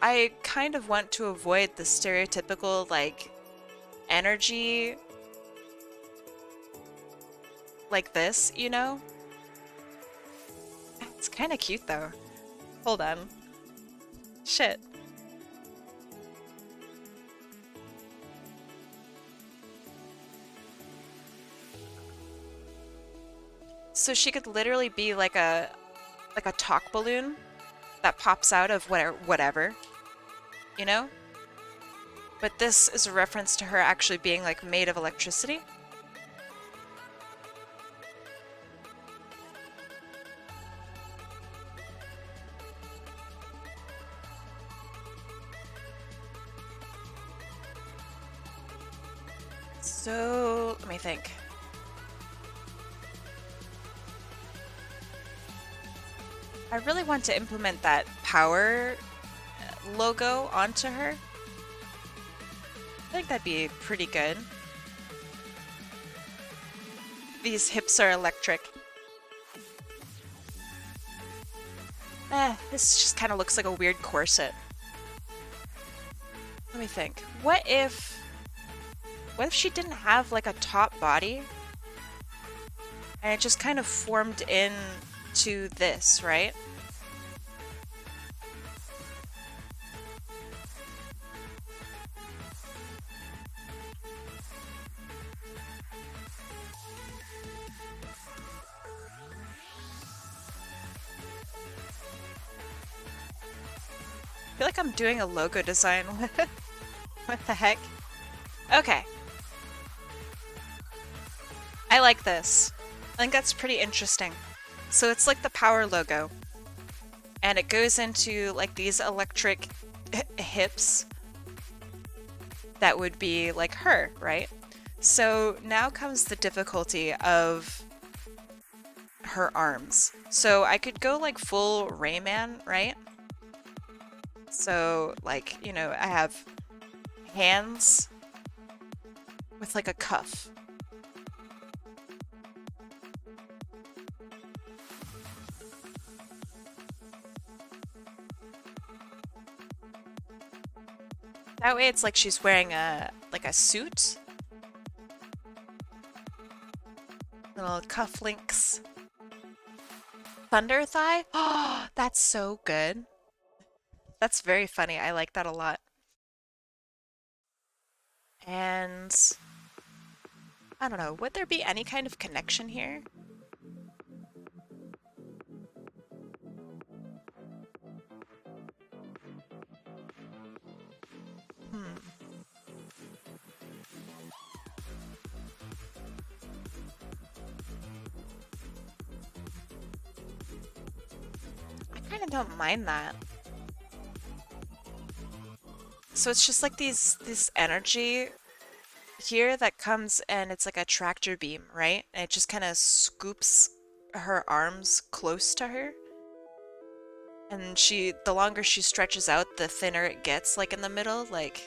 I kind of want to avoid the stereotypical, like, energy like this, you know? It's kind of cute, though. Hold on. Shit. So she could literally be like a talk balloon that pops out of whatever, you know? But this is a reference to her actually being like made of electricity. So, let me think. I really want to implement that power logo onto her. I think that'd be pretty good. These hips are electric. This just kind of looks like a weird corset. Let me think. What if she didn't have like a top body and it just kind of formed into this, right? I feel like I'm doing a logo design. What the heck? Okay. I like this. I think that's pretty interesting. So it's like the power logo. And it goes into like these electric hips that would be like her, right? So now comes the difficulty of her arms. So I could go like full Rayman, right? So like, you know, I have hands with like a cuff. That way it's like she's wearing a suit. Little cufflinks. Thunder thigh? Oh, that's so good. That's very funny. I like that a lot. And I don't know, would there be any kind of connection here? Hmm. I kind of don't mind that. So it's just like this energy here that comes and it's like a tractor beam, right? And it just kind of scoops her arms close to her. And the longer she stretches out, the thinner it gets, like in the middle, like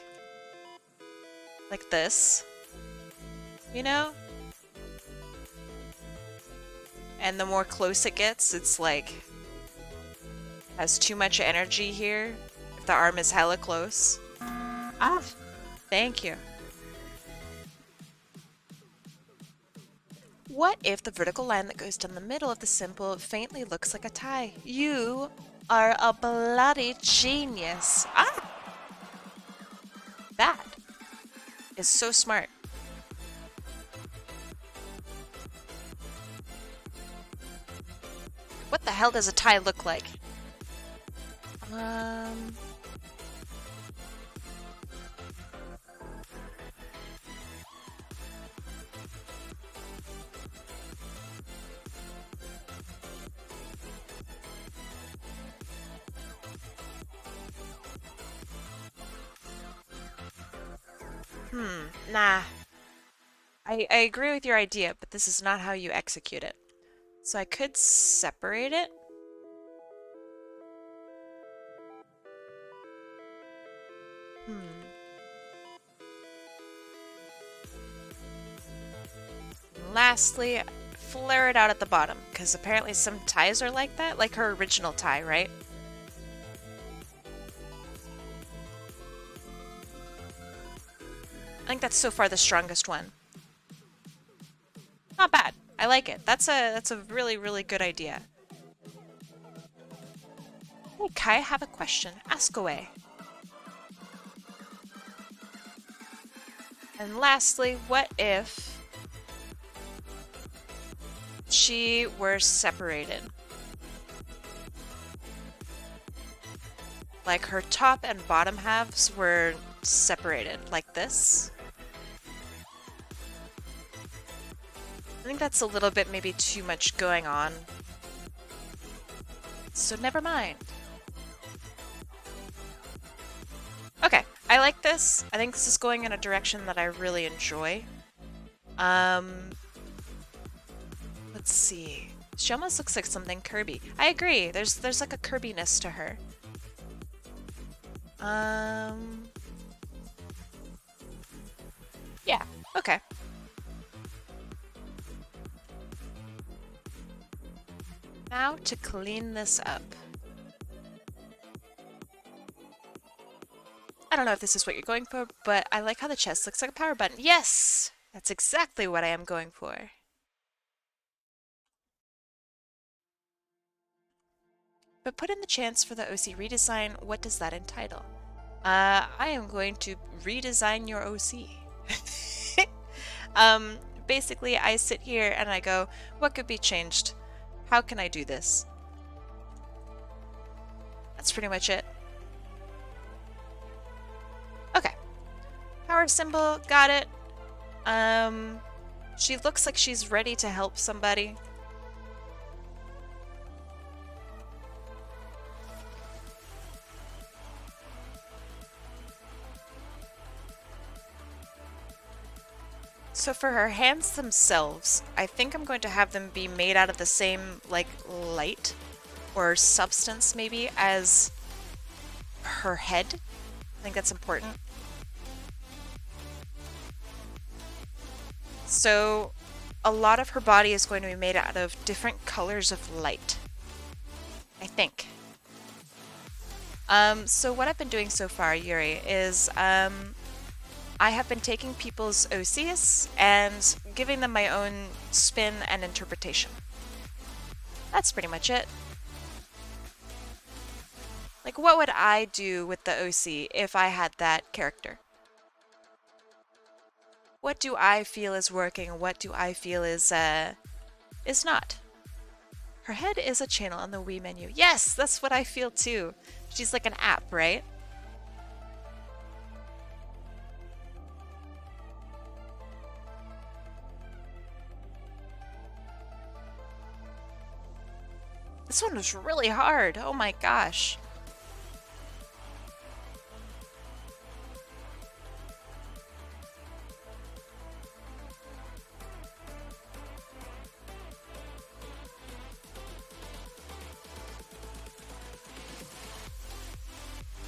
this, you know? And the more close it gets, it's like, has too much energy here. If the arm is hella close. Ah, thank you. What if the vertical line that goes down the middle of the symbol faintly looks like a tie? You are a bloody genius. Ah! That is so smart. What the hell does a tie look like? Nah. I agree with your idea, but this is not how you execute it. So I could separate it. Lastly, flare it out at the bottom, because apparently some ties are like that, like her original tie, right? I think that's so far the strongest one. Not bad. I like it. That's a really, really good idea. Hey, Kai, I have a question. Ask away. And lastly, what if she were separated? Like her top and bottom halves were separated, like this. I think that's a little bit maybe too much going on. So never mind. Okay, I like this. I think this is going in a direction that I really enjoy. Let's see. She almost looks like something Kirby. I agree. There's like a Kirby-ness to her. Yeah, okay. Now to clean this up. I don't know if this is what you're going for, but I like how the chest looks like a power button. Yes! That's exactly what I am going for. But put in the chance for the OC redesign, what does that entitle? I am going to redesign your OC. Basically, I sit here and I go, what could be changed? How can I do this? That's pretty much it. Okay. Power symbol, got it. She looks like she's ready to help somebody. So for her hands themselves, I think I'm going to have them be made out of the same, like, light or substance, maybe, as her head. I think that's important. So a lot of her body is going to be made out of different colors of light, I think. So what I've been doing so far, Yuri, is I I have been taking people's OCs and giving them my own spin and interpretation. That's pretty much it. Like, what would I do with the OC if I had that character? What do I feel is working? What do I feel is not? Her head is a channel on the Wii menu. Yes, that's what I feel too. She's like an app, right? This one was really hard. Oh my gosh.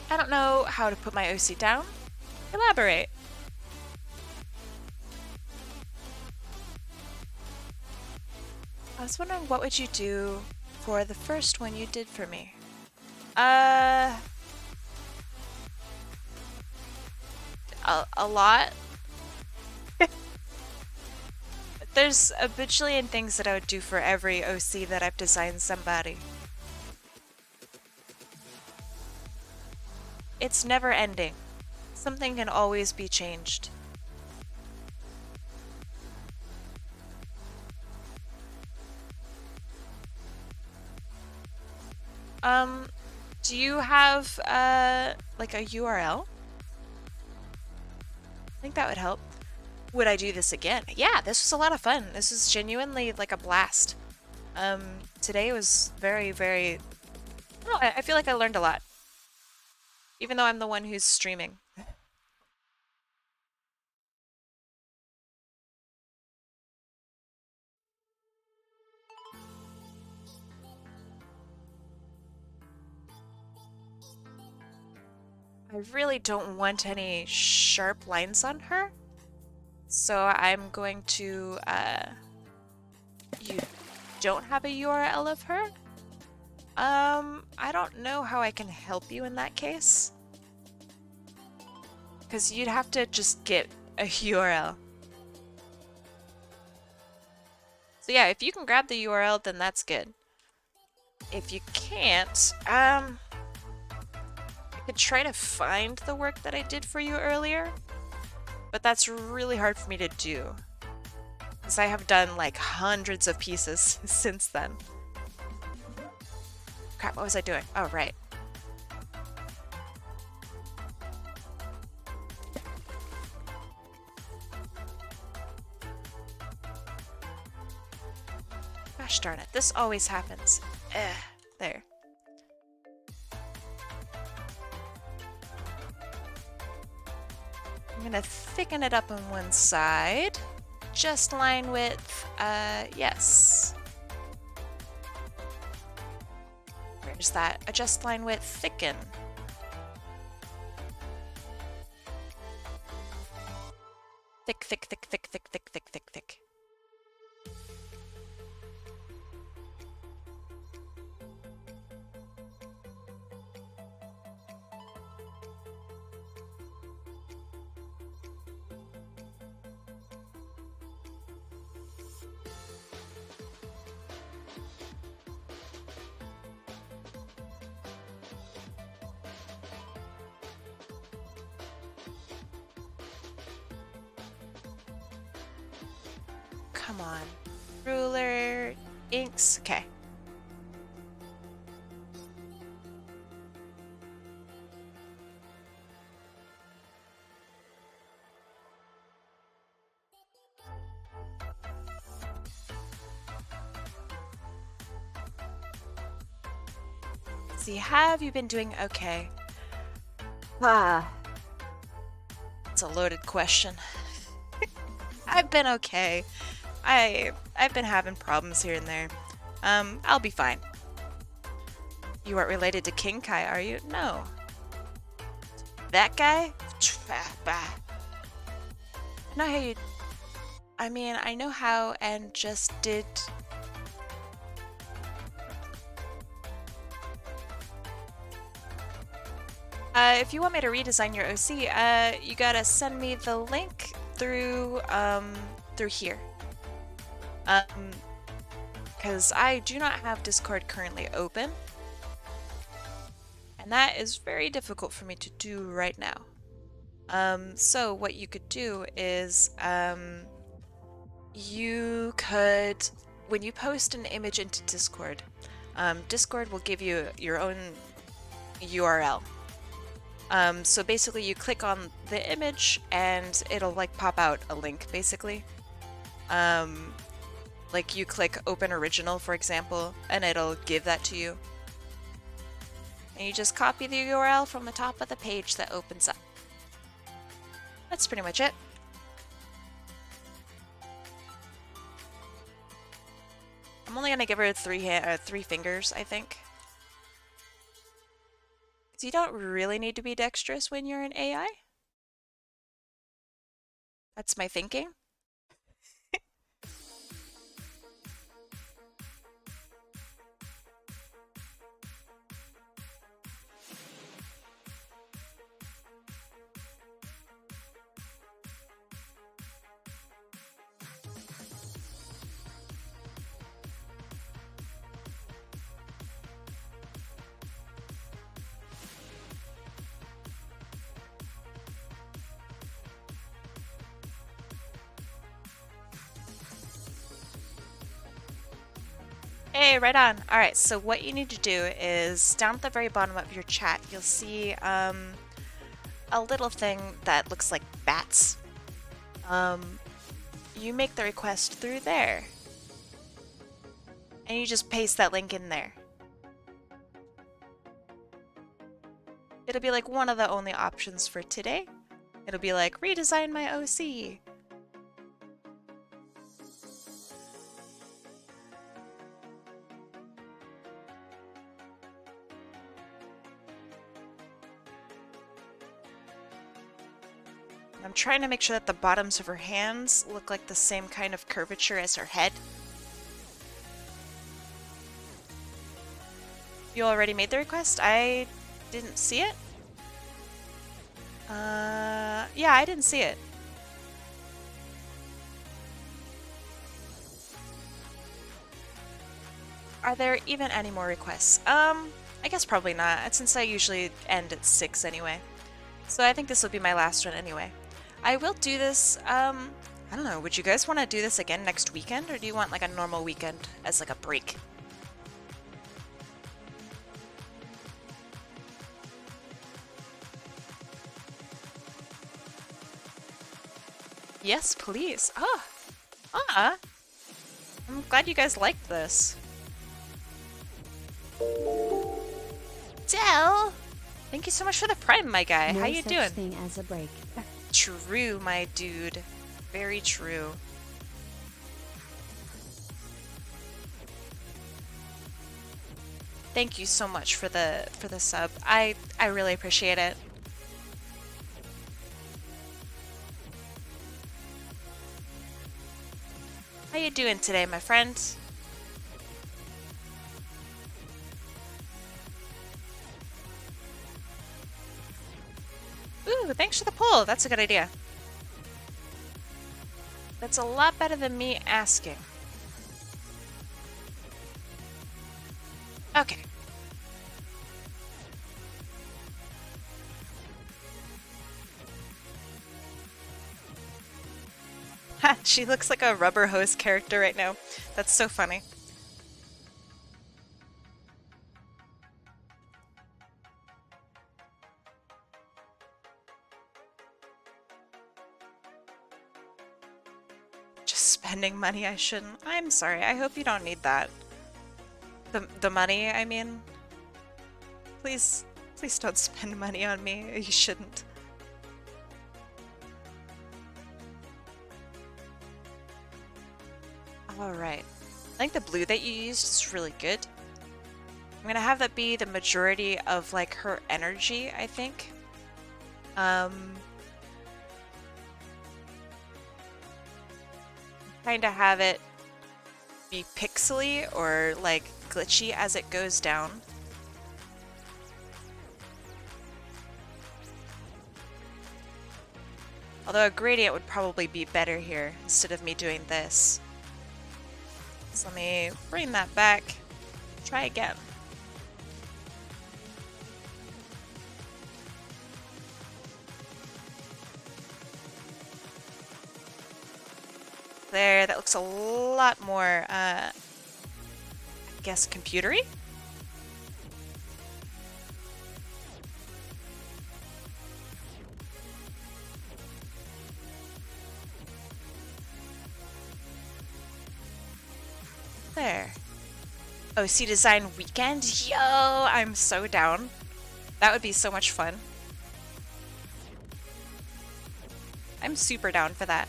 I don't know how to put my OC down. Elaborate. I was wondering, what would you do for the first one you did for me? A lot. There's a bajillion things that I would do for every OC that I've designed somebody. It's never ending. Something can always be changed. Do you have, like a URL? I think that would help. Would I do this again? Yeah, this was a lot of fun. This was genuinely like a blast. Today was very, very... Oh, I feel like I learned a lot. Even though I'm the one who's streaming. I really don't want any sharp lines on her. So I'm going to, you don't have a URL of her? I don't know how I can help you in that case. Because you'd have to just get a URL. So yeah, if you can grab the URL, then that's good. If you can't, I could try to find the work that I did for you earlier, but that's really hard for me to do. Because I have done like hundreds of pieces since then. Crap, what was I doing? Oh, right. Gosh darn it, this always happens. There. I'm gonna thicken it up on one side. Just line width, yes. Where's that? Adjust line width, thicken. Thick, thick, thick, thick, thick, thick, thick, thick, thick. Come on. Ruler, inks, okay. See, have you been doing okay? It's a loaded question. I've been okay. I've been having problems here and there. I'll be fine. You aren't related to King Kai, are you? No. That guy? I know how you... I mean, I know how and just did... If you want me to redesign your OC, you gotta send me the link through through here. Because I do not have Discord currently open, and that is very difficult for me to do right now. So what you could do is you could, when you post an image into Discord, Discord will give you your own URL. So basically you click on the image and it'll like pop out a link basically. Like you click open original, for example, and it'll give that to you. And you just copy the URL from the top of the page that opens up. That's pretty much it. I'm only gonna give her three fingers, I think. Because you don't really need to be dexterous when you're an AI. That's my thinking. Hey, right on. All right, so what you need to do is down at the very bottom of your chat, you'll see a little thing that looks like bats. You make the request through there. And you just paste that link in there. It'll be like one of the only options for today. It'll be like, redesign my OC. I'm trying to make sure that the bottoms of her hands look like the same kind of curvature as her head. You already made the request? I didn't see it. Yeah, I didn't see it. Are there even any more requests? I guess probably not, since I usually end at 6 anyway. So I think this will be my last one anyway. I will do this, I don't know, would you guys want to do this again next weekend, or do you want like a normal weekend as like a break? Yes, please. I'm glad you guys liked this. Dell! Thank you so much for the prime, my guy. No How you such doing? thing as a break. True, my dude. Very true. Thank you so much for the sub. I really appreciate it. How you doing today, my friend? Ooh, thanks for the poll. That's a good idea. That's a lot better than me asking. Okay. Ha, she looks like a rubber hose character right now. That's so funny. Just spending money I shouldn't. I'm sorry. I hope you don't need that. The money, I mean. Please don't spend money on me. You shouldn't. Alright. I think the blue that you used is really good. I'm gonna have that be the majority of like her energy, I think. Kind of have it be pixely or like glitchy as it goes down. Although a gradient would probably be better here instead of me doing this. So let me bring that back. Try again. There, that looks a lot more, I guess, computery? There. OC Design Weekend? Yo, I'm so down. That would be so much fun. I'm super down for that.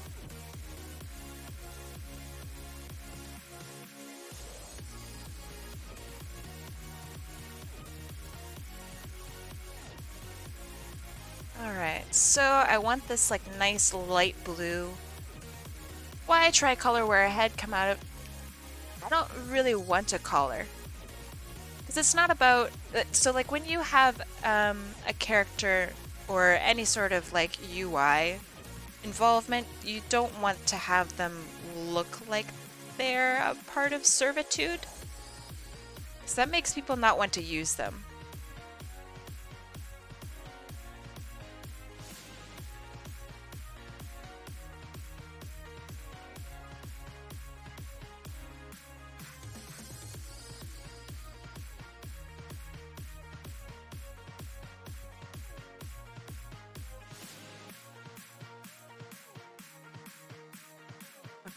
Alright, so I want this like nice light blue. Why tricolor where a head come out of... I don't really want a collar. Because it's not about... So like when you have a character or any sort of like UI involvement, you don't want to have them look like they're a part of servitude. So that makes people not want to use them.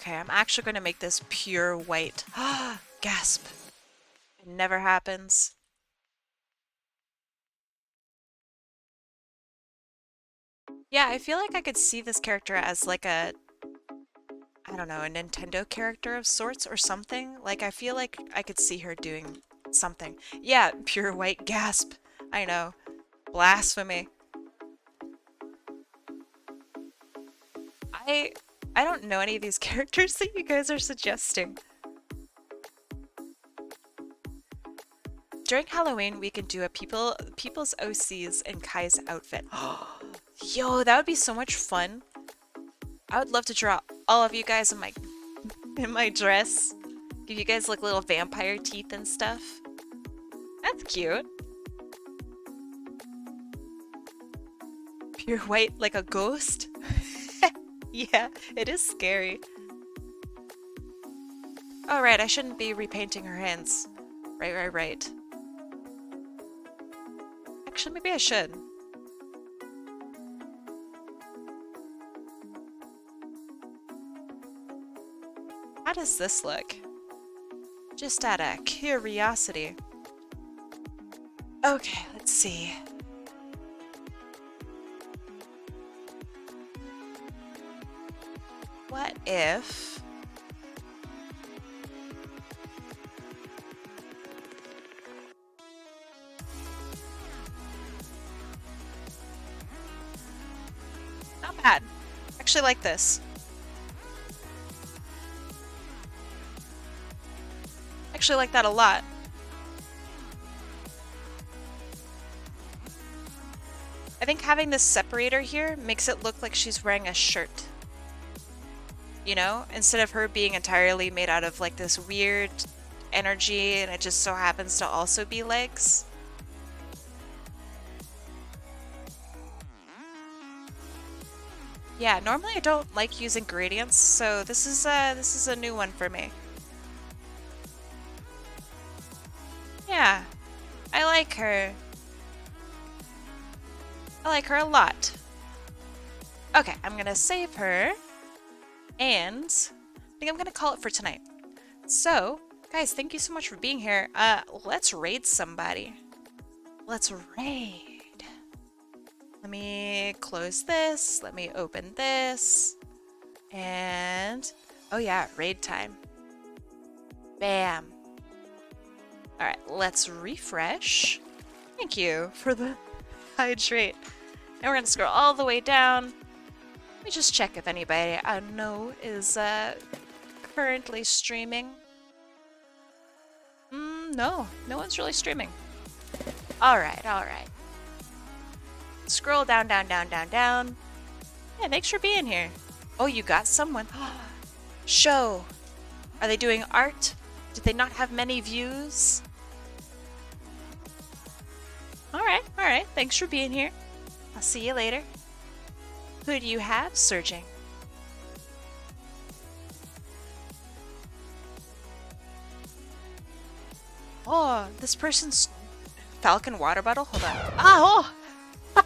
Okay, I'm actually going to make this pure white. Gasp. It never happens. Yeah, I feel like I could see this character as like a, I don't know, a Nintendo character of sorts or something. Like, I feel like I could see her doing something. Yeah, pure white. Gasp. I know. Blasphemy. I don't know any of these characters that you guys are suggesting. During Halloween, we can do a people's OCs in Kai's outfit. Yo, that would be so much fun. I would love to draw all of you guys in my dress. Give you guys like little vampire teeth and stuff. That's cute. Pure white like a ghost? Yeah, it is scary. Oh right, I shouldn't be repainting her hands. Right. Actually, maybe I should. How does this look? Just out of curiosity. Okay, let's see. What if... Not bad. Actually like this. Actually like that a lot. I think having this separator here makes it look like she's wearing a shirt. You know? Instead of her being entirely made out of like this weird energy and it just so happens to also be legs. Yeah, normally I don't like using gradients, so this is a new one for me. Yeah, I like her. I like her a lot. Okay, I'm gonna save her, and I think I'm gonna call it for tonight. So, guys, thank you so much for being here. Let's raid somebody. Let's raid. Let me close this. Let me open this. And, oh yeah, raid time. Bam. All right, let's refresh. Thank you for the hydrate. And we're gonna scroll all the way down. Let me just check if anybody I know is currently streaming. No one's really streaming. All right. Scroll down. Yeah, thanks for being here. Oh, you got someone. Show. Are they doing art? Did they not have many views? Alright. Thanks for being here. I'll see you later. Who do you have searching? Oh, this person's Falcon water bottle? Hold on. Ah, oh!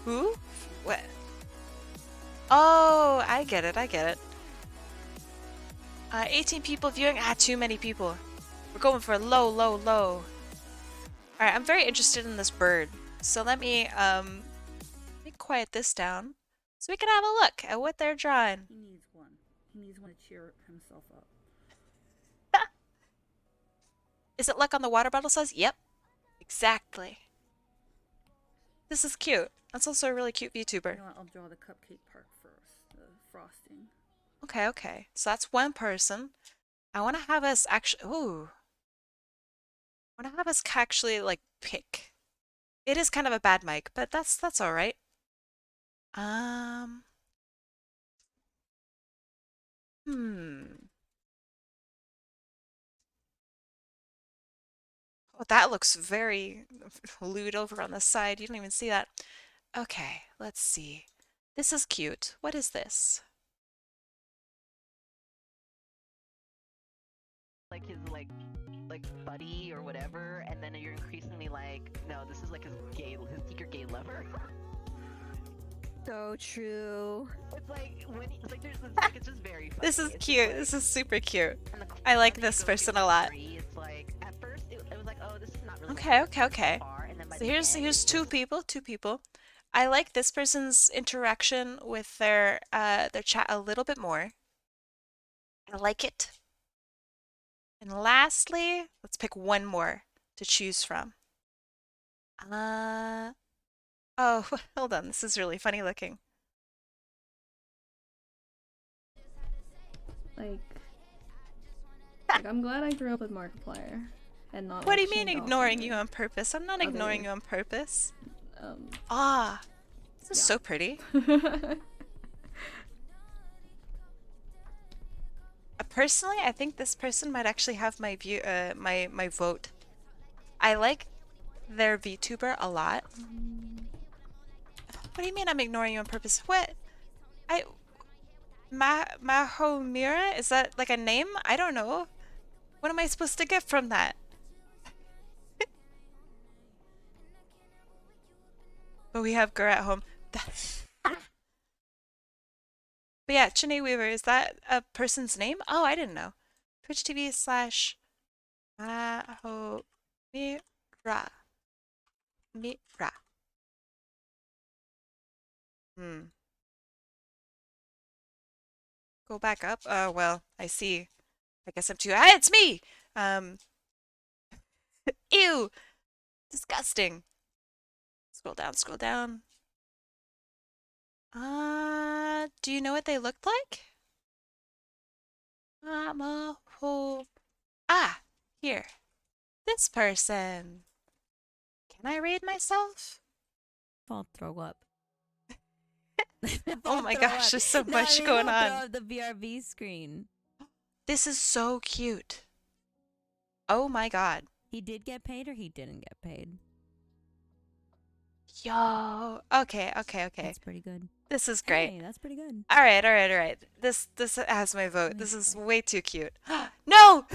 Who? What? Oh, I get it. 18 people viewing. Ah, too many people. We're going for low. Alright, I'm very interested in this bird. So let me quiet this down so we can have a look at what they're drawing. He needs one. He needs one to cheer himself up. Is it luck on the water bottle says? Yep. Exactly. This is cute. That's also a really cute VTuber. You know what, I'll draw the cupcake part first. The frosting. Okay. So that's one person. I want to have us actually... Ooh. I want to have us actually, like, pick. It is kind of a bad mic, but that's alright. Oh, that looks very lewd over on the side. You don't even see that. Okay, let's see. This is cute. What is this? Like his like buddy or whatever, and then you're increasingly like, no, this is like his secret gay lover. So true. It's like when it's like there's like it's just very funny. This is It's cute. like, This is super cute. and the I like closer this you go person to a lot. three, it's like at first it was like, oh, this is not really Okay. that far, and then by So the here's end, it's two just- people. I like this person's interaction with their chat a little bit more. I like it. And lastly, let's pick one more to choose from. Oh, hold on. This is really funny looking. Like I'm glad I grew up with Markiplier and not. What do like, you mean Shane ignoring Dawson you on purpose? I'm not other- ignoring you on purpose. Um, Ah, this is yeah. so pretty. Personally, I think this person might actually have my view, my vote. I like their VTuber a lot. What do you mean I'm ignoring you on purpose? What? Mahomira? Is that like a name? I don't know. What am I supposed to get from that? But we have Gur at home. But yeah, Chine Weaver, is that a person's name? Oh, I didn't know. Twitch TV slash Mahomira. Mira. Go back up. Oh, well, I see. I guess I'm too. Ah, it's me! Ew! Disgusting. Scroll down. Do you know what they looked like? Ah, here. This person. Can I read myself? I'll throw up. Oh my gosh, there's so much going on. Throw up the BRB screen. This is so cute. Oh my god. He did get paid or he didn't get paid? Yo. Okay. That's pretty good. This is great. Hey, that's pretty good. All right. This has my vote. This is way too cute. No.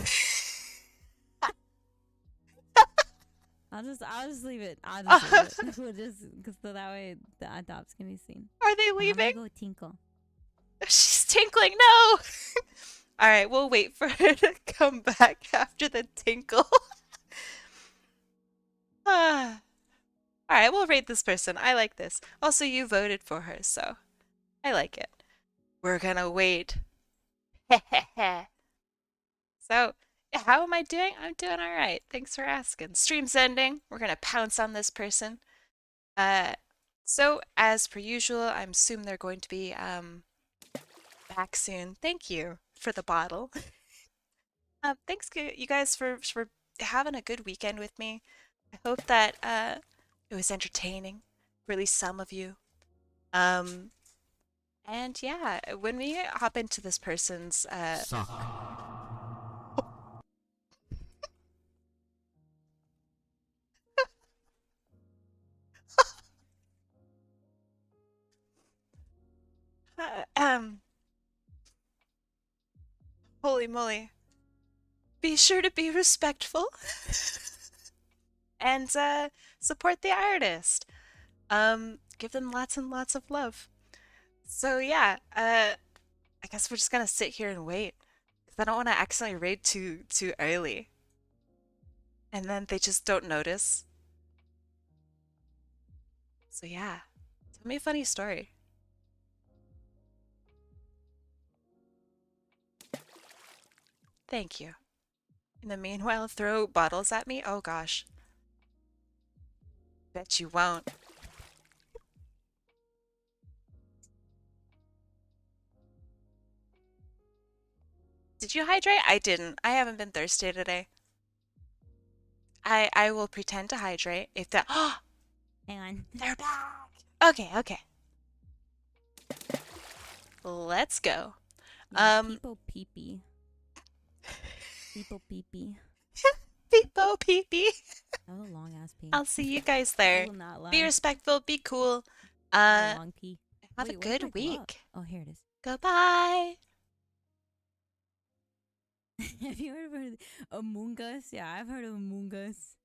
I'll just leave it. I'll just leave it. We'll just because that way the adopts can be seen. Are they I'm gonna leaving? go tinkle. She's tinkling. No. All right, we'll wait for her to come back after the tinkle. All right, we'll rate this person. I like this. Also, you voted for her, so I like it. We're gonna wait. So, how am I doing? I'm doing all right. Thanks for asking. Stream's ending. We're gonna pounce on this person. So as per usual, I assume they're going to be back soon. Thank you for the bottle. Thanks you guys for having a good weekend with me. I hope that It was entertaining, for at least some of you. Um, and yeah, when we hop into this person's Suck. uh, um, holy moly, be sure to be respectful and support the artist. Give them lots and lots of love. So yeah, I guess we're just gonna sit here and wait because I don't want to accidentally raid too early, and then they just don't notice. So yeah, tell me a funny story. Thank you. In the meanwhile, throw bottles at me? Oh gosh. Bet you won't. Did you hydrate? I didn't. I haven't been thirsty today. I will pretend to hydrate if that. Oh, Hang on. they're back. Okay, okay. Let's go. People peepee. People peepee. Peepo peepee. That was a long ass pee. I'll see you guys I there. will not lie. Be respectful. Be cool. A long pee. Have a Wait, where's my good glove? week. Oh, here it is. Goodbye. Have you heard of Among Us? Yeah, I've heard of Among Us.